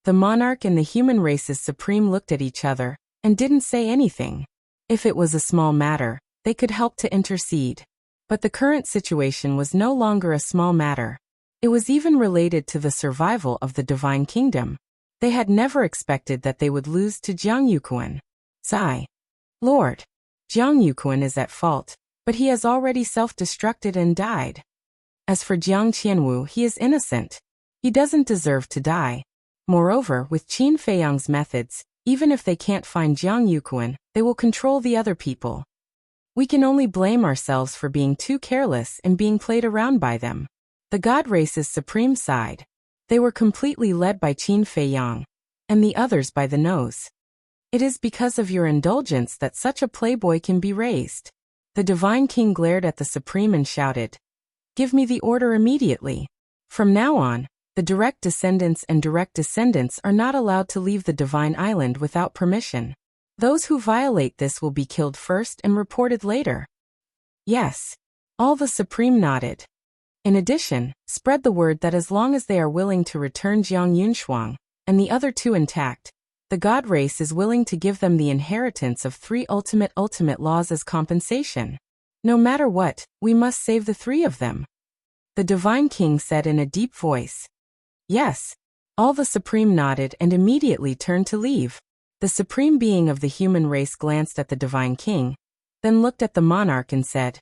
The monarch and the human race's supreme looked at each other and didn't say anything. If it was a small matter, they could help to intercede. But the current situation was no longer a small matter. It was even related to the survival of the Divine Kingdom. They had never expected that they would lose to Jiang Yuquan. Sigh. Lord, Jiang Yuquan is at fault, but he has already self-destructed and died. As for Jiang Qianwu, he is innocent. He doesn't deserve to die. Moreover, with Qin Feiyang's methods, even if they can't find Jiang Yuquan, they will control the other people. We can only blame ourselves for being too careless and being played around by them. The God Race's supreme side. They were completely led by Qin Feiyang, and the others by the nose. It is because of your indulgence that such a playboy can be raised. The Divine King glared at the Supreme and shouted, Give me the order immediately. From now on, the direct descendants and direct descendants are not allowed to leave the Divine Island without permission. Those who violate this will be killed first and reported later. Yes. All the Supreme nodded. In addition, spread the word that as long as they are willing to return Jiang Yunshuang and the other 2 intact, the God Race is willing to give them the inheritance of 3 ultimate laws as compensation. No matter what, we must save the 3 of them. The Divine King said in a deep voice. Yes. All the Supreme nodded and immediately turned to leave. The Supreme Being of the human race glanced at the Divine King, then looked at the monarch and said,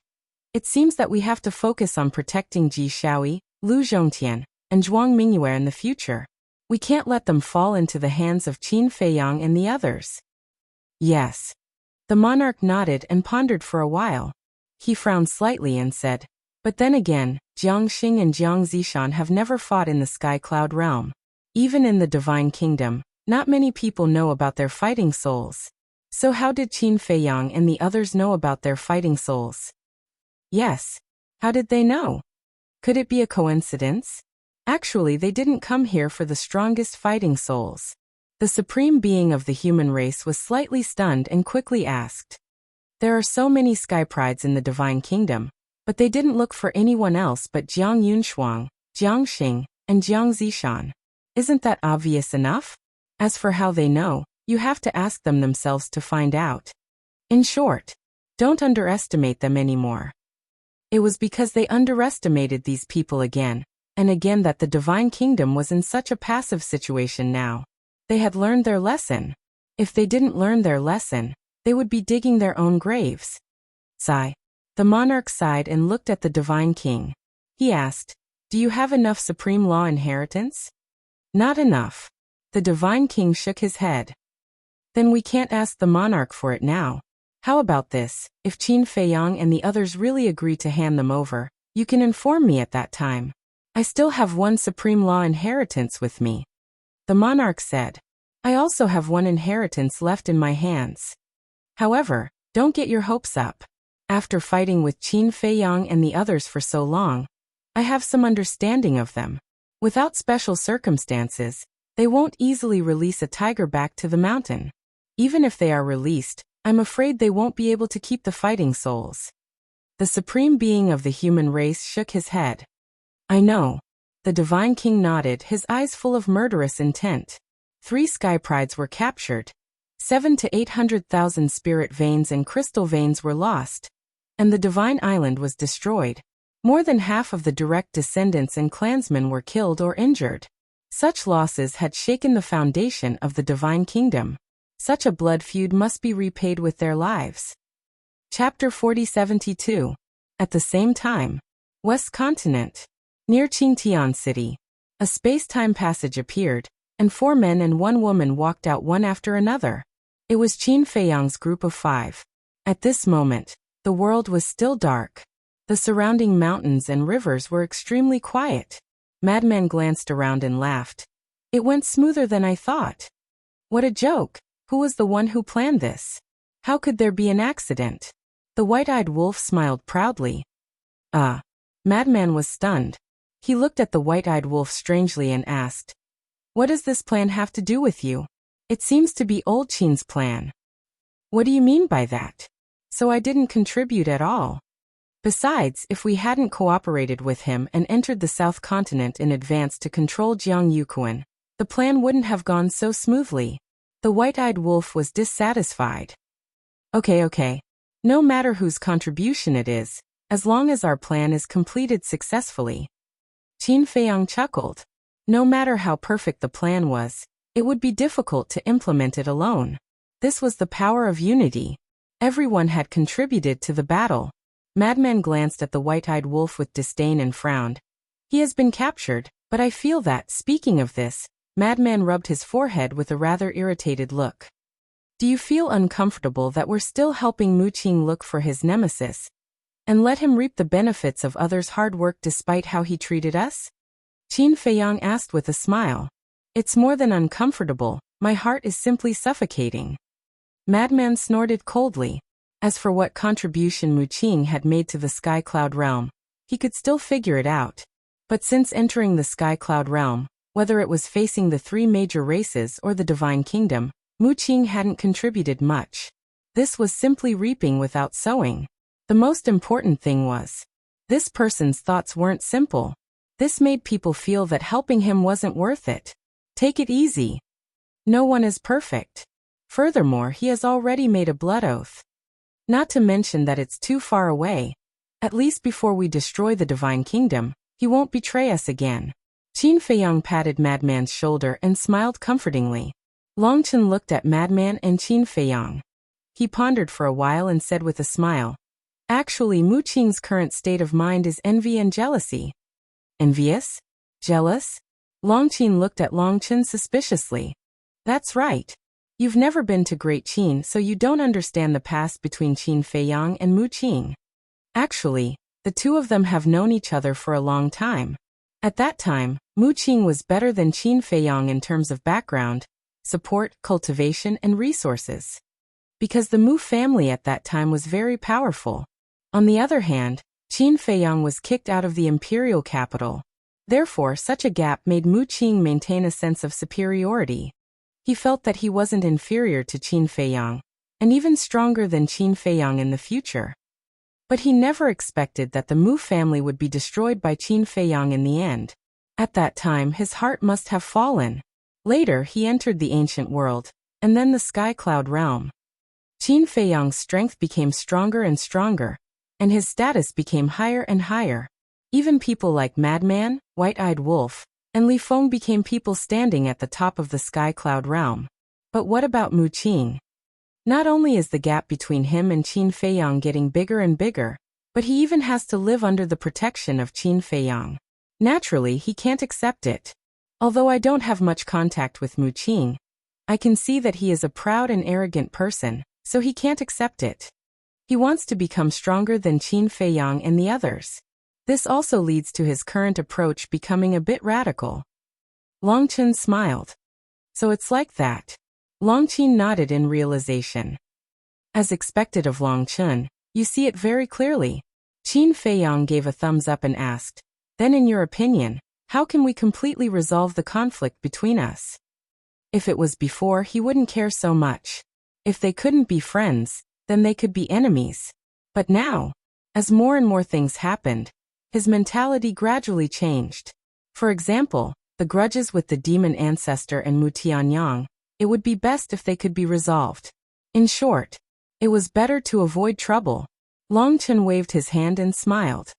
It seems that we have to focus on protecting Ji Shaoyi, Lu Zhongtian, and Zhuang Mingyue in the future. We can't let them fall into the hands of Qin Feiyang and the others. Yes. The monarch nodded and pondered for a while. He frowned slightly and said, But then again, Jiang Xing and Jiang Zishan have never fought in the Sky Cloud realm. Even in the Divine Kingdom, not many people know about their fighting souls. So how did Qin Feiyang and the others know about their fighting souls? Yes. How did they know? Could it be a coincidence? Actually, they didn't come here for the strongest fighting souls. The Supreme Being of the human race was slightly stunned and quickly asked. There are so many Sky Prides in the Divine Kingdom, but they didn't look for anyone else but Jiang Yunshuang, Jiang Xing, and Jiang Zishan. Isn't that obvious enough? As for how they know, you have to ask them themselves to find out. In short, don't underestimate them anymore. It was because they underestimated these people again and again that the Divine Kingdom was in such a passive situation now. They had learned their lesson. If they didn't learn their lesson, they would be digging their own graves. Sigh. The monarch sighed and looked at the Divine King. He asked, Do you have enough Supreme Law inheritance? Not enough. The Divine King shook his head. Then we can't ask the monarch for it now. How about this? If Qin Feiyang and the others really agree to hand them over, you can inform me at that time. I still have 1 Supreme Law inheritance with me. The monarch said. I also have 1 inheritance left in my hands. However, don't get your hopes up. After fighting with Qin Feiyang and the others for so long, I have some understanding of them. Without special circumstances, they won't easily release a tiger back to the mountain. Even if they are released, I'm afraid they won't be able to keep the fighting souls. The Supreme Being of the human race shook his head. I know. The Divine King nodded, his eyes full of murderous intent. 3 Sky Prides were captured. 700,000 to 800,000 spirit veins and crystal veins were lost. And the Divine Island was destroyed. More than half of the direct descendants and clansmen were killed or injured. Such losses had shaken the foundation of the Divine Kingdom. Such a blood feud must be repaid with their lives. Chapter 4072. At the same time, West Continent. Near Qingtian City, a space-time passage appeared, and 4 men and 1 woman walked out one after another. It was Qin Feiyang's group of 5. At this moment, the world was still dark. The surrounding mountains and rivers were extremely quiet. Madman glanced around and laughed. It went smoother than I thought. What a joke! Who was the one who planned this? How could there be an accident? The white-eyed wolf smiled proudly. Madman was stunned. He looked at the white-eyed wolf strangely and asked, "What does this plan have to do with you? It seems to be old Qin's plan." "What do you mean by that? So I didn't contribute at all. Besides, if we hadn't cooperated with him and entered the South Continent in advance to control Jiang Yuquan, the plan wouldn't have gone so smoothly." The white-eyed wolf was dissatisfied. Okay. No matter whose contribution it is, as long as our plan is completed successfully." Qin Feiyang chuckled. No matter how perfect the plan was, it would be difficult to implement it alone. This was the power of unity. Everyone had contributed to the battle. Madman glanced at the white-eyed wolf with disdain and frowned. "He has been captured, but I feel that, speaking of this," Madman rubbed his forehead with a rather irritated look. "Do you feel uncomfortable that we're still helping Mu Qing look for his nemesis and let him reap the benefits of others' hard work despite how he treated us?" Qin Feiyang asked with a smile. "It's more than uncomfortable, my heart is simply suffocating." Madman snorted coldly. As for what contribution Mu Qing had made to the Sky Cloud realm, he could still figure it out. But since entering the Sky Cloud realm, whether it was facing the 3 major races or the Divine Kingdom, Mu Qing hadn't contributed much. This was simply reaping without sowing. The most important thing was, this person's thoughts weren't simple. This made people feel that helping him wasn't worth it. Take it easy. No one is perfect. Furthermore, he has already made a blood oath. Not to mention that it's too far away. At least before we destroy the Divine Kingdom, he won't betray us again. Qin Feiyang patted Madman's shoulder and smiled comfortingly. Longchen looked at Madman and Qin Feiyang. He pondered for a while and said with a smile, "Actually, Mu Qing's current state of mind is envy and jealousy." "Envious? Jealous?" Longchen looked at Longchen suspiciously. "That's right. You've never been to Great Qin, so you don't understand the past between Qin Feiyang and Mu Qing. Actually, the two of them have known each other for a long time. At that time, Mu Qing was better than Qin Feiyang in terms of background, support, cultivation, and resources. Because the Mu family at that time was very powerful. On the other hand, Qin Feiyang was kicked out of the imperial capital. Therefore, such a gap made Mu Qing maintain a sense of superiority. He felt that he wasn't inferior to Qin Feiyang, and even stronger than Qin Feiyang in the future. But he never expected that the Mu family would be destroyed by Qin Feiyang in the end. At that time, his heart must have fallen. Later, he entered the ancient world, and then the Sky Cloud realm. Qin Feiyang's strength became stronger and stronger, and his status became higher and higher. Even people like Madman, White-Eyed Wolf, and Li Feng became people standing at the top of the Sky Cloud realm. But what about Mu Qing? Not only is the gap between him and Qin Feiyang getting bigger and bigger, but he even has to live under the protection of Qin Feiyang. Naturally, he can't accept it. Although I don't have much contact with Mu Qing, I can see that he is a proud and arrogant person, so he can't accept it. He wants to become stronger than Qin Feiyang and the others. This also leads to his current approach becoming a bit radical. Longchen smiled. So it's like that. Longchen nodded in realization. As expected of Longchen, you see it very clearly. Qin Feiyang gave a thumbs up and asked, "Then in your opinion, how can we completely resolve the conflict between us?" If it was before, he wouldn't care so much. If they couldn't be friends, then they could be enemies. But now, as more and more things happened, his mentality gradually changed. For example, the grudges with the demon ancestor and Mu Tianyang, it would be best if they could be resolved. In short, it was better to avoid trouble. Longchen waved his hand and smiled.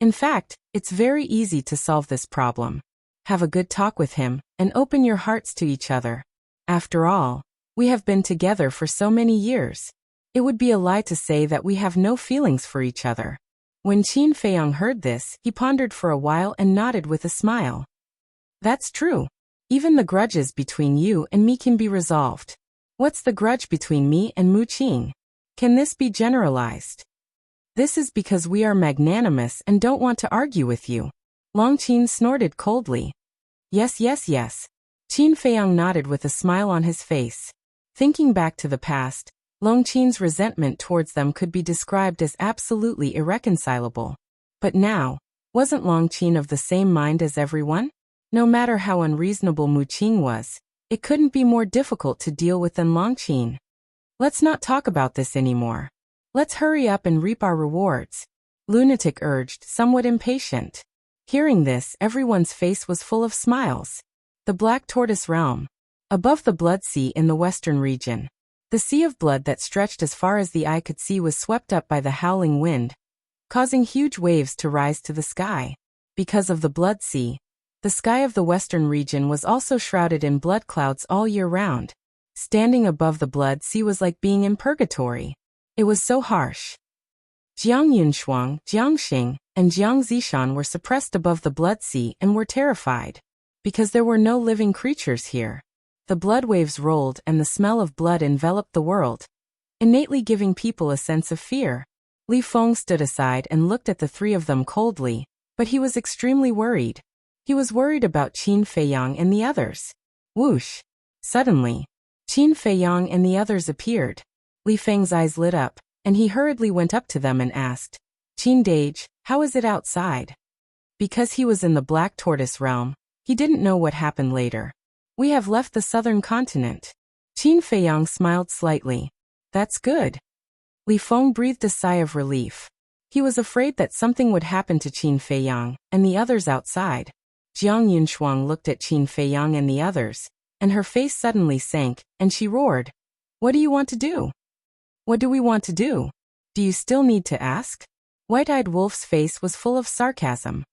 In fact, it's very easy to solve this problem. Have a good talk with him, and open your hearts to each other. After all, We have been together for so many years. It would be a lie to say that we have no feelings for each other." When Qin Feiyang heard this, he pondered for a while and nodded with a smile. "That's true. Even the grudges between you and me can be resolved." "What's the grudge between me and Mu Qing? Can this be generalized?" "This is because we are magnanimous and don't want to argue with you." Long Qin snorted coldly. Yes. Qin Feiyang nodded with a smile on his face. Thinking back to the past, Long Qin's resentment towards them could be described as absolutely irreconcilable. But now, wasn't Long Qin of the same mind as everyone? No matter how unreasonable Mu Qing was, it couldn't be more difficult to deal with than Long Qin. "Let's not talk about this anymore. Let's hurry up and reap our rewards," Lunatic urged, somewhat impatient. Hearing this, everyone's face was full of smiles. The Black Tortoise Realm. Above the Blood Sea in the western region. The sea of blood that stretched as far as the eye could see was swept up by the howling wind, causing huge waves to rise to the sky. Because of the Blood Sea, the sky of the western region was also shrouded in blood clouds all year round. Standing above the Blood Sea was like being in purgatory. It was so harsh. Jiang Yunshuang, Jiang Xing, and Jiang Zishan were suppressed above the Blood Sea and were terrified. Because there were no living creatures here. The blood waves rolled and the smell of blood enveloped the world, innately giving people a sense of fear. Li Feng stood aside and looked at the three of them coldly, but he was extremely worried. He was worried about Qin Feiyang and the others. Whoosh! Suddenly, Qin Feiyang and the others appeared. Li Feng's eyes lit up, and he hurriedly went up to them and asked, "Qin Dage, how is it outside?" Because he was in the Black Tortoise Realm, he didn't know what happened later. "We have left the southern continent." Qin Feiyang smiled slightly. "That's good." Li Feng breathed a sigh of relief. He was afraid that something would happen to Qin Feiyang and the others outside. Jiang Yunshuang looked at Qin Feiyang and the others, and her face suddenly sank, and she roared, "What do you want to do?" "What do we want to do? Do you still need to ask?" White-Eyed Wolf's face was full of sarcasm.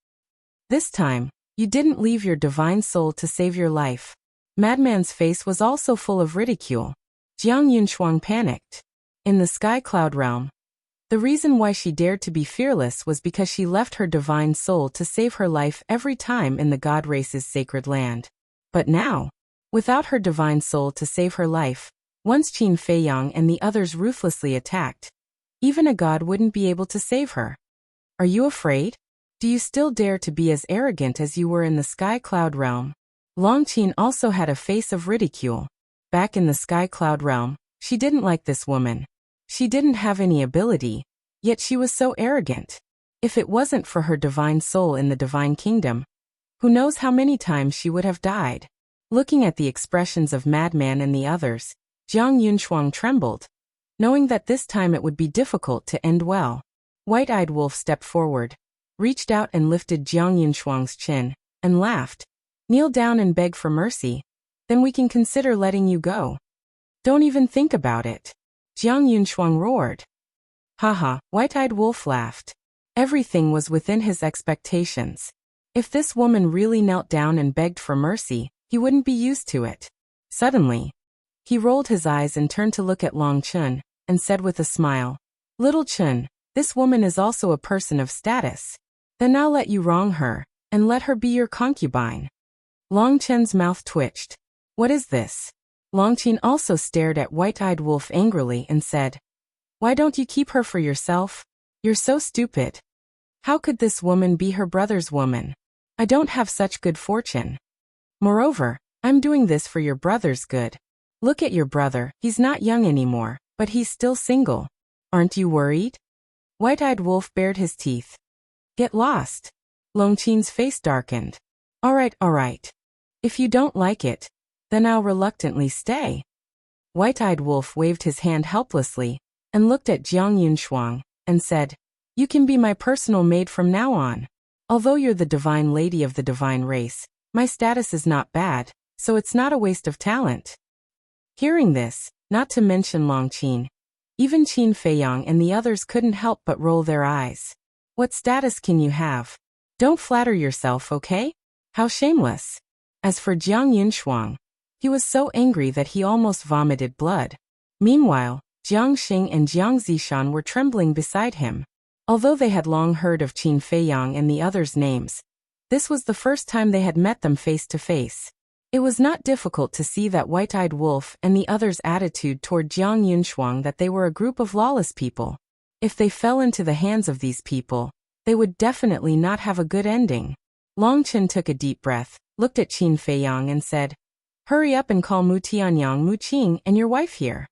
"This time, you didn't leave your divine soul to save your life." Madman's face was also full of ridicule. Jiang Yunshuang panicked. In the Sky Cloud Realm, the reason why she dared to be fearless was because she left her divine soul to save her life every time in the God race's sacred land. But now, without her divine soul to save her life, once Qin Feiyang and the others ruthlessly attacked, even a god wouldn't be able to save her. "Are you afraid? Do you still dare to be as arrogant as you were in the Sky Cloud Realm?" Long Qin also had a face of ridicule. Back in the Sky Cloud Realm, she didn't like this woman. She didn't have any ability, yet she was so arrogant. If it wasn't for her divine soul in the Divine Kingdom, who knows how many times she would have died. Looking at the expressions of Madman and the others, Jiang Yunshuang trembled, knowing that this time it would be difficult to end well. White-Eyed Wolf stepped forward, reached out and lifted Jiang Yunshuang's chin, and laughed. "Kneel down and beg for mercy, then we can consider letting you go." "Don't even think about it," Jiang Yunshuang roared. Haha, White-Eyed Wolf laughed. Everything was within his expectations. If this woman really knelt down and begged for mercy, he wouldn't be used to it. Suddenly, he rolled his eyes and turned to look at Long Chun, and said with a smile, "Little Chun, this woman is also a person of status. Then I'll let you wrong her, and let her be your concubine." Long Chun's mouth twitched. "What is this?" Long Qin also stared at White-Eyed Wolf angrily and said, "Why don't you keep her for yourself? You're so stupid. How could this woman be her brother's woman? I don't have such good fortune. Moreover, I'm doing this for your brother's good. Look at your brother, he's not young anymore, but he's still single. Aren't you worried?" White-Eyed Wolf bared his teeth. "Get lost." Long Qin's face darkened. All right. If you don't like it, then I'll reluctantly stay." White-Eyed Wolf waved his hand helplessly, and looked at Jiang Yunshuang, and said, "You can be my personal maid from now on. Although you're the divine lady of the divine race, my status is not bad, so it's not a waste of talent." Hearing this, not to mention Long Qin, even Qin Feiyang and the others couldn't help but roll their eyes. "What status can you have? Don't flatter yourself, okay? How shameless." As for Jiang Yunshuang, He was so angry that he almost vomited blood. Meanwhile, Jiang Xing and Jiang Zishan were trembling beside him. Although they had long heard of Qin Feiyang and the others' names, this was the first time they had met them face to face. It was not difficult to see that white-eyed wolf and the others' attitude toward Jiang Yunshuang that they were a group of lawless people. If they fell into the hands of these people, they would definitely not have a good ending. Long Chen took a deep breath, looked at Qin Feiyang and said, "Hurry up and call Mu Tianyang Mu Qing and your wife here."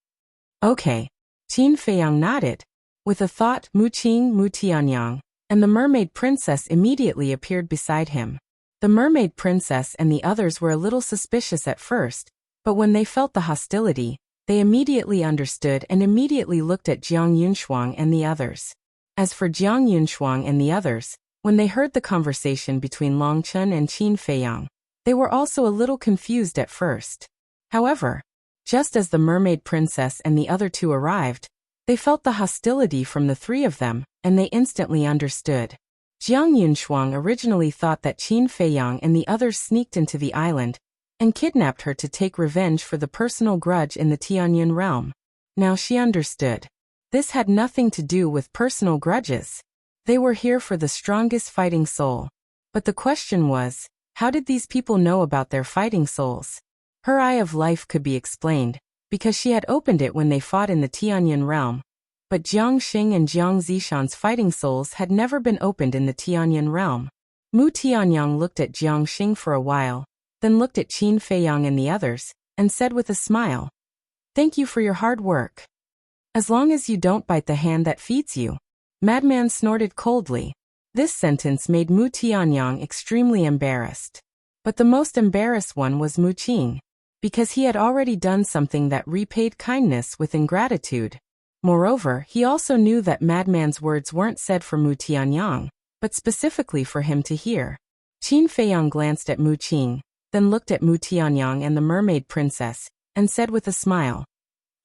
"Okay." Qin Feiyang nodded. With a thought, Mu Qing, Mu Tianyang, and the mermaid princess immediately appeared beside him. The mermaid princess and the others were a little suspicious at first, but when they felt the hostility, they immediately understood and immediately looked at Jiang Yunshuang and the others. As for Jiang Yunshuang and the others, when they heard the conversation between Long Chen and Qin Feiyang, they were also a little confused at first. However, just as the mermaid princess and the other two arrived, they felt the hostility from the three of them, and they instantly understood. Jiang Yunshuang originally thought that Qin Feiyang and the others sneaked into the island and kidnapped her to take revenge for the personal grudge in the Tianyun realm. Now she understood. This had nothing to do with personal grudges. They were here for the strongest fighting soul. But the question was, how did these people know about their fighting souls? Her eye of life could be explained, because she had opened it when they fought in the Tianyun realm. But Jiang Xing and Jiang Zishan's fighting souls had never been opened in the Tianyun realm. Mu Tianyang looked at Jiang Xing for a while, then looked at Qin Feiyang and the others, and said with a smile, "Thank you for your hard work. As long as you don't bite the hand that feeds you." Madman snorted coldly. This sentence made Mu Tianyang extremely embarrassed. But the most embarrassed one was Mu Qing, because he had already done something that repaid kindness with ingratitude. Moreover, he also knew that Madman's words weren't said for Mu Tianyang, but specifically for him to hear. Qin Feiyang glanced at Mu Qing, then looked at Mu Tianyang and the mermaid princess, and said with a smile,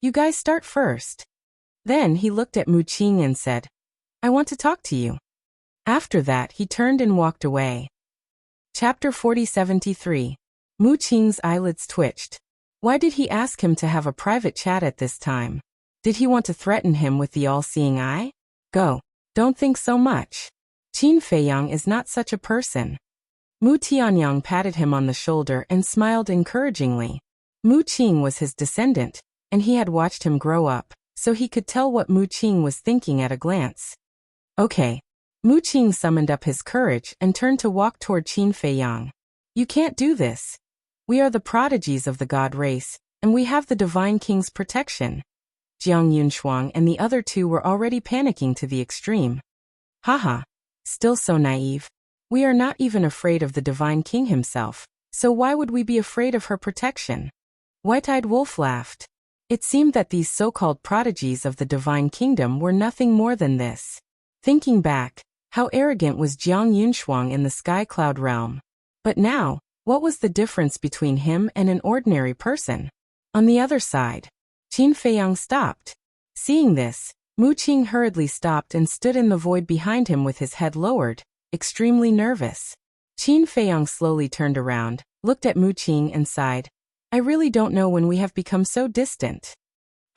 "You guys start first." Then he looked at Mu Qing and said, "I want to talk to you." After that he turned and walked away. Chapter 4073. Mu Qing's eyelids twitched. Why did he ask him to have a private chat at this time? Did he want to threaten him with the all-seeing eye? Go. Don't think so much. Qin Feiyang is not such a person. Mu Tianyang patted him on the shoulder and smiled encouragingly. Mu Qing was his descendant, and he had watched him grow up, so he could tell what Mu Qing was thinking at a glance. Okay. Mu Qing summoned up his courage and turned to walk toward Qin Feiyang. "You can't do this. We are the prodigies of the god race, and we have the Divine King's protection." Jiang Yunshuang and the other two were already panicking to the extreme. "Haha. Still so naive. We are not even afraid of the Divine King himself, so why would we be afraid of her protection?" White-eyed Wolf laughed. It seemed that these so-called prodigies of the Divine Kingdom were nothing more than this. Thinking back, how arrogant was Jiang Yunshuang in the Sky Cloud realm. But now, what was the difference between him and an ordinary person? On the other side, Qin Feiyang stopped. Seeing this, Mu Qing hurriedly stopped and stood in the void behind him with his head lowered, extremely nervous. Qin Feiyang slowly turned around, looked at Mu Qing and sighed. "I really don't know when we have become so distant."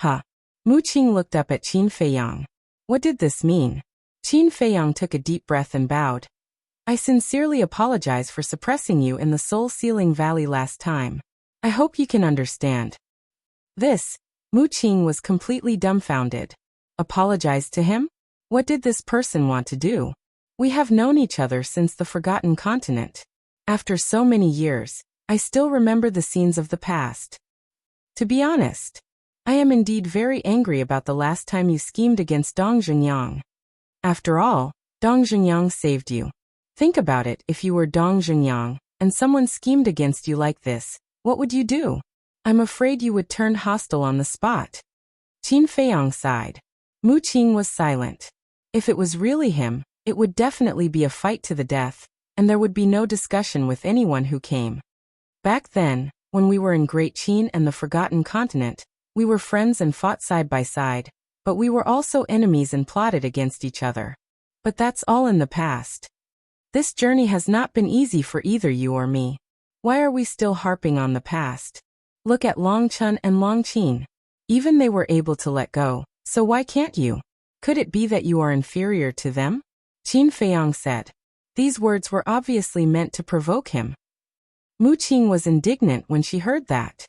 "Huh." Mu Qing looked up at Qin Feiyang. What did this mean? Qin Feiyang took a deep breath and bowed. "I sincerely apologize for suppressing you in the soul-sealing valley last time. I hope you can understand." This, Mu Qing was completely dumbfounded. Apologize to him? What did this person want to do? We have known each other since the Forgotten Continent. After so many years, I still remember the scenes of the past. To be honest, I am indeed very angry about the last time you schemed against Dong Zhengyang. After all, Dong Zhengyang saved you. Think about it, if you were Dong Zhengyang, and someone schemed against you like this, what would you do? I'm afraid you would turn hostile on the spot. Qin Feiyang sighed. Mu Qing was silent. If it was really him, it would definitely be a fight to the death, and there would be no discussion with anyone who came. Back then, when we were in Great Qin and the Forgotten Continent, we were friends and fought side by side, but we were also enemies and plotted against each other. But that's all in the past. This journey has not been easy for either you or me. Why are we still harping on the past? Look at Long Chun and Long Qin. Even they were able to let go, so why can't you? Could it be that you are inferior to them? Qin Feiyang said. These words were obviously meant to provoke him. Mu Qing was indignant when she heard that.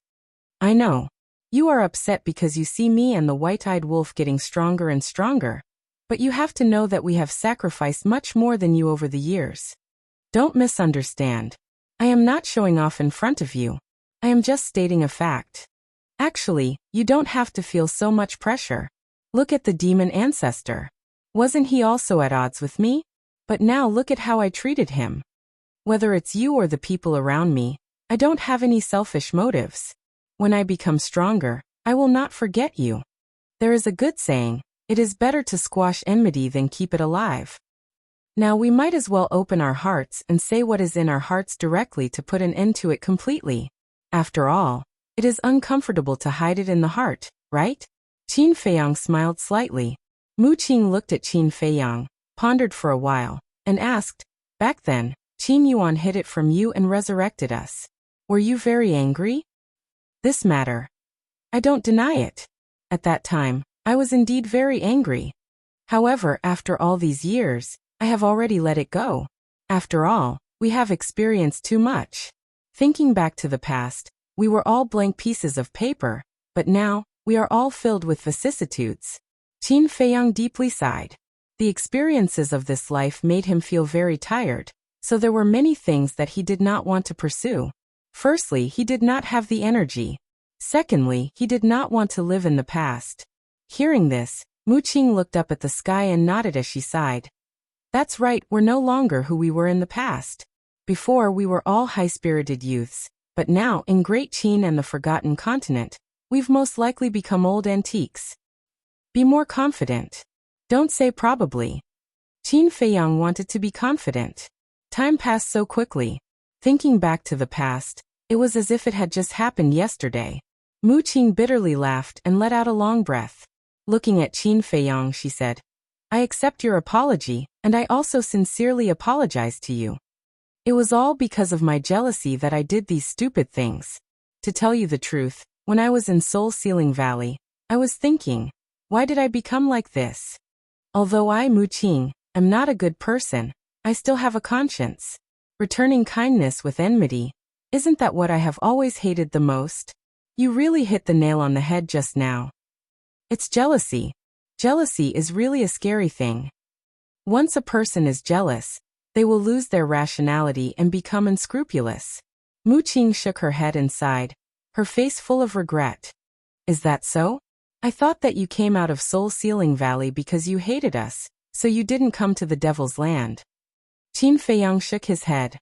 I know. You are upset because you see me and the white-eyed wolf getting stronger and stronger. But you have to know that we have sacrificed much more than you over the years. Don't misunderstand. I am not showing off in front of you. I am just stating a fact. Actually, you don't have to feel so much pressure. Look at the demon ancestor. Wasn't he also at odds with me? But now look at how I treated him. Whether it's you or the people around me, I don't have any selfish motives. When I become stronger, I will not forget you. There is a good saying, it is better to squash enmity than keep it alive. Now we might as well open our hearts and say what is in our hearts directly to put an end to it completely. After all, it is uncomfortable to hide it in the heart, right? Qin Feiyang smiled slightly. Mu Qing looked at Qin Feiyang, pondered for a while, and asked, back then, Qin Yuan hid it from you and resurrected us. Were you very angry? This matter. I don't deny it. At that time, I was indeed very angry. However, after all these years, I have already let it go. After all, we have experienced too much. Thinking back to the past, we were all blank pieces of paper, but now, we are all filled with vicissitudes. Qin Feiyang deeply sighed. The experiences of this life made him feel very tired, so there were many things that he did not want to pursue. Firstly, he did not have the energy. Secondly, he did not want to live in the past. Hearing this, Mu Qing looked up at the sky and nodded as she sighed. That's right, we're no longer who we were in the past. Before we were all high-spirited youths, but now, in Great Qin and the Forgotten Continent, we've most likely become old antiques. Be more confident. Don't say probably. Qin Feiyang wanted to be confident. Time passed so quickly. Thinking back to the past, it was as if it had just happened yesterday. Mu Qing bitterly laughed and let out a long breath. Looking at Qin Feiyang, she said, I accept your apology, and I also sincerely apologize to you. It was all because of my jealousy that I did these stupid things. To tell you the truth, when I was in Soul Ceiling Valley, I was thinking, why did I become like this? Although I, Mu Qing, am not a good person, I still have a conscience. Returning kindness with enmity, isn't that what I have always hated the most? You really hit the nail on the head just now. It's jealousy. Jealousy is really a scary thing. Once a person is jealous, they will lose their rationality and become unscrupulous. Mu Qing shook her head and sighed, her face full of regret. Is that so? I thought that you came out of Soul Ceiling Valley because you hated us, so you didn't come to the Devil's Land. Qin Feiyang shook his head.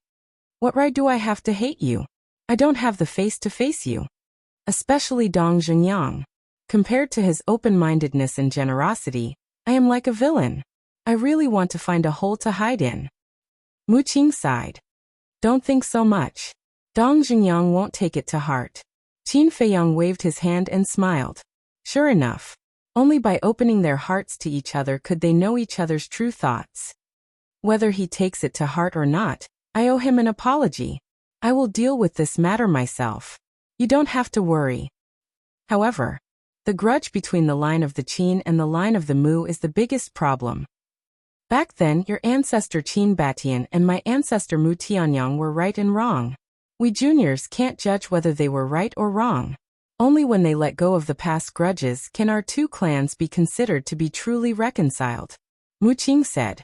What right do I have to hate you? I don't have the face to face you. Especially Dong Zhengyang. Compared to his open-mindedness and generosity, I am like a villain. I really want to find a hole to hide in. Mu Qing sighed. Don't think so much. Dong Zhengyang won't take it to heart. Qin Feiyang waved his hand and smiled. Sure enough. Only by opening their hearts to each other could they know each other's true thoughts. Whether he takes it to heart or not, I owe him an apology. I will deal with this matter myself. You don't have to worry. However, the grudge between the line of the Qin and the line of the Mu is the biggest problem. Back then, your ancestor Qin Batian and my ancestor Mu Tianyang were right and wrong. We juniors can't judge whether they were right or wrong. Only when they let go of the past grudges can our two clans be considered to be truly reconciled. Mu Qing said.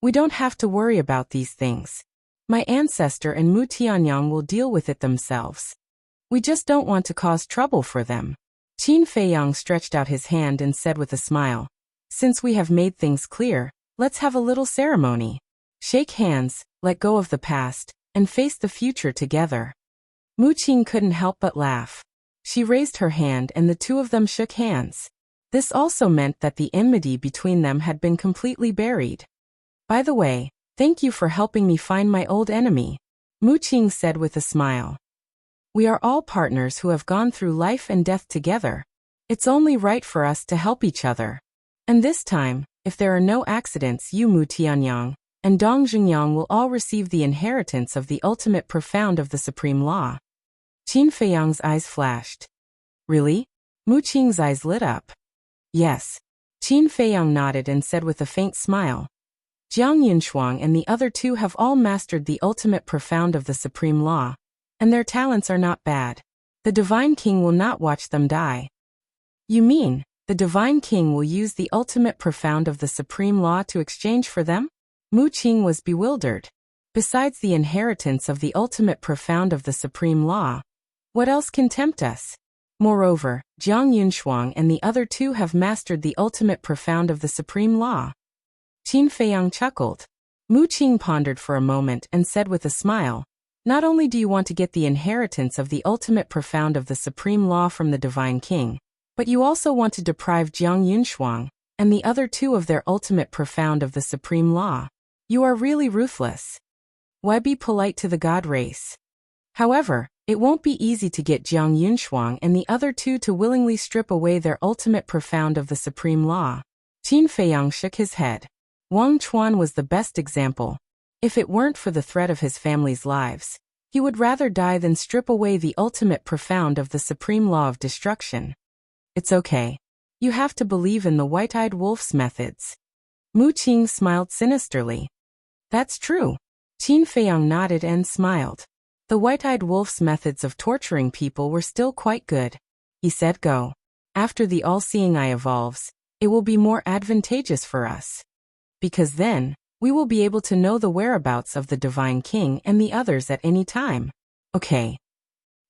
We don't have to worry about these things. My ancestor and Mu Tianyang will deal with it themselves. We just don't want to cause trouble for them. Qin Feiyang stretched out his hand and said with a smile, since we have made things clear, let's have a little ceremony. Shake hands, let go of the past, and face the future together. Mu Qing couldn't help but laugh. She raised her hand and the two of them shook hands. This also meant that the enmity between them had been completely buried. By the way, thank you for helping me find my old enemy, Mu Qing said with a smile. We are all partners who have gone through life and death together. It's only right for us to help each other. And this time, if there are no accidents, you Mu Tianyang and Dong Zhengyang will all receive the inheritance of the ultimate profound of the supreme law. Qin Feiyang's eyes flashed. Really? Mu Qing's eyes lit up. Yes. Qin Feiyang nodded and said with a faint smile. Jiang Yunshuang and the other two have all mastered the ultimate profound of the supreme law, and their talents are not bad. The Divine King will not watch them die. You mean, the Divine King will use the ultimate profound of the supreme law to exchange for them? Mu Qing was bewildered. Besides the inheritance of the ultimate profound of the supreme law, what else can tempt us? Moreover, Jiang Yunshuang and the other two have mastered the ultimate profound of the supreme law. Qin Feiyang chuckled. Mu Qing pondered for a moment and said with a smile, not only do you want to get the inheritance of the ultimate profound of the supreme law from the Divine King, but you also want to deprive Jiang Yunshuang and the other two of their ultimate profound of the supreme law. You are really ruthless. Why be polite to the god race? However, it won't be easy to get Jiang Yunshuang and the other two to willingly strip away their ultimate profound of the supreme law. Qin Feiyang shook his head. Wang Chuan was the best example. If it weren't for the threat of his family's lives, he would rather die than strip away the ultimate profound of the supreme law of destruction. It's okay. You have to believe in the white-eyed wolf's methods. Mu Qing smiled sinisterly. That's true. Qin Feiyang nodded and smiled. The white-eyed wolf's methods of torturing people were still quite good. He said, go. After the all-seeing eye evolves, it will be more advantageous for us. Because then, we will be able to know the whereabouts of the Divine King and the others at any time. Okay.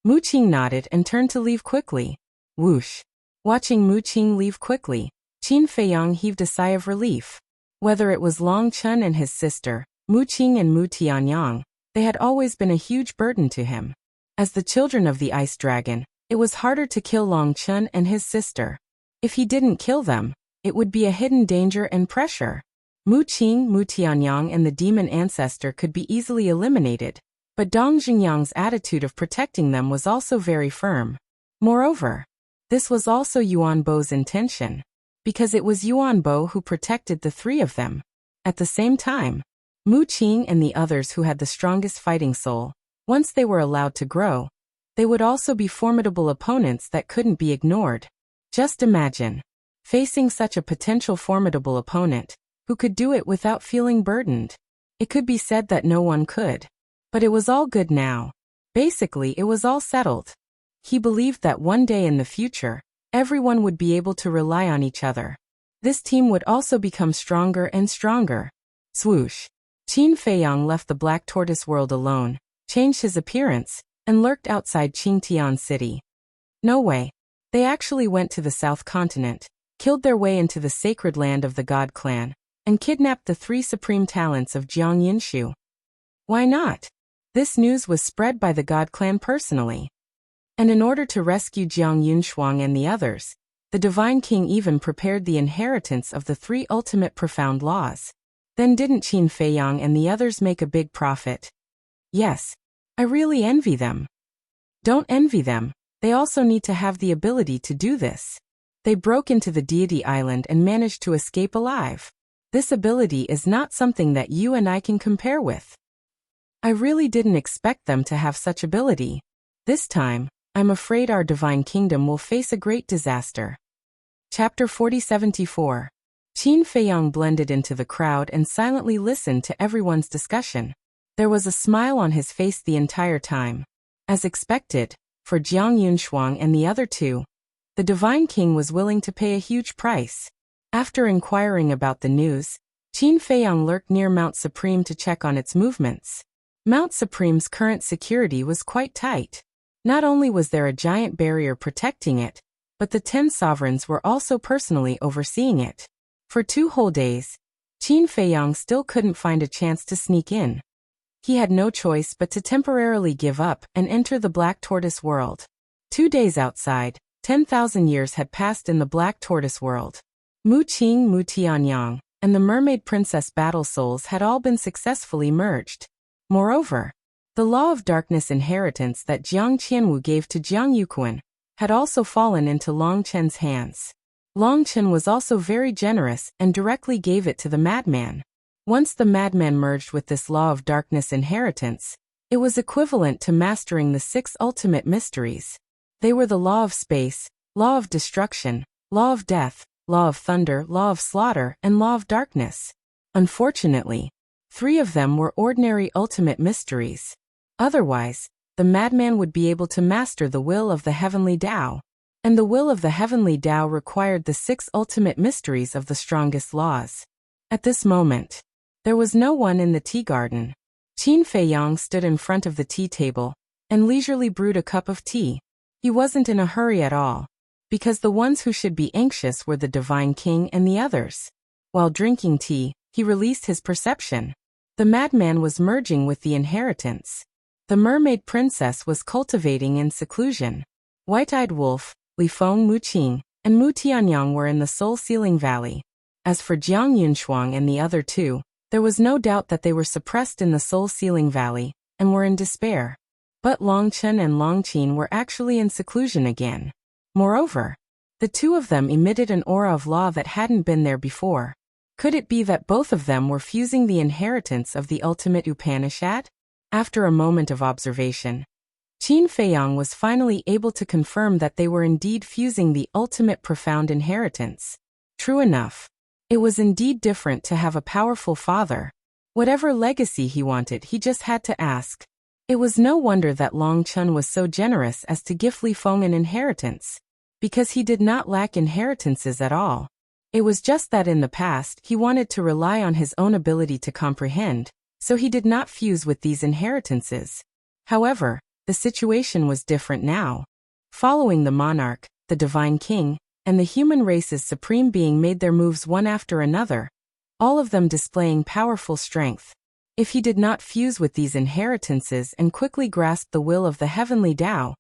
Mu Qing nodded and turned to leave quickly. Whoosh. Watching Mu Qing leave quickly, Qin Feiyang heaved a sigh of relief. Whether it was Long Chun and his sister, Mu Qing and Mu Tianyang, they had always been a huge burden to him. As the children of the Ice Dragon, it was harder to kill Long Chun and his sister. If he didn't kill them, it would be a hidden danger and pressure. Mu Qing, Mu Tianyang and the demon ancestor could be easily eliminated, but Dong Xingyang's attitude of protecting them was also very firm. Moreover, this was also Yuan Bo's intention, because it was Yuan Bo who protected the three of them. At the same time, Mu Qing and the others who had the strongest fighting soul, once they were allowed to grow, they would also be formidable opponents that couldn't be ignored. Just imagine, facing such a potential formidable opponent, who could do it without feeling burdened. It could be said that no one could. But it was all good now. Basically, it was all settled. He believed that one day in the future, everyone would be able to rely on each other. This team would also become stronger and stronger. Swoosh. Qin Feiyang left the Black Tortoise world alone, changed his appearance, and lurked outside Qingtian City. No way. They actually went to the South Continent, killed their way into the sacred land of the God Clan, and kidnapped the three supreme talents of Jiang Yunshu. Why not? This news was spread by the God Clan personally. And in order to rescue Jiang Yunshuang and the others, the Divine King even prepared the inheritance of the three ultimate profound laws. Then didn't Qin Feiyang and the others make a big profit? Yes. I really envy them. Don't envy them, they also need to have the ability to do this. They broke into the Deity Island and managed to escape alive. This ability is not something that you and I can compare with. I really didn't expect them to have such ability. This time, I'm afraid our Divine Kingdom will face a great disaster. Chapter 4074. Qin Feiyang blended into the crowd and silently listened to everyone's discussion. There was a smile on his face the entire time. As expected, for Jiang Yunshuang and the other two, the Divine King was willing to pay a huge price. After inquiring about the news, Qin Feiyang lurked near Mount Supreme to check on its movements. Mount Supreme's current security was quite tight. Not only was there a giant barrier protecting it, but the 10 sovereigns were also personally overseeing it. For 2 whole days, Qin Feiyang still couldn't find a chance to sneak in. He had no choice but to temporarily give up and enter the Black Tortoise world. 2 days outside, 10,000 years had passed in the Black Tortoise world. Mu Qing, Mu Tianyang, and the Mermaid Princess battle souls had all been successfully merged. Moreover, the Law of Darkness inheritance that Jiang Qianwu gave to Jiang Yuquan had also fallen into Long Chen's hands. Long Chen was also very generous and directly gave it to the madman. Once the madman merged with this Law of Darkness inheritance, It was equivalent to mastering the 6 ultimate mysteries. They were the law of space, law of destruction, law of death, law of thunder, law of slaughter, and law of darkness. Unfortunately, 3 of them were ordinary ultimate mysteries. Otherwise, the madman would be able to master the will of the heavenly Tao. And the will of the heavenly Tao required the 6 ultimate mysteries of the strongest laws. At this moment, there was no one in the tea garden. Qin Feiyang stood in front of the tea table and leisurely brewed a cup of tea. He wasn't in a hurry at all, because the ones who should be anxious were the divine king and the others. While drinking tea, he released his perception. The madman was merging with the inheritance. The mermaid princess was cultivating in seclusion. White-eyed wolf, Li Feng Muqing, and Mu Tianyang were in the soul-sealing valley. As for Jiang Yunshuang and the other 2, there was no doubt that they were suppressed in the soul-sealing valley, and were in despair. But Long Chen and Long Qin were actually in seclusion again. Moreover, the 2 of them emitted an aura of law that hadn't been there before. Could it be that both of them were fusing the inheritance of the ultimate Upanishad? After a moment of observation, Qin Feiyang was finally able to confirm that they were indeed fusing the ultimate profound inheritance. True enough, it was indeed different to have a powerful father. Whatever legacy he wanted, he just had to ask. It was no wonder that Long Chen was so generous as to give Li Feng an inheritance, because he did not lack inheritances at all. It was just that in the past he wanted to rely on his own ability to comprehend, so he did not fuse with these inheritances. However, the situation was different now. Following the monarch, the divine king, and the human race's supreme being made their moves one after another, all of them displaying powerful strength. If he did not fuse with these inheritances and quickly grasp the will of the heavenly Tao,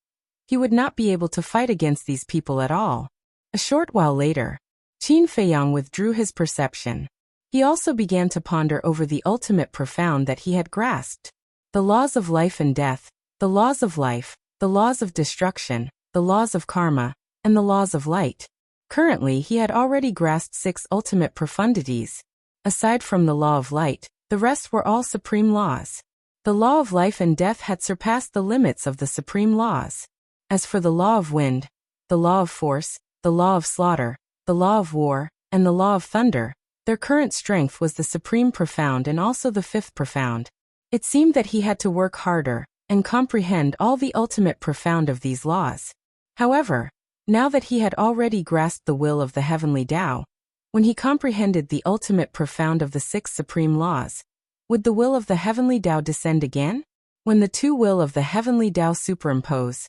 he would not be able to fight against these people at all. A short while later, Qin Feiyang withdrew his perception. He also began to ponder over the ultimate profound that he had grasped. The laws of life and death, the laws of life, the laws of destruction, the laws of karma, and the laws of light. Currently, he had already grasped 6 ultimate profundities. Aside from the law of light, the rest were all supreme laws. The law of life and death had surpassed the limits of the supreme laws. As for the law of wind, the law of force, the law of slaughter, the law of war, and the law of thunder, their current strength was the supreme profound and also the 5th profound. It seemed that he had to work harder and comprehend all the ultimate profound of these laws. However, now that he had already grasped the will of the heavenly Tao, when he comprehended the ultimate profound of the 6 supreme laws, would the will of the heavenly Tao descend again? When the 2 will of the heavenly Tao superimpose,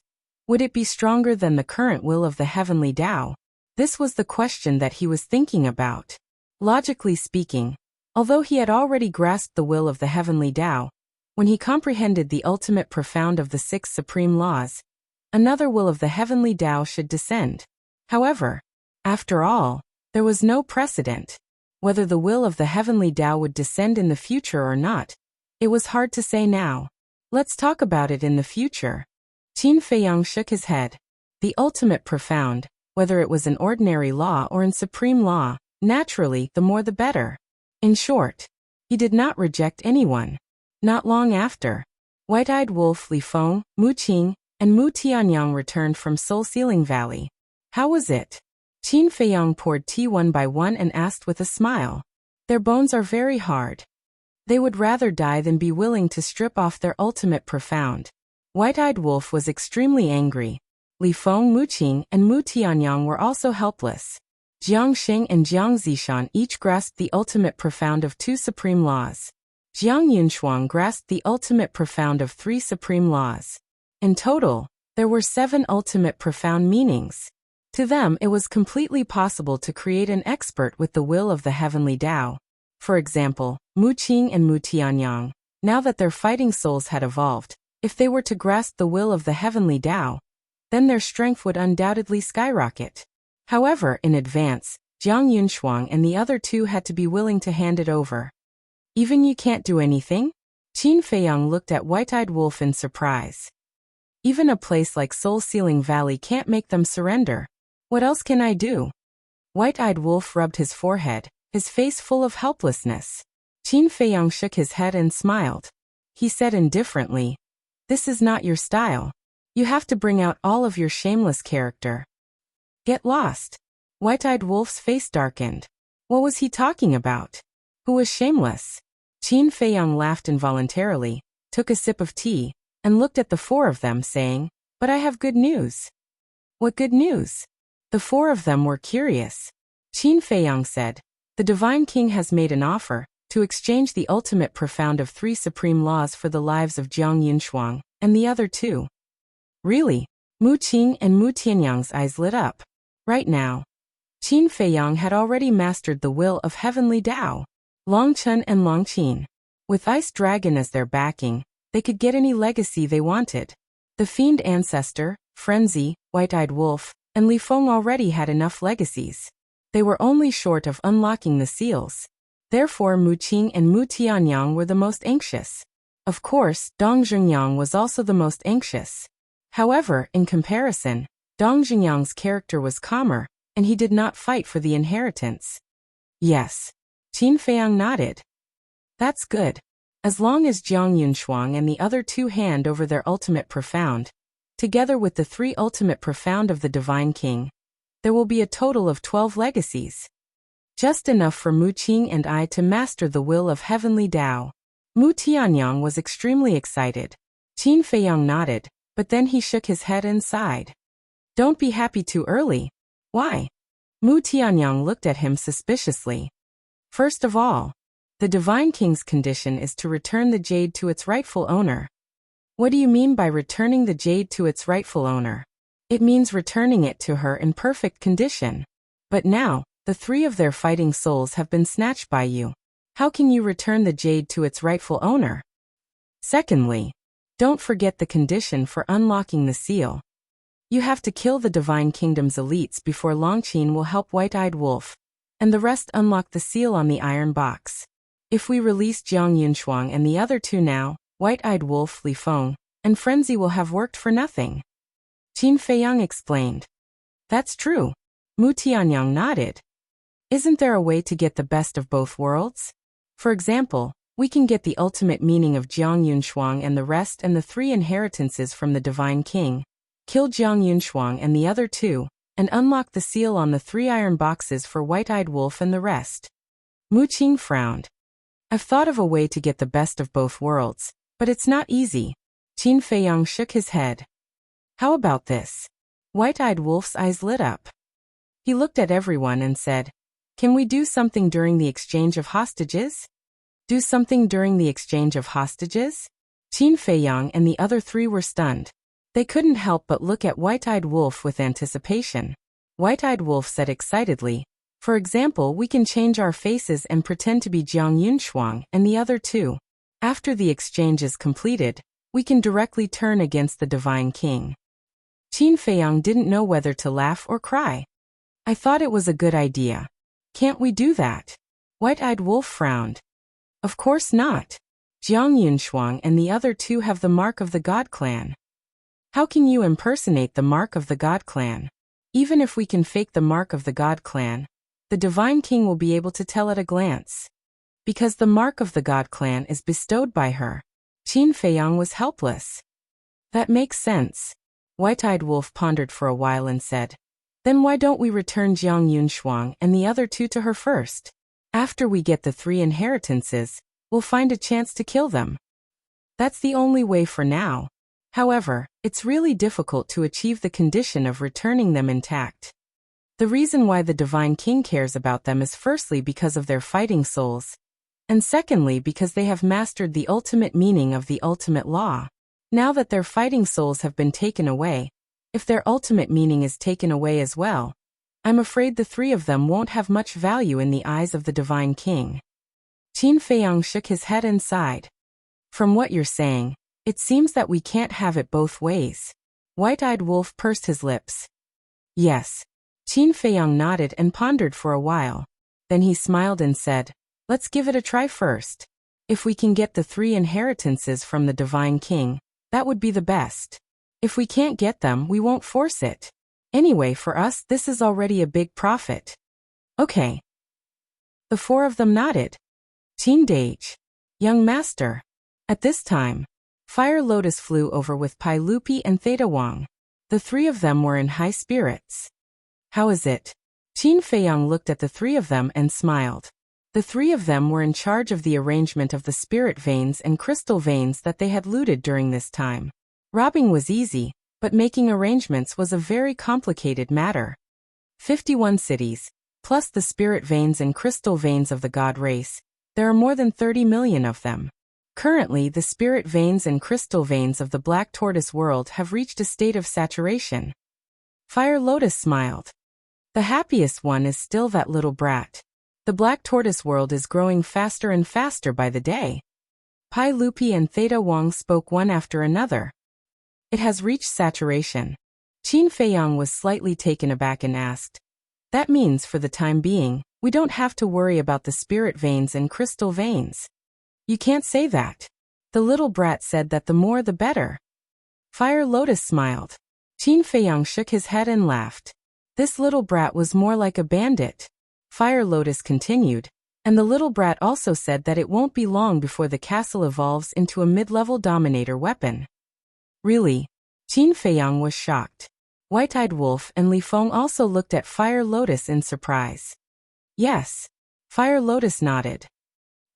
would it be stronger than the current will of the heavenly Tao? This was the question that he was thinking about. Logically speaking, although he had already grasped the will of the heavenly Tao, when he comprehended the ultimate profound of the 6 supreme laws, another will of the heavenly Tao should descend. However, after all, there was no precedent. Whether the will of the heavenly Tao would descend in the future or not, it was hard to say now. Let's talk about it in the future. Qin Feiyang shook his head. The ultimate profound, whether it was in ordinary law or in supreme law, naturally, the more the better. In short, he did not reject anyone. Not long after, White-eyed Wolf Li Feng, Mu Qing, and Mu Tianyang returned from Soul-Sealing Valley. How was it? Qin Feiyang poured tea one by one and asked with a smile. Their bones are very hard. They would rather die than be willing to strip off their ultimate profound. White-eyed Wolf was extremely angry. Li Feng, Mu Qing, and Mu Tianyang were also helpless. Jiang Xing and Jiang Zishan each grasped the ultimate profound of 2 supreme laws. Jiang Yunshuang grasped the ultimate profound of 3 supreme laws. In total, there were 7 ultimate profound meanings. To them, it was completely possible to create an expert with the will of the heavenly Tao. For example, Mu Qing and Mu Tianyang, now that their fighting souls had evolved, if they were to grasp the will of the heavenly Tao, then their strength would undoubtedly skyrocket. However, in advance, Jiang Yunshuang and the other 2 had to be willing to hand it over. Even you can't do anything? Qin Feiyang looked at White-eyed Wolf in surprise. Even a place like Soul-Sealing Valley can't make them surrender. What else can I do? White-eyed Wolf rubbed his forehead, his face full of helplessness. Qin Feiyang shook his head and smiled. He said indifferently, This is not your style. You have to bring out all of your shameless character. Get lost. White-eyed Wolf's face darkened. What was he talking about? Who was shameless? Qin Feiyang laughed involuntarily, took a sip of tea, and looked at the four of them saying, "But I have good news." What good news? The four of them were curious. Qin Feiyang said, "The Divine King has made an offer to exchange the ultimate profound of 3 supreme laws for the lives of Jiang Yunshuang and the other 2. Really? Mu Qing and Mu Tianyang's eyes lit up. Right now. Qin Feiyang had already mastered the will of heavenly Tao. Long Chun and Long Qin. With Ice Dragon as their backing, they could get any legacy they wanted. The Fiend Ancestor, Frenzy, White-Eyed Wolf, and Li Feng already had enough legacies. They were only short of unlocking the seals. Therefore Mu Qing and Mu Tianyang were the most anxious. Of course, Dong Zhengyang was also the most anxious. However, in comparison, Dong Zhengyang's character was calmer, and he did not fight for the inheritance. Yes. Qin Feiyang nodded. That's good. As long as Jiang Yunshuang and the other 2 hand over their ultimate profound, together with the 3 ultimate profound of the Divine King, there will be a total of 12 legacies. Just enough for Mu Qing and I to master the will of heavenly Tao. Mu Tianyang was extremely excited. Qin Feiyang nodded, but then he shook his head and sighed. Don't be happy too early. Why? Mu Tianyang looked at him suspiciously. First of all, the Divine King's condition is to return the jade to its rightful owner. What do you mean by returning the jade to its rightful owner? It means returning it to her in perfect condition. But now, the 3 of their fighting souls have been snatched by you. How can you return the jade to its rightful owner? Secondly, don't forget the condition for unlocking the seal. You have to kill the Divine Kingdom's elites before Longqin will help White-Eyed Wolf, and the rest unlock the seal on the iron box. If we release Jiang Yunshuang and the other 2 now, White-Eyed Wolf, Li Feng, and Frenzy will have worked for nothing. Qin Feiyang explained. That's true. Mu Tianyang nodded. Isn't there a way to get the best of both worlds? For example, we can get the ultimate meaning of Jiang Yunshuang and the rest and the 3 inheritances from the Divine King, kill Jiang Yunshuang and the other 2, and unlock the seal on the 3 iron boxes for White-Eyed Wolf and the rest. Mu Qing frowned. I've thought of a way to get the best of both worlds, but it's not easy. Qin Feiyang shook his head. How about this? White-Eyed Wolf's eyes lit up. He looked at everyone and said, Can we do something during the exchange of hostages? Do something during the exchange of hostages? Qin Feiyang and the other 3 were stunned. They couldn't help but look at White-Eyed Wolf with anticipation. White-Eyed Wolf said excitedly, For example, we can change our faces and pretend to be Jiang Yunshuang and the other 2. After the exchange is completed, we can directly turn against the Divine King. Qin Feiyang didn't know whether to laugh or cry. I thought it was a good idea. Can't we do that? White-Eyed Wolf frowned. Of course not. Jiang Yunshuang and the other 2 have the mark of the God Clan. How can you impersonate the mark of the God Clan? Even if we can fake the mark of the God Clan, the Divine King will be able to tell at a glance. Because the mark of the God Clan is bestowed by her. Qin Feiyang was helpless. That makes sense. White-Eyed Wolf pondered for a while and said, Then why don't we return Jiang Yunshuang and the other 2 to her first? After we get the 3 inheritances, we'll find a chance to kill them. That's the only way for now. However, it's really difficult to achieve the condition of returning them intact. The reason why the Divine King cares about them is firstly because of their fighting souls, and secondly because they have mastered the ultimate meaning of the ultimate law. Now that their fighting souls have been taken away, if their ultimate meaning is taken away as well, I'm afraid the 3 of them won't have much value in the eyes of the Divine King. Qin Feiyang shook his head and sighed. From what you're saying, it seems that we can't have it both ways. White-Eyed Wolf pursed his lips. Yes. Qin Feiyang nodded and pondered for a while. Then he smiled and said, Let's give it a try first. If we can get the 3 inheritances from the Divine King, that would be the best. If we can't get them, we won't force it. Anyway, for us, this is already a big profit. Okay. The 4 of them nodded. Qin Dage. Young master. At this time, Fire Lotus flew over with Pai Lupi and Theta Wang. The three of them were in high spirits. How is it? Qin Feiyang looked at the three of them and smiled. The three of them were in charge of the arrangement of the spirit veins and crystal veins that they had looted during this time. Robbing was easy, but making arrangements was a very complicated matter. 51 cities, plus the spirit veins and crystal veins of the god race. There are more than 30 million of them. Currently, the spirit veins and crystal veins of the Black Tortoise world have reached a state of saturation. Fire Lotus smiled. The happiest one is still that little brat. The Black Tortoise world is growing faster and faster by the day. Pai Lupi and Theta Wang spoke one after another. It has reached saturation. Qin Feiyang was slightly taken aback and asked, "That means for the time being, we don't have to worry about the spirit veins and crystal veins." "You can't say that." The little brat said that the more the better. Fire Lotus smiled. Qin Feiyang shook his head and laughed. This little brat was more like a bandit. Fire Lotus continued, and the little brat also said that it won't be long before the castle evolves into a mid-level dominator weapon. Really? Qin Feiyang was shocked. White-Eyed Wolf and Li Feng also looked at Fire Lotus in surprise. Yes. Fire Lotus nodded.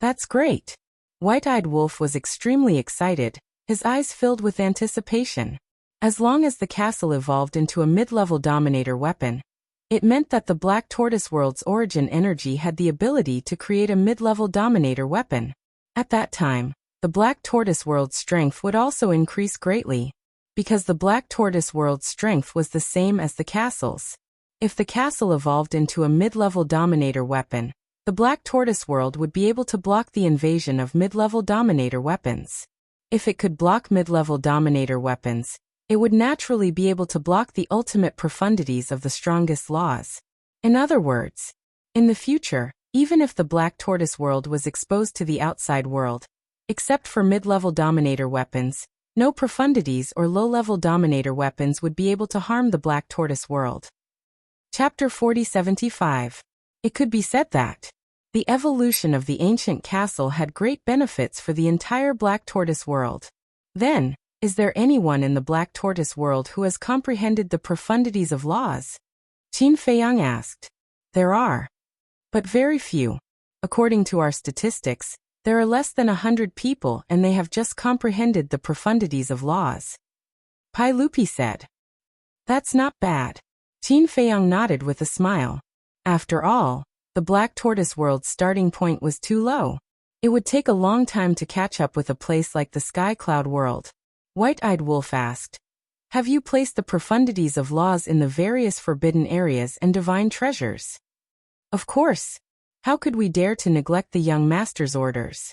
That's great. White-Eyed Wolf was extremely excited, his eyes filled with anticipation. As long as the castle evolved into a mid-level dominator weapon, it meant that the Black Tortoise world's origin energy had the ability to create a mid-level dominator weapon. At that time, the Black Tortoise world's strength would also increase greatly, because the Black Tortoise world's strength was the same as the castle's. If the castle evolved into a mid-level dominator weapon, the Black Tortoise world would be able to block the invasion of mid-level dominator weapons. If it could block mid-level dominator weapons, it would naturally be able to block the ultimate profundities of the strongest laws. In other words, in the future, even if the Black Tortoise world was exposed to the outside world, except for mid-level dominator weapons, no profundities or low-level dominator weapons would be able to harm the Black Tortoise world. Chapter 4075. It could be said that the evolution of the ancient castle had great benefits for the entire Black Tortoise world. Then, is there anyone in the Black Tortoise world who has comprehended the profundities of laws? Qin Feiyang asked. There are. But very few. According to our statistics, there are less than 100 people and they have just comprehended the profundities of laws. Pai Lupi said. That's not bad. Qin Feiyang nodded with a smile. After all, the Black Tortoise world's starting point was too low. It would take a long time to catch up with a place like the Sky Cloud world. White-Eyed Wolf asked, "Have you placed the profundities of laws in the various forbidden areas and divine treasures?" Of course. How could we dare to neglect the young master's orders?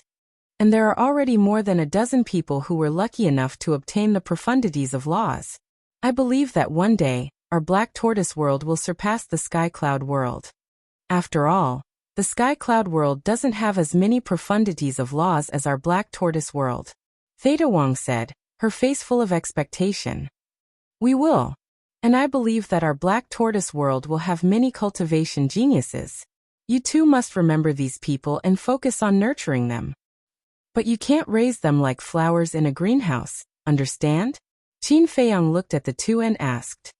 And there are already more than a dozen people who were lucky enough to obtain the profundities of laws. I believe that one day, our Black Tortoise world will surpass the Sky Cloud world. After all, the Sky Cloud world doesn't have as many profundities of laws as our Black Tortoise world. Theta Wang said, her face full of expectation. We will. And I believe that our Black Tortoise world will have many cultivation geniuses. You too must remember these people and focus on nurturing them. But you can't raise them like flowers in a greenhouse, understand? Qin Feiyang looked at the two and asked.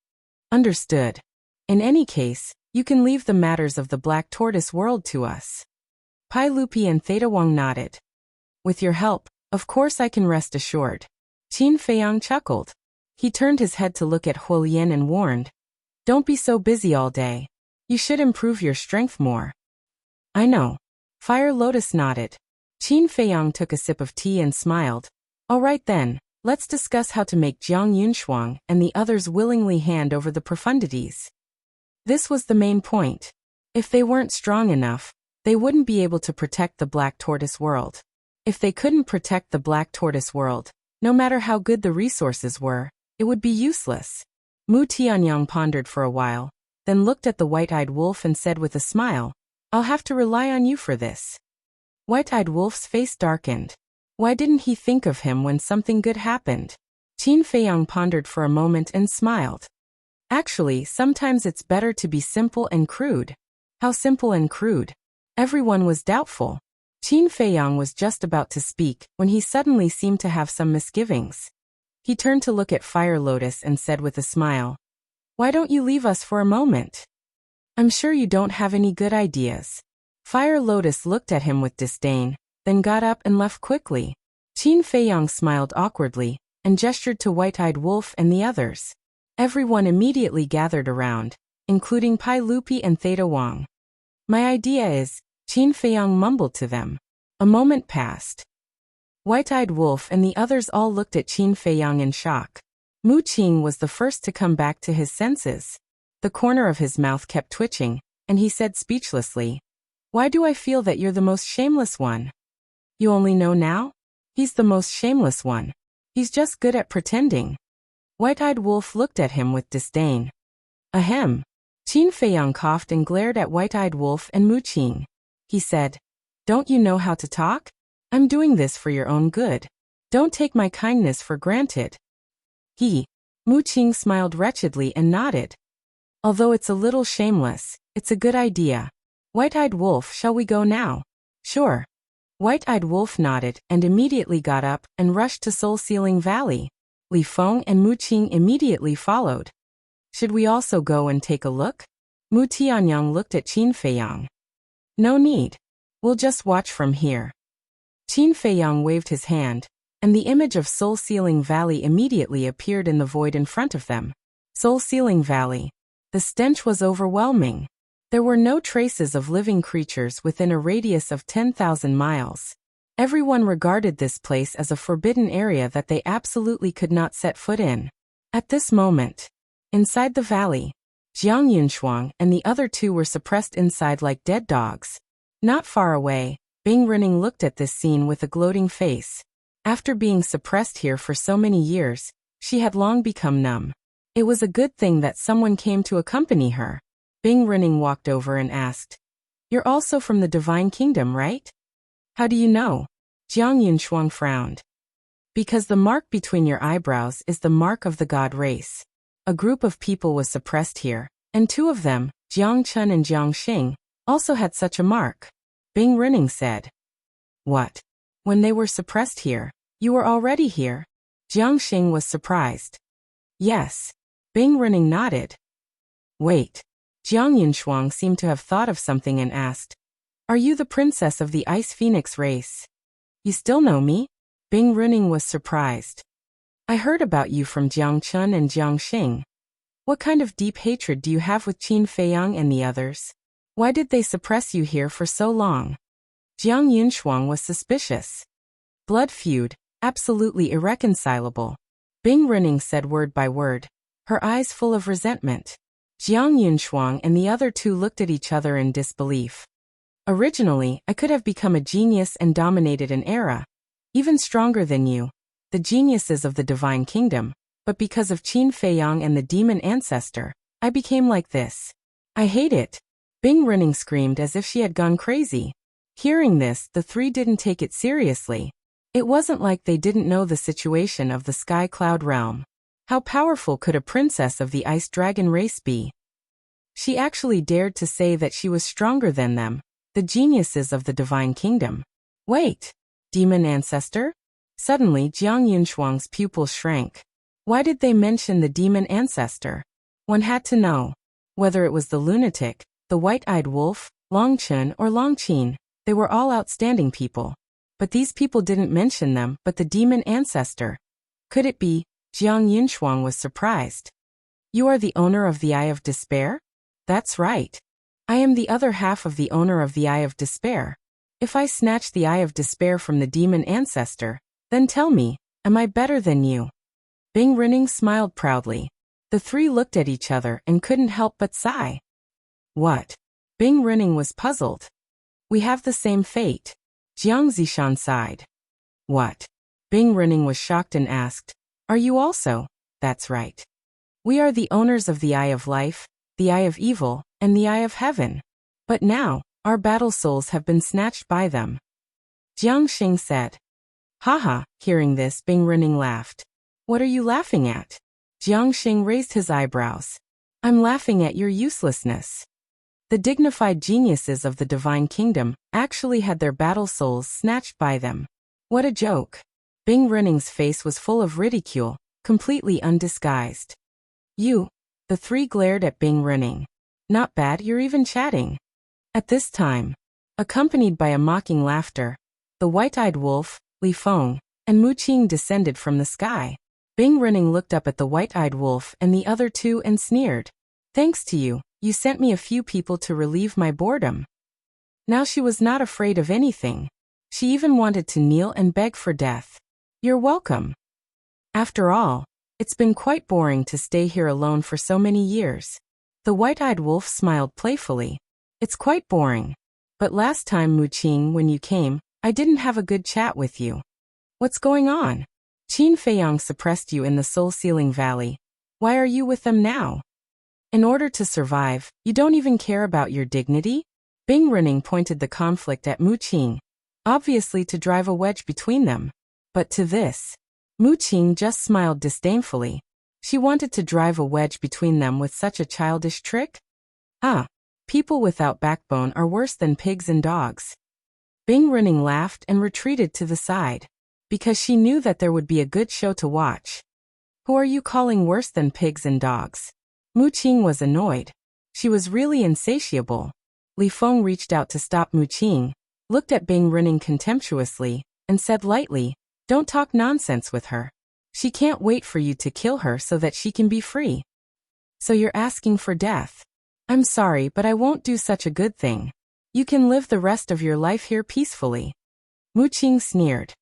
Understood. In any case, you can leave the matters of the Black Tortoise world to us. Pai Lupi and Theta Wang nodded. With your help, of course I can rest assured. Qin Feiyang chuckled. He turned his head to look at Huolian and warned, "Don't be so busy all day. You should improve your strength more." I know. Fire Lotus nodded. Qin Feiyang took a sip of tea and smiled. All right then, let's discuss how to make Jiang Yunshuang and the others willingly hand over the profundities. This was the main point. If they weren't strong enough, they wouldn't be able to protect the Black Tortoise world. If they couldn't protect the Black Tortoise world, no matter how good the resources were, it would be useless. Mu Tianyang pondered for a while, then looked at the White-Eyed Wolf and said with a smile, I'll have to rely on you for this. White-Eyed Wolf's face darkened. Why didn't he think of him when something good happened? Qin Feiyang pondered for a moment and smiled. Actually, sometimes it's better to be simple and crude. How simple and crude? Everyone was doubtful. Qin Feiyang was just about to speak when he suddenly seemed to have some misgivings. He turned to look at Fire Lotus and said with a smile, "Why don't you leave us for a moment? I'm sure you don't have any good ideas." Fire Lotus looked at him with disdain, then got up and left quickly. Qin Feiyang smiled awkwardly and gestured to White-Eyed Wolf and the others. Everyone immediately gathered around, including Pai Lupi and Theta Wang. "My idea is," Qin Feiyang mumbled to them. A moment passed. White-Eyed Wolf and the others all looked at Qin Feiyang in shock. Mu Qing was the first to come back to his senses. The corner of his mouth kept twitching, and he said speechlessly, "Why do I feel that you're the most shameless one?" "You only know now? He's the most shameless one. He's just good at pretending." White-Eyed Wolf looked at him with disdain. Ahem. Qin Feiyang coughed and glared at White-Eyed Wolf and Mu Qing. He said, "Don't you know how to talk? I'm doing this for your own good. Don't take my kindness for granted." Mu Qing smiled wretchedly and nodded. "Although it's a little shameless, it's a good idea. White-Eyed Wolf, shall we go now?" "Sure." White-Eyed Wolf nodded and immediately got up and rushed to Soul Ceiling Valley. Li Feng and Mu Qing immediately followed. "Should we also go and take a look?" Mu Tianyang looked at Qin Feiyang. "No need. We'll just watch from here." Qin Feiyang waved his hand, and the image of Soul Ceiling Valley immediately appeared in the void in front of them. Soul Ceiling Valley. The stench was overwhelming. There were no traces of living creatures within a radius of 10,000 miles. Everyone regarded this place as a forbidden area that they absolutely could not set foot in. At this moment, inside the valley, Jiang Yunshuang and the other two were suppressed inside like dead dogs. Not far away, Bing Renning looked at this scene with a gloating face. After being suppressed here for so many years, she had long become numb. It was a good thing that someone came to accompany her. Bing Renning walked over and asked, "You're also from the Divine Kingdom, right?" "How do you know?" Jiang Yunshuang frowned. "Because the mark between your eyebrows is the mark of the god race. A group of people was suppressed here, and two of them, Jiang Chun and Jiang Xing, also had such a mark." Bing Renning said. "What? When they were suppressed here, you were already here?" Jiang Xing was surprised. "Yes." Bing Renning nodded. "Wait." Jiang Yunshuang seemed to have thought of something and asked, "Are you the princess of the Ice Phoenix race?" "You still know me?" Bing Renning was surprised. "I heard about you from Jiang Chun and Jiang Xing. What kind of deep hatred do you have with Qin Feiyang and the others? Why did they suppress you here for so long?" Jiang Yunshuang was suspicious. "Blood feud, absolutely irreconcilable." Bing Renning said word by word, her eyes full of resentment. Jiang Yunshuang and the other two looked at each other in disbelief. "Originally, I could have become a genius and dominated an era, even stronger than you, the geniuses of the Divine Kingdom, but because of Qin Feiyang and the demon ancestor, I became like this. I hate it." Bing Renning screamed as if she had gone crazy. Hearing this, the three didn't take it seriously. It wasn't like they didn't know the situation of the Sky Cloud realm. How powerful could a princess of the Ice Dragon race be? She actually dared to say that she was stronger than them, the geniuses of the Divine Kingdom. Wait, demon ancestor? Suddenly Jiang Yunshuang's pupils shrank. Why did they mention the demon ancestor? One had to know. Whether it was the lunatic, the white-eyed wolf, Longchen or Longqin, they were all outstanding people. But these people didn't mention them but the demon ancestor. Could it be? Jiang Yunshuang was surprised. "You are the owner of the Eye of Despair?" "That's right. I am the other half of the owner of the Eye of Despair. If I snatch the Eye of Despair from the demon ancestor, then tell me, am I better than you?" Bing Renning smiled proudly. The three looked at each other and couldn't help but sigh. "What?" Bing Renning was puzzled. "We have the same fate." Jiang Zishan sighed. "What?" Bing Renning was shocked and asked, "Are you also?" "That's right. We are the owners of the Eye of Life, the Eye of Evil, and the Eye of Heaven. But now, our battle souls have been snatched by them." Jiang Xing said. "Haha." Hearing this, Bing Renning laughed. "What are you laughing at?" Jiang Xing raised his eyebrows. "I'm laughing at your uselessness." The dignified geniuses of the divine kingdom actually had their battle souls snatched by them. What a joke. Bing Running's face was full of ridicule, completely undisguised. You. The three glared at Bing Running. Not bad, you're even chatting. At this time, accompanied by a mocking laughter, the white-eyed wolf, Li Feng, and Mu Qing descended from the sky. Bing Running looked up at the white-eyed wolf and the other two and sneered. Thanks to you, you sent me a few people to relieve my boredom. Now she was not afraid of anything. She even wanted to kneel and beg for death. You're welcome. After all, it's been quite boring to stay here alone for so many years. The white-eyed wolf smiled playfully. It's quite boring. But last time, Mu Qing, when you came, I didn't have a good chat with you. What's going on? Qin Feiyang suppressed you in the soul-sealing valley. Why are you with them now? In order to survive, you don't even care about your dignity? Bing Running pointed the conflict at Mu Qing, obviously to drive a wedge between them. But to this, Mu Qing just smiled disdainfully. She wanted to drive a wedge between them with such a childish trick? People without backbone are worse than pigs and dogs. Bing Running laughed and retreated to the side, because she knew that there would be a good show to watch. Who are you calling worse than pigs and dogs? Mu Qing was annoyed. She was really insatiable. Li Feng reached out to stop Mu Qing, looked at Bing Running contemptuously, and said lightly, "Don't talk nonsense with her. She can't wait for you to kill her so that she can be free. So you're asking for death. I'm sorry, but I won't do such a good thing. You can live the rest of your life here peacefully." Mu Qing sneered.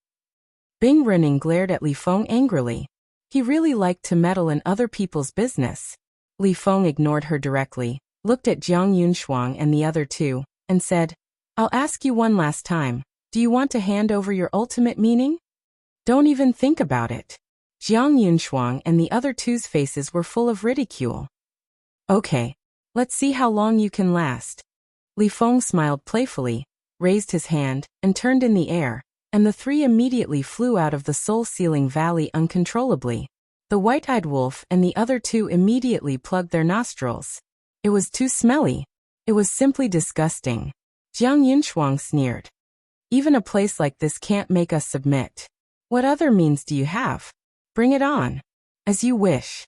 Bing Running glared at Li Feng angrily. He really liked to meddle in other people's business. Li Feng ignored her directly, looked at Jiang Yunshuang and the other two, and said, "I'll ask you one last time. Do you want to hand over your ultimate meaning? Don't even think about it." Jiang Yunshuang and the other two's faces were full of ridicule. "Okay. Let's see how long you can last." Li Feng smiled playfully, raised his hand, and turned in the air, and the three immediately flew out of the soul-sealing valley uncontrollably. The white-eyed wolf and the other two immediately plugged their nostrils. It was too smelly. It was simply disgusting. Jiang Yunshuang sneered. "Even a place like this can't make us submit. What other means do you have? Bring it on. As you wish."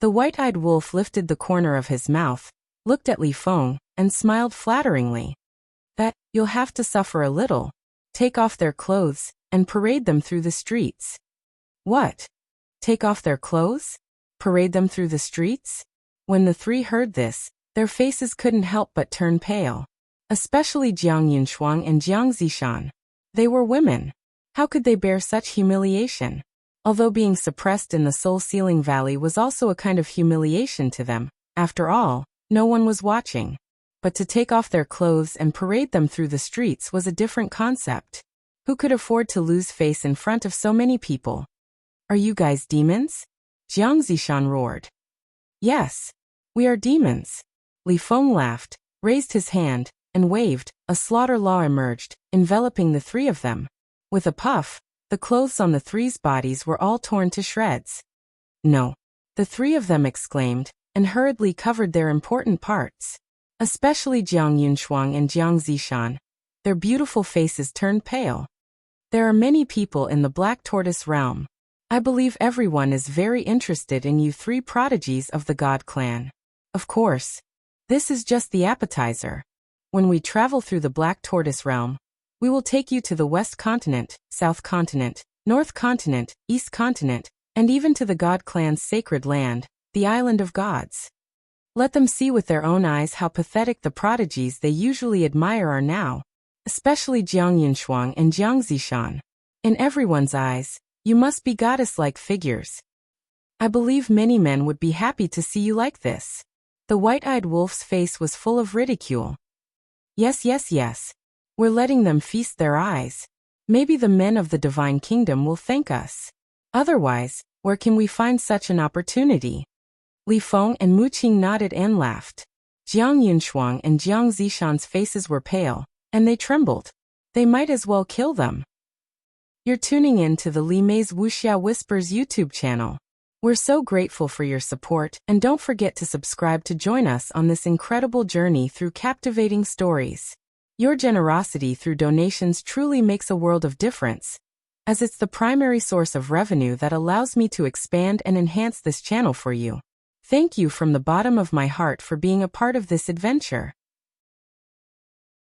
The white-eyed wolf lifted the corner of his mouth, looked at Li Feng, and smiled flatteringly. "That, you'll have to suffer a little. Take off their clothes, and parade them through the streets." "What? Take off their clothes? Parade them through the streets?" When the three heard this, their faces couldn't help but turn pale. Especially Jiang Yunshuang and Jiang Zishan. They were women. How could they bear such humiliation? Although being suppressed in the soul-sealing valley was also a kind of humiliation to them, after all, no one was watching. But to take off their clothes and parade them through the streets was a different concept. Who could afford to lose face in front of so many people? "Are you guys demons?" Jiang Zishan roared. "Yes. We are demons." Li Feng laughed, raised his hand, and waved. A slaughter law emerged, enveloping the three of them. With a puff, the clothes on the three's bodies were all torn to shreds. "No." The three of them exclaimed, and hurriedly covered their important parts. Especially Jiang Yunshuang and Jiang Zishan. Their beautiful faces turned pale. "There are many people in the Black Tortoise realm. I believe everyone is very interested in you three prodigies of the God clan. Of course, this is just the appetizer. When we travel through the Black Tortoise realm, we will take you to the West Continent, South Continent, North Continent, East Continent, and even to the God clan's sacred land, the Island of Gods. Let them see with their own eyes how pathetic the prodigies they usually admire are now, especially Jiang Yunshuang and Jiang Zishan. In everyone's eyes, you must be goddess-like figures. I believe many men would be happy to see you like this." The white-eyed wolf's face was full of ridicule. Yes. We're letting them feast their eyes. Maybe the men of the divine kingdom will thank us. Otherwise, where can we find such an opportunity?" Li Feng and Mu Qing nodded and laughed. Jiang Yunshuang and Jiang Zishan's faces were pale, and they trembled. They might as well kill them. You're tuning in to the Li Mei's Wuxia Whispers YouTube channel, We're so grateful for your support, and don't forget to subscribe to join us on this incredible journey through captivating stories. Your generosity through donations truly makes a world of difference, as it's the primary source of revenue that allows me to expand and enhance this channel for you. Thank you from the bottom of my heart for being a part of this adventure.